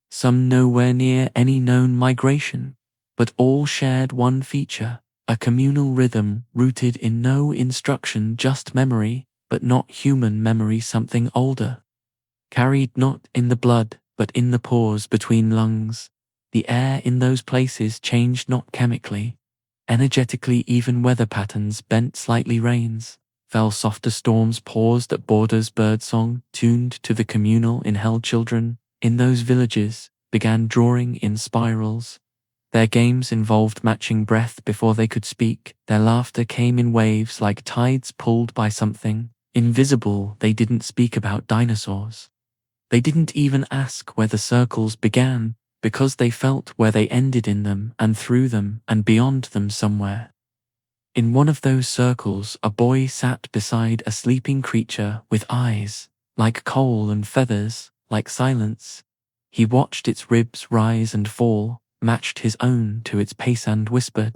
some nowhere near any known migration, but all shared one feature: a communal rhythm rooted in no instruction, just memory, but not human memory, something older, carried not in the blood, but in the pause between lungs. The air in those places changed not chemically, energetically. Even weather patterns bent slightly, rains fell, softer storms paused at borders, birdsong tuned to the communal inhale. Children in those villages began drawing in spirals. Their games involved matching breath before they could speak. Their laughter came in waves like tides pulled by something invisible. They didn't speak about dinosaurs. They didn't even ask where the circles began, because they felt where they ended, in them and through them and beyond them somewhere. In one of those circles, a boy sat beside a sleeping creature with eyes like coal and feathers like silence. He watched its ribs rise and fall, matched his own to its pace, and whispered,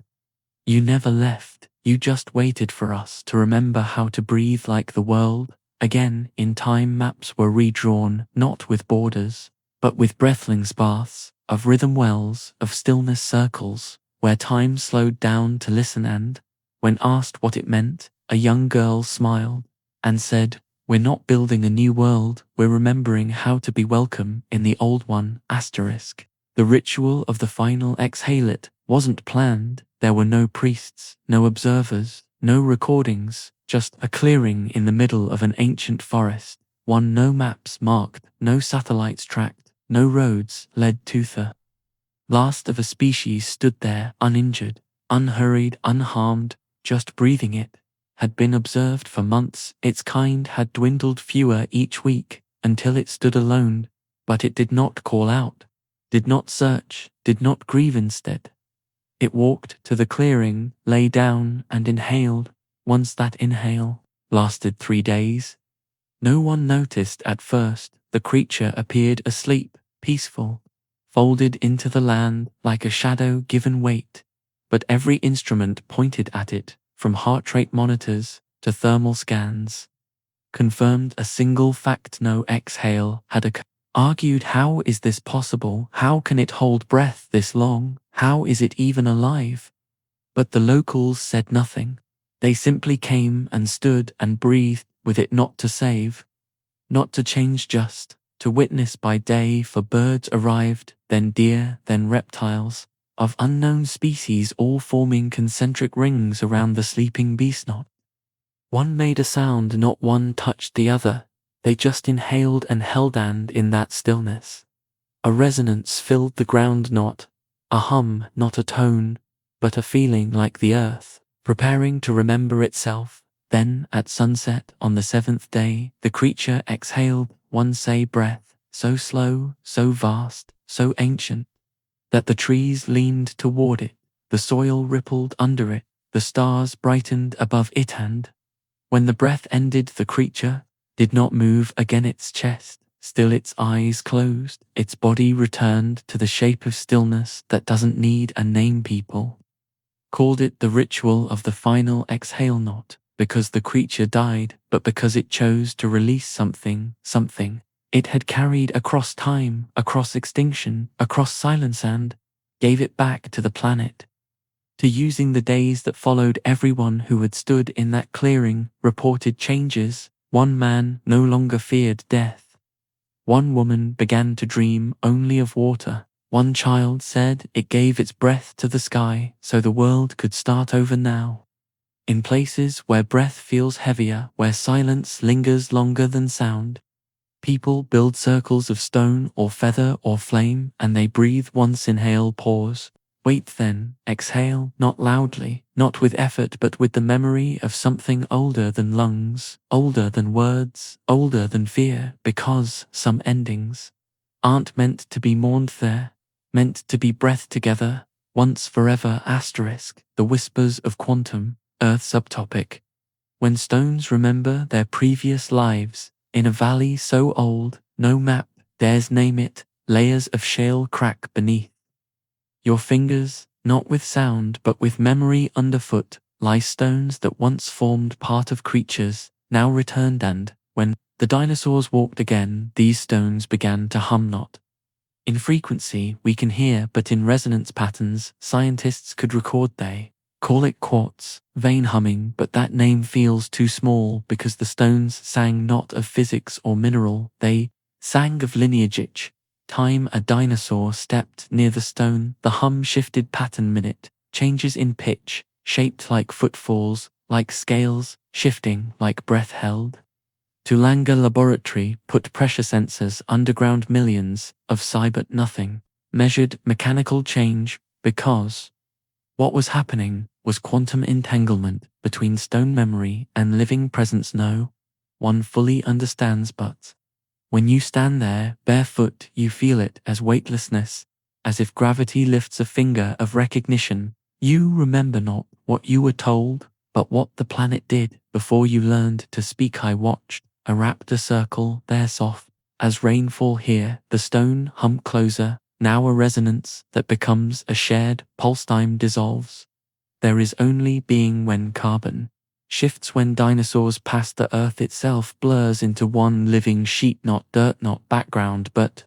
"You never left, you just waited for us to remember how to breathe like the world again." In time, maps were redrawn, not with borders, but with breathlings, paths of rhythm, wells of stillness, circles where time slowed down to listen. And when asked what it meant, a young girl smiled and said, "We're not building a new world, we're remembering how to be welcome in the old one." Asterisk. The ritual of the final exhale, it wasn't planned. There were no priests, no observers, no recordings, just a clearing in the middle of an ancient forest, one no maps marked, no satellites tracked, no roads led to. The last of a species stood there, uninjured, unhurried, unharmed, just breathing. It had been observed for months, its kind had dwindled fewer each week, until it stood alone, but it did not call out, did not search, did not grieve. Instead, it walked to the clearing, lay down and inhaled. Once that inhale lasted 3 days. No one noticed at first. The creature appeared asleep, peaceful, folded into the land like a shadow given weight. But every instrument pointed at it, from heart rate monitors to thermal scans, confirmed a single fact: no exhale had occurred. Argued, how is this possible? How can it hold breath this long? How is it even alive? But the locals said nothing. They simply came and stood and breathed with it, not to save, not to change, just to witness. By day, for birds arrived, then deer, then reptiles of unknown species, all forming concentric rings around the sleeping beast. Not one made a sound, not one touched the other. They just inhaled and held, and in that stillness, a resonance filled the ground, not a hum, not a tone, but a feeling like the earth preparing to remember itself. Then, at sunset on the 7th day, the creature exhaled one say breath, so slow, so vast, so ancient, that the trees leaned toward it, the soil rippled under it, the stars brightened above it. And when the breath ended, the creature did not move again, its chest still, its eyes closed, its body returned to the shape of stillness that doesn't need a name. People called it the ritual of the final exhale, not because the creature died, but because it chose to release something it had carried across time, across extinction, across silence, and gave it back to the planet. To using the days that followed, everyone who had stood in that clearing reported changes. One man no longer feared death. One woman began to dream only of water. One child said it gave its breath to the sky so the world could start over now. In places where breath feels heavier, where silence lingers longer than sound, people build circles of stone or feather or flame, and they breathe once, inhale, pause, wait, then exhale, not loudly, not with effort, but with the memory of something older than lungs, older than words, older than fear, because some endings aren't meant to be mourned, they're meant to be breathed together, once forever. The whispers of quantum, Earth subtopic. When stones remember their previous lives, in a valley so old, no map dares name it, layers of shale crack beneath your fingers, not with sound but with memory underfoot, lie stones that once formed part of creatures, now returned, and, when the dinosaurs walked again, these stones began to hum, not in frequency we can hear, but in resonance patterns scientists could record. They call it quartz, vein humming, but that name feels too small because the stones sang not of physics or mineral, they sang of lineage. Time a dinosaur stepped near the stone, the hum shifted pattern, minute, changes in pitch, shaped like footfalls, like scales, shifting like breath held. Tulanga Laboratory put pressure sensors underground, millions of psi, but nothing measured mechanical change, because what was happening was quantum entanglement between stone memory and living presence. No one fully understands, but when you stand there barefoot, you feel it as weightlessness, as if gravity lifts a finger of recognition. You remember not what you were told, but what the planet did before you learned to speak. I watched a raptor circle there, soft as rainfall. Here the stone hum closer, now a resonance that becomes a shared pulse. Time dissolves. There is only being when carbon shifts, when dinosaurs pass, the earth itself blurs into one living sheet, not dirt, not background, but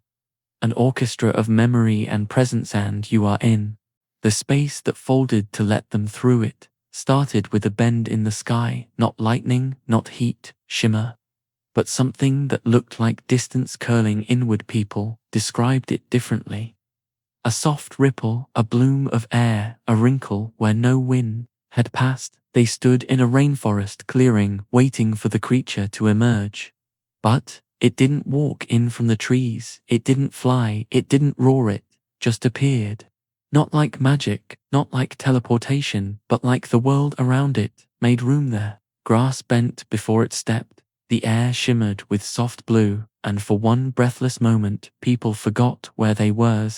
an orchestra of memory and presence. And you are in the space that folded to let them through. It started with a bend in the sky, not lightning, not heat, shimmer, but something that looked like distance curling inward. People described it differently. A soft ripple, a bloom of air, a wrinkle where no wind had passed. They stood in a rainforest clearing, waiting for the creature to emerge. But it didn't walk in from the trees, it didn't fly, it didn't roar, it just appeared. Not like magic, not like teleportation, but like the world around it made room there. Grass bent before it stepped, the air shimmered with soft blue, and for one breathless moment people forgot where they were.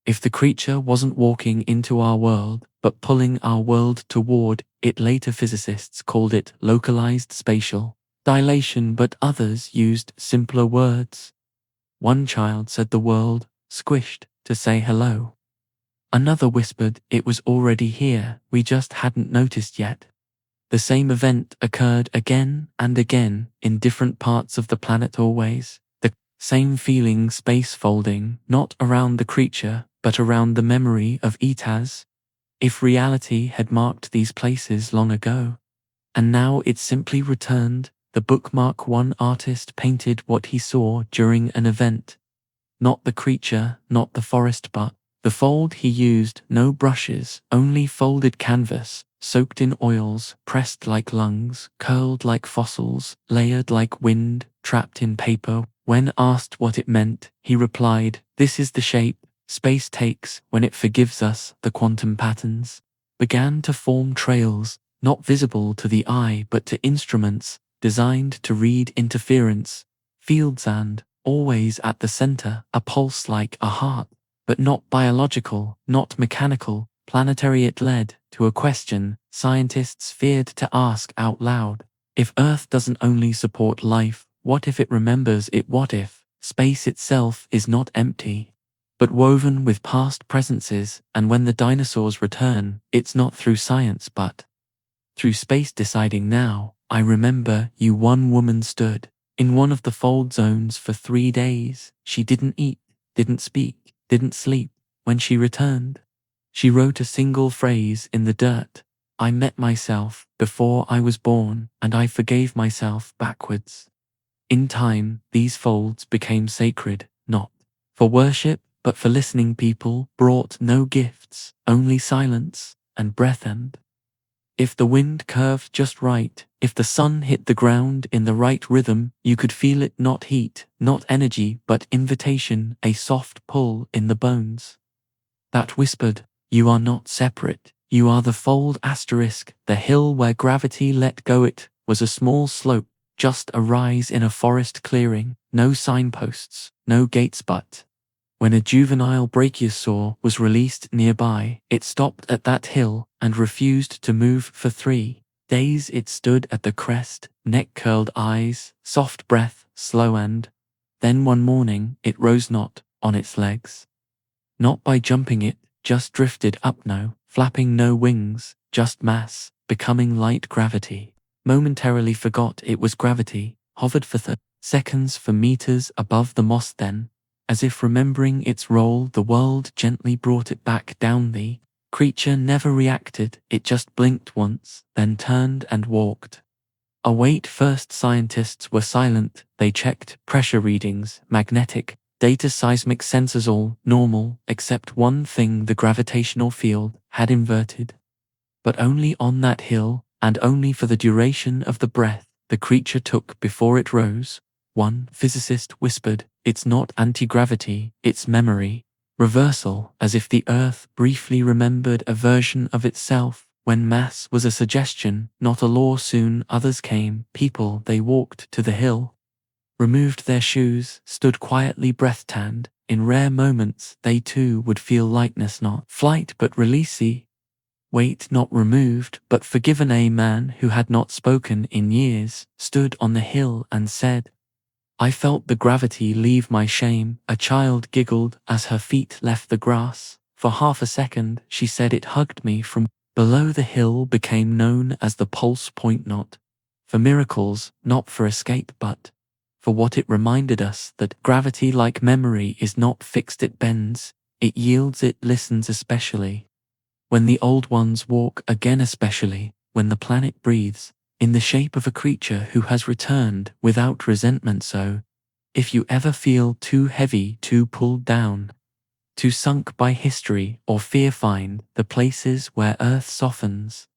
If the creature wasn't walking into our world, but pulling our world toward it. Later physicists called it localized spatial dilation, but others used simpler words. One child said the world squished to say hello. Another whispered it was already here, we just hadn't noticed yet. The same event occurred again and again in different parts of the planet, always the same feeling, space folding, not around the creature, but around the memory of it, as if reality had marked these places long ago. And now it simply returned, the bookmark. One artist painted what he saw during an event. Not the creature, not the forest, but the fold he used. No brushes, only folded canvas, soaked in oils, pressed like lungs, curled like fossils, layered like wind, trapped in paper. When asked what it meant, he replied, "This is the shape space takes when it forgives us." The quantum patterns began to form, trails, not visible to the eye but to instruments designed to read interference fields, and always at the center, a pulse like a heart, but not biological, not mechanical, planetary. It led to a question scientists feared to ask out loud. If Earth doesn't only support life, what if it remembers it? What if space itself is not empty, but woven with past presences? And when the dinosaurs return, it's not through science but through space deciding. Now, I remember you. One woman stood in one of the fold zones for 3 days. She didn't eat, didn't speak, didn't sleep. When she returned, she wrote a single phrase in the dirt. I met myself before I was born, and I forgave myself backwards. In time, these folds became sacred, not for worship, but for listening. People brought no gifts, only silence and breath. And if the wind curved just right, if the sun hit the ground in the right rhythm, you could feel it, not heat, not energy, but invitation, a soft pull in the bones that whispered, "You are not separate, you are the fold." The hill where gravity let go. It was a small slope, just a rise in a forest clearing, no signposts, no gates. But when a juvenile brachiosaur was released nearby, it stopped at that hill and refused to move for 3 days. It stood at the crest, neck-curled eyes, soft breath, slow. And then one morning it rose, not on its legs, not by jumping, it just drifted up, no flapping, no wings, just mass, becoming light. Gravity momentarily forgot it was gravity, hovered for seconds, for meters above the moss. Then, as if remembering its role, the world gently brought it back down. The creature never reacted, it just blinked once, then turned and walked away. First, scientists were silent. They checked pressure readings, magnetic data, seismic sensors, all normal, except one thing: the gravitational field had inverted. But only on that hill, and only for the duration of the breath the creature took before it rose. One physicist whispered, "It's not anti-gravity, it's memory reversal," as if the Earth briefly remembered a version of itself when mass was a suggestion, not a law. Soon others came, people. They walked to the hill, removed their shoes, stood quietly, breath-tanned. In rare moments, they too would feel lightness, not flight but release. Weight not removed, but forgiven. A man who had not spoken in years stood on the hill and said, "I felt the gravity leave my shame." A child giggled as her feet left the grass. For half a second, she said, "It hugged me from below." The hill became known as the pulse point, not for miracles, not for escape, but for what it reminded us: that gravity, like memory, is not fixed. It bends, it yields, it listens, especially when the old ones walk again, especially when the planet breathes in the shape of a creature who has returned without resentment. So, if you ever feel too heavy, too pulled down, too sunk by history or fear, find the places where Earth softens,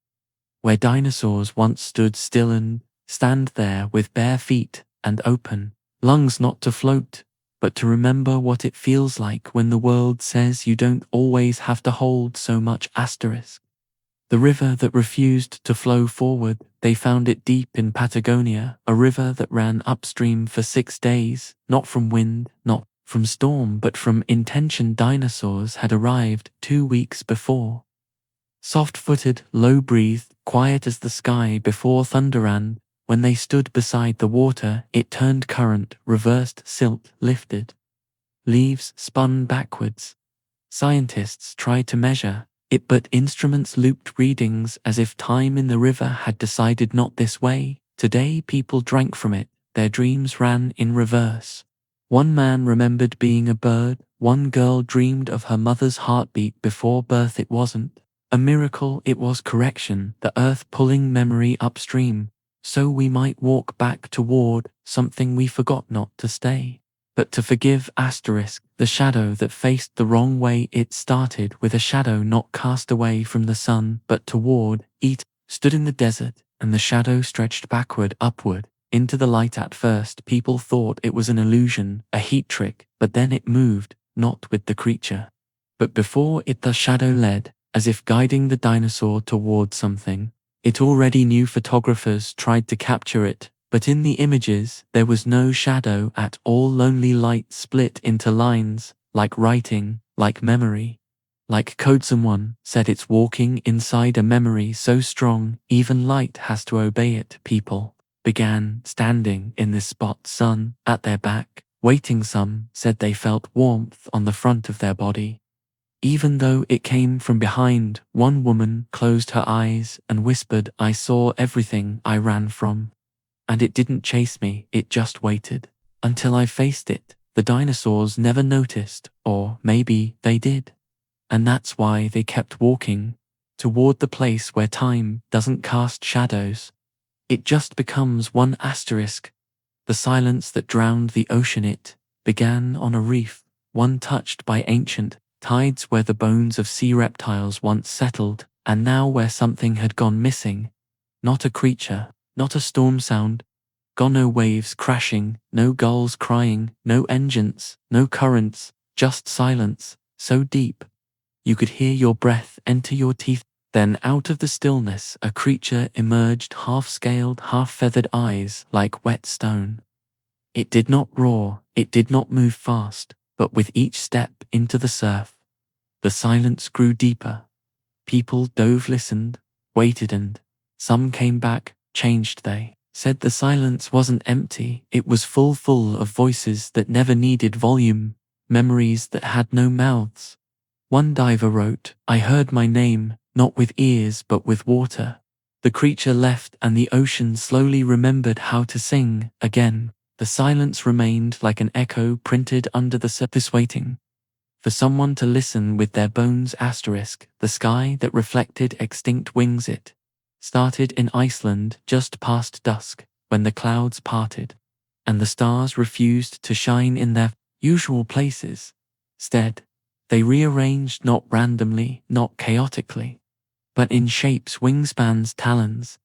where dinosaurs once stood still, and stand there with bare feet and open lungs, not to float, but to remember what it feels like when the world says you don't always have to hold so much. The river that refused to flow forward, they found it deep in Patagonia, a river that ran upstream for 6 days, not from wind, not from storm, but from intention. Dinosaurs had arrived 2 weeks before, soft-footed, low-breathed, quiet as the sky before thunder. And when they stood beside the water, it turned current, reversed, silt lifted, leaves spun backwards. Scientists tried to measure it, but instruments looped readings as if time in the river had decided not this way. Today people drank from it, their dreams ran in reverse. One man remembered being a bird, one girl dreamed of her mother's heartbeat before birth. It wasn't a miracle, it was correction, the Earth pulling memory upstream, so we might walk back toward something we forgot, not to stay, but to forgive. The shadow that faced the wrong way, it started with a shadow not cast away from the sun, but toward it, stood in the desert, and the shadow stretched backward, upward, into the light. At first people thought it was an illusion, a heat trick, but then it moved, not with the creature, but before it. The shadow led, as if guiding the dinosaur toward something it already knew. Photographers tried to capture it, but in the images there was no shadow at all. Lonely light split into lines, like writing, like memory, like code. Someone said it's walking inside a memory so strong, even light has to obey it. People began standing in this spot, sun at their back, waiting. Some said they felt warmth on the front of their body, even though it came from behind. One woman closed her eyes and whispered, "I saw everything I ran from. And it didn't chase me, it just waited until I faced it." The dinosaurs never noticed, or maybe they did. And that's why they kept walking toward the place where time doesn't cast shadows. It just becomes one. The silence that drowned the ocean, it began on a reef, one touched by ancient tides where the bones of sea reptiles once settled, and now where something had gone missing. Not a creature, not a storm sound. Gone, no waves crashing, no gulls crying, no engines, no currents, just silence, so deep you could hear your breath enter your teeth. Then out of the stillness a creature emerged, half-scaled, half-feathered eyes like wet stone. It did not roar, it did not move fast, but with each step into the surf, the silence grew deeper. People dove, listened, waited, and some came back, changed. They said the silence wasn't empty, it was full of voices that never needed volume, memories that had no mouths. One diver wrote, "I heard my name, not with ears but with water." The creature left and the ocean slowly remembered how to sing again. The silence remained like an echo printed under the surface, waiting for someone to listen with their bones. The sky that reflected extinct wings. It started in Iceland just past dusk, when the clouds parted, and the stars refused to shine in their usual places. Instead, they rearranged not randomly, not chaotically, but in shapes, wingspans, talons,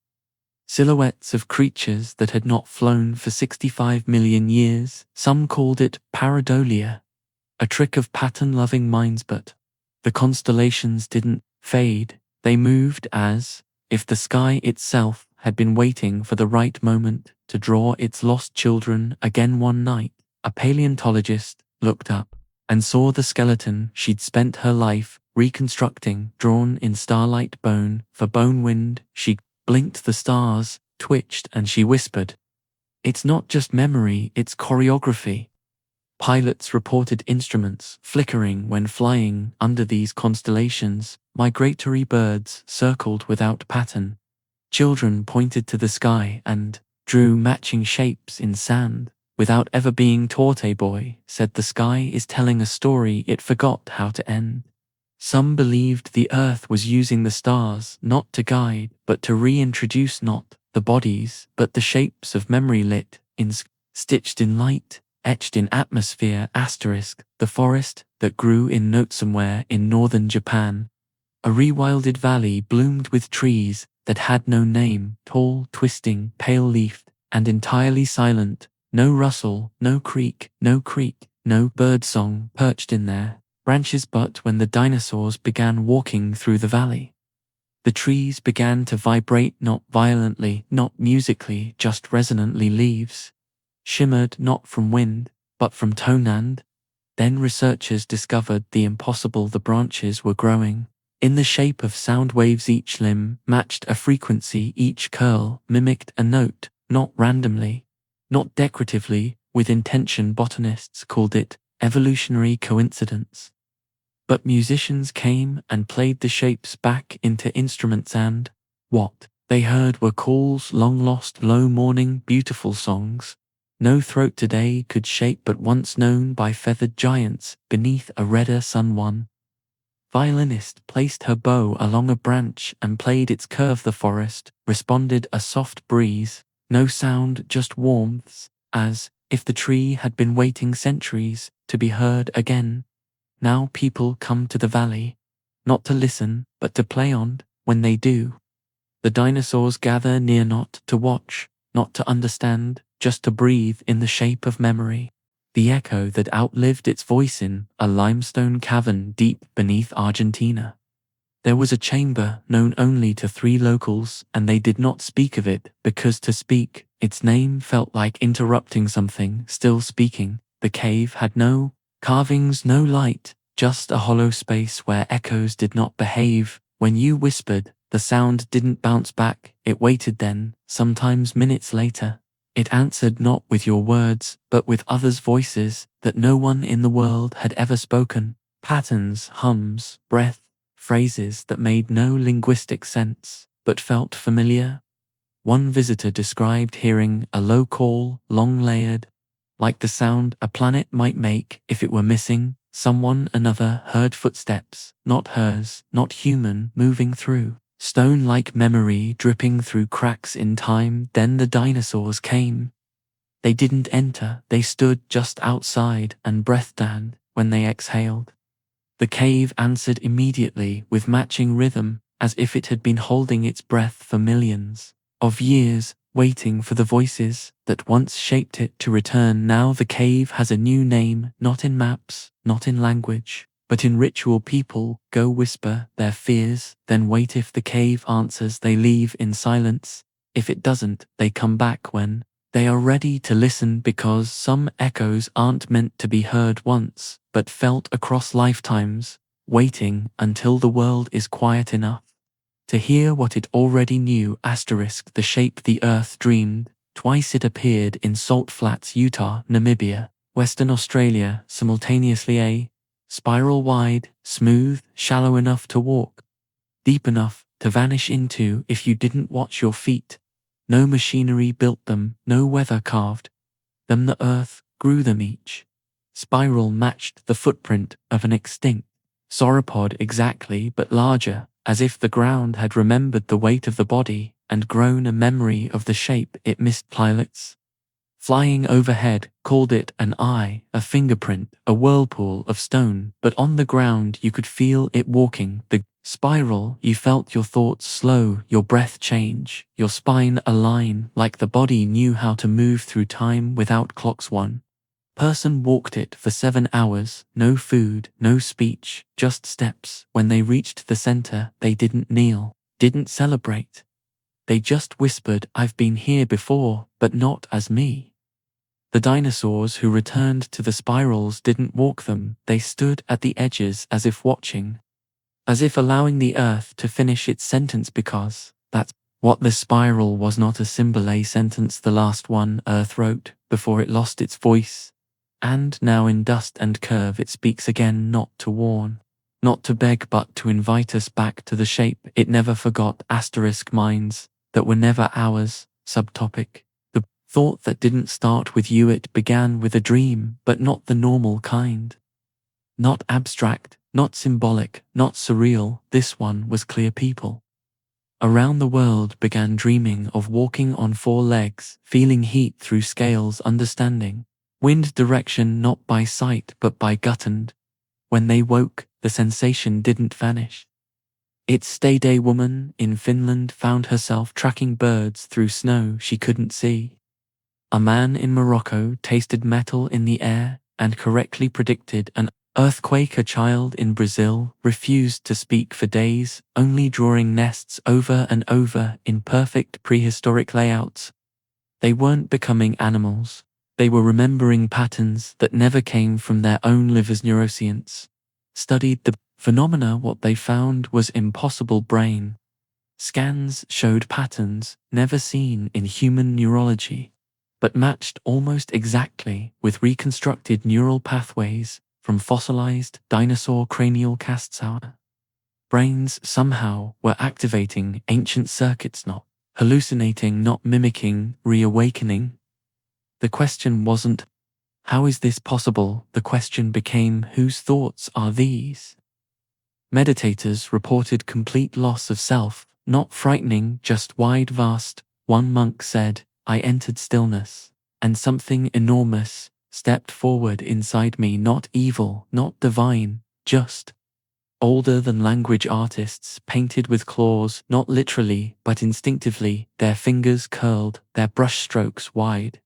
silhouettes of creatures that had not flown for 65 million years. Some called it pareidolia, a trick of pattern-loving minds, but the constellations didn't fade. They moved as if the sky itself had been waiting for the right moment to draw its lost children again. One night, a paleontologist looked up and saw the skeleton she'd spent her life reconstructing, drawn in starlight, bone for bone. Wind, she blinked, the stars twitched, and she whispered, "It's not just memory, it's choreography." Pilots reported instruments flickering when flying under these constellations. Migratory birds circled without pattern. Children pointed to the sky and drew matching shapes in sand without ever being taught. A boy said, "The sky is telling a story it forgot how to end." Some believed the earth was using the stars not to guide but to reintroduce not the bodies but the shapes of memory, lit in, stitched in light, etched in atmosphere. The forest that grew in note somewhere in northern Japan, a rewilded valley bloomed with trees that had no name, tall, twisting, pale-leafed, and entirely silent. No rustle, no creak, no bird song perched in their branches. But when the dinosaurs began walking through the valley, the trees began to vibrate, not violently, not musically, just resonantly. Leaves shimmered not from wind, but from tone, and then researchers discovered the impossible. The branches were growing in the shape of sound waves. Each limb matched a frequency, each curl mimicked a note, not randomly, not decoratively, with intention. Botanists called it evolutionary coincidence. But musicians came and played the shapes back into instruments, and what they heard were calls long lost, low mourning, beautiful songs no throat today could shape, but once known by feathered giants beneath a redder sun. One violinist placed her bow along a branch and played its curve. The forest responded, a soft breeze, no sound, just warmth, as if the tree had been waiting centuries to be heard again. Now people come to the valley, not to listen, but to play on. When they do, the dinosaurs gather near, not to watch, not to understand, just to breathe in the shape of memory. The echo that outlived its voice in a limestone cavern deep beneath Argentina. There was a chamber known only to 3 locals, and they did not speak of it because to speak its name felt like interrupting something still speaking. The cave had no carvings, no light, just a hollow space where echoes did not behave. When you whispered, the sound didn't bounce back, it waited. Then, sometimes minutes later, it answered, not with your words, but with others' voices that no one in the world had ever spoken. Patterns, hums, breath, phrases that made no linguistic sense, but felt familiar. One visitor described hearing a low call, long-layered, like the sound a planet might make if it were missing someone. Another heard footsteps, not hers, not human, moving through stone like memory, dripping through cracks in time. Then the dinosaurs came. They didn't enter, they stood just outside and breathed when they exhaled. The cave answered immediately with matching rhythm, as if it had been holding its breath for millions of years, waiting for the voices that once shaped it to return. Now the cave has a new name, not in maps, not in language, but in ritual. People go whisper their fears, then wait. If the cave answers, they leave in silence. If it doesn't, they come back when they are ready to listen, because some echoes aren't meant to be heard once, but felt across lifetimes, waiting until the world is quiet enough to hear what it already knew. The shape the earth dreamed. Twice it appeared in Salt Flats, Utah, Namibia, Western Australia, simultaneously. A spiral, wide, smooth, shallow enough to walk, deep enough to vanish into if you didn't watch your feet. No machinery built them, no weather carved them, the earth grew them. Each spiral matched the footprint of an extinct sauropod exactly, but larger, as if the ground had remembered the weight of the body and grown a memory of the shape it missed. Pilots flying overhead called it an eye, a fingerprint, a whirlpool of stone, but on the ground you could feel it walking. The spiral, you felt your thoughts slow, your breath change, your spine align, like the body knew how to move through time without clocks. One person walked it for 7 hours, no food, no speech, just steps. When they reached the center, they didn't kneel, didn't celebrate. They just whispered, "I've been here before, but not as me." The dinosaurs who returned to the spirals didn't walk them, they stood at the edges as if watching, as if allowing the earth to finish its sentence, because that's what the spiral was. Not a symbol, a sentence, the last one Earth wrote before it lost its voice. And now in dust and curve it speaks again, not to warn, not to beg, but to invite us back to the shape it never forgot. Minds that were never ours. Subtopic: the thought that didn't start with you, it began with a dream, but not the normal kind. Not abstract, not symbolic, not surreal, this one was clear. People around the world began dreaming of walking on 4 legs, feeling heat through scales, understanding wind direction not by sight but by gut, and when they woke, the sensation didn't vanish. It stayed. A woman in Finland found herself tracking birds through snow she couldn't see. A man in Morocco tasted metal in the air and correctly predicted an earthquake. A child in Brazil refused to speak for days, only drawing nests over and over in perfect prehistoric layouts. They weren't becoming animals. They were remembering patterns that never came from their own livers. Neuroscience studied the phenomena. What they found was impossible. Brain scans showed patterns never seen in human neurology, but matched almost exactly with reconstructed neural pathways from fossilized dinosaur cranial casts. Our brains somehow were activating ancient circuits, not hallucinating, not mimicking, reawakening. The question wasn't, how is this possible? The question became, whose thoughts are these? Meditators reported complete loss of self, not frightening, just wide, vast. One monk said, "I entered stillness, and something enormous stepped forward inside me, not evil, not divine, just older than language. Artists painted with claws, not literally, but instinctively, their fingers curled, their brushstrokes wide,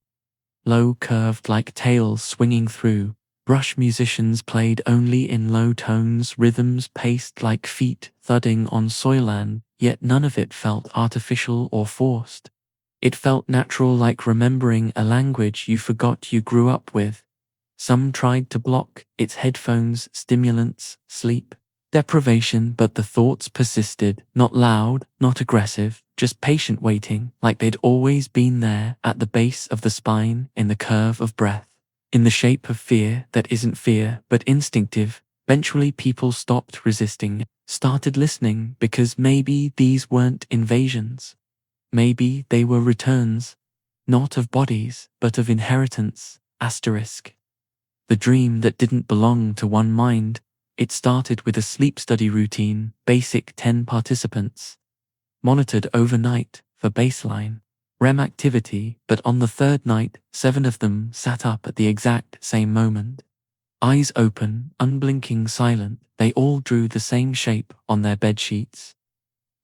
low, curved like tails swinging through brush. Musicians played only in low tones, rhythms paced like feet thudding on soil, and yet none of it felt artificial or forced. It felt natural, like remembering a language you forgot you grew up with. Some tried to block its headphones, stimulants, sleep deprivation, but the thoughts persisted, not loud, not aggressive, just patient, waiting, like they'd always been there, at the base of the spine, in the curve of breath, in the shape of fear that isn't fear, but instinctive. Eventually people stopped resisting, started listening, because maybe these weren't invasions. Maybe they were returns, not of bodies, but of inheritance. The dream that didn't belong to one mind. It started with a sleep study routine, basic 10 participants, monitored overnight for baseline REM activity, but on the third night, 7 of them sat up at the exact same moment. Eyes open, unblinking, silent, they all drew the same shape on their bedsheets.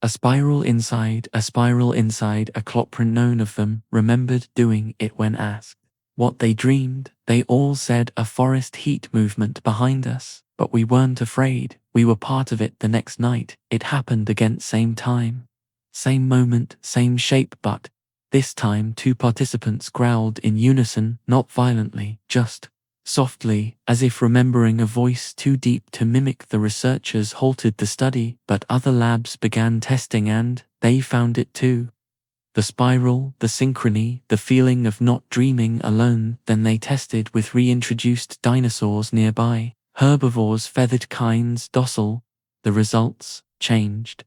A spiral inside, a clockprint. None of them remembered doing it when asked what they dreamed. They all said a forest heat movement behind us, but we weren't afraid. We were part of it. The next night, it happened again, same time, same moment, same shape, but this time 2 participants growled in unison, not violently, just softly, as if remembering a voice too deep to mimic. The researchers halted the study, but other labs began testing and they found it too. The spiral, the synchrony, the feeling of not dreaming alone. Then they tested with reintroduced dinosaurs nearby, herbivores, feathered kinds, docile. The results changed.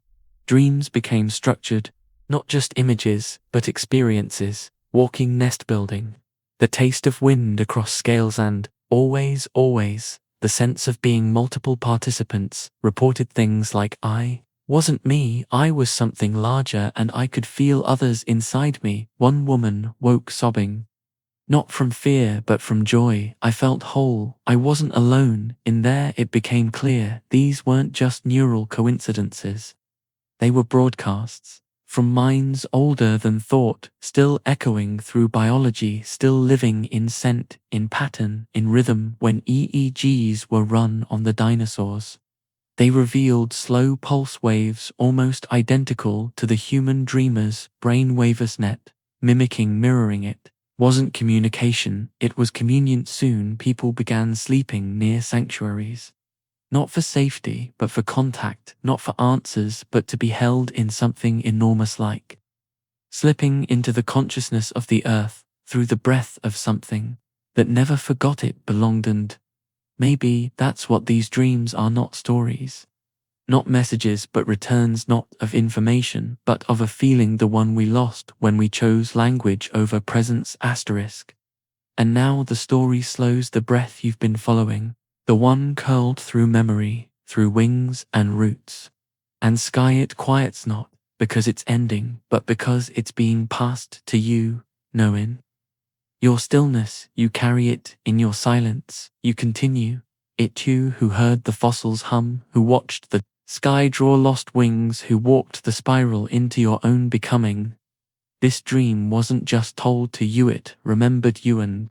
Dreams became structured, not just images, but experiences, walking, nest building, the taste of wind across scales, and always, the sense of being. Multiple participants reported things like, I wasn't me, I was something larger and I could feel others inside me. One woman woke sobbing, not from fear but from joy. I felt whole, I wasn't alone in there. It became clear these weren't just neural coincidences. They were broadcasts from minds older than thought, still echoing through biology, still living in scent, in pattern, in rhythm. When EEGs were run on the dinosaurs, they revealed slow pulse waves almost identical to the human dreamer's brain waves net, mimicking, mirroring it. Wasn't communication, it was communion. Soon people began sleeping near sanctuaries. Not for safety, but for contact, not for answers, but to be held in something enormous, like slipping into the consciousness of the earth through the breath of something that never forgot it belonged. And maybe that's what these dreams are, not stories, not messages, but returns, not of information, but of a feeling, the one we lost when we chose language over presence. Asterisk. And now the story slows, the breath you've been following, the one curled through memory, through wings and roots and sky. It quiets, not because it's ending, but because it's being passed to you. No, in your stillness, you carry it. In your silence, you continue it. You who heard the fossils hum, who watched the sky draw lost wings, who walked the spiral into your own becoming. This dream wasn't just told to you, it remembered you. And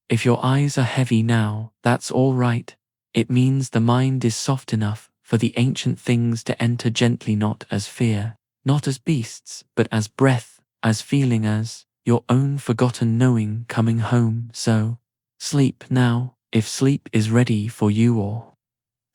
if your eyes are heavy now, that's all right. It means the mind is soft enough for the ancient things to enter gently, not as fear, not as beasts, but as breath, as feeling, as your own forgotten knowing coming home. So, sleep now, if sleep is ready for you, or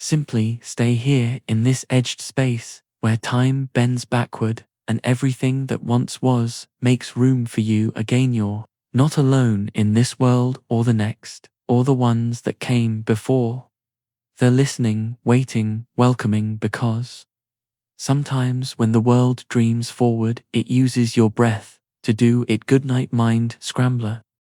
simply stay here in this edged space where time bends backward and everything that once was makes room for you again. You're not alone in this world or the next, or the ones that came before. They're listening, waiting, welcoming, because sometimes when the world dreams forward, it uses your breath to do it. Goodnight, mind scrambler.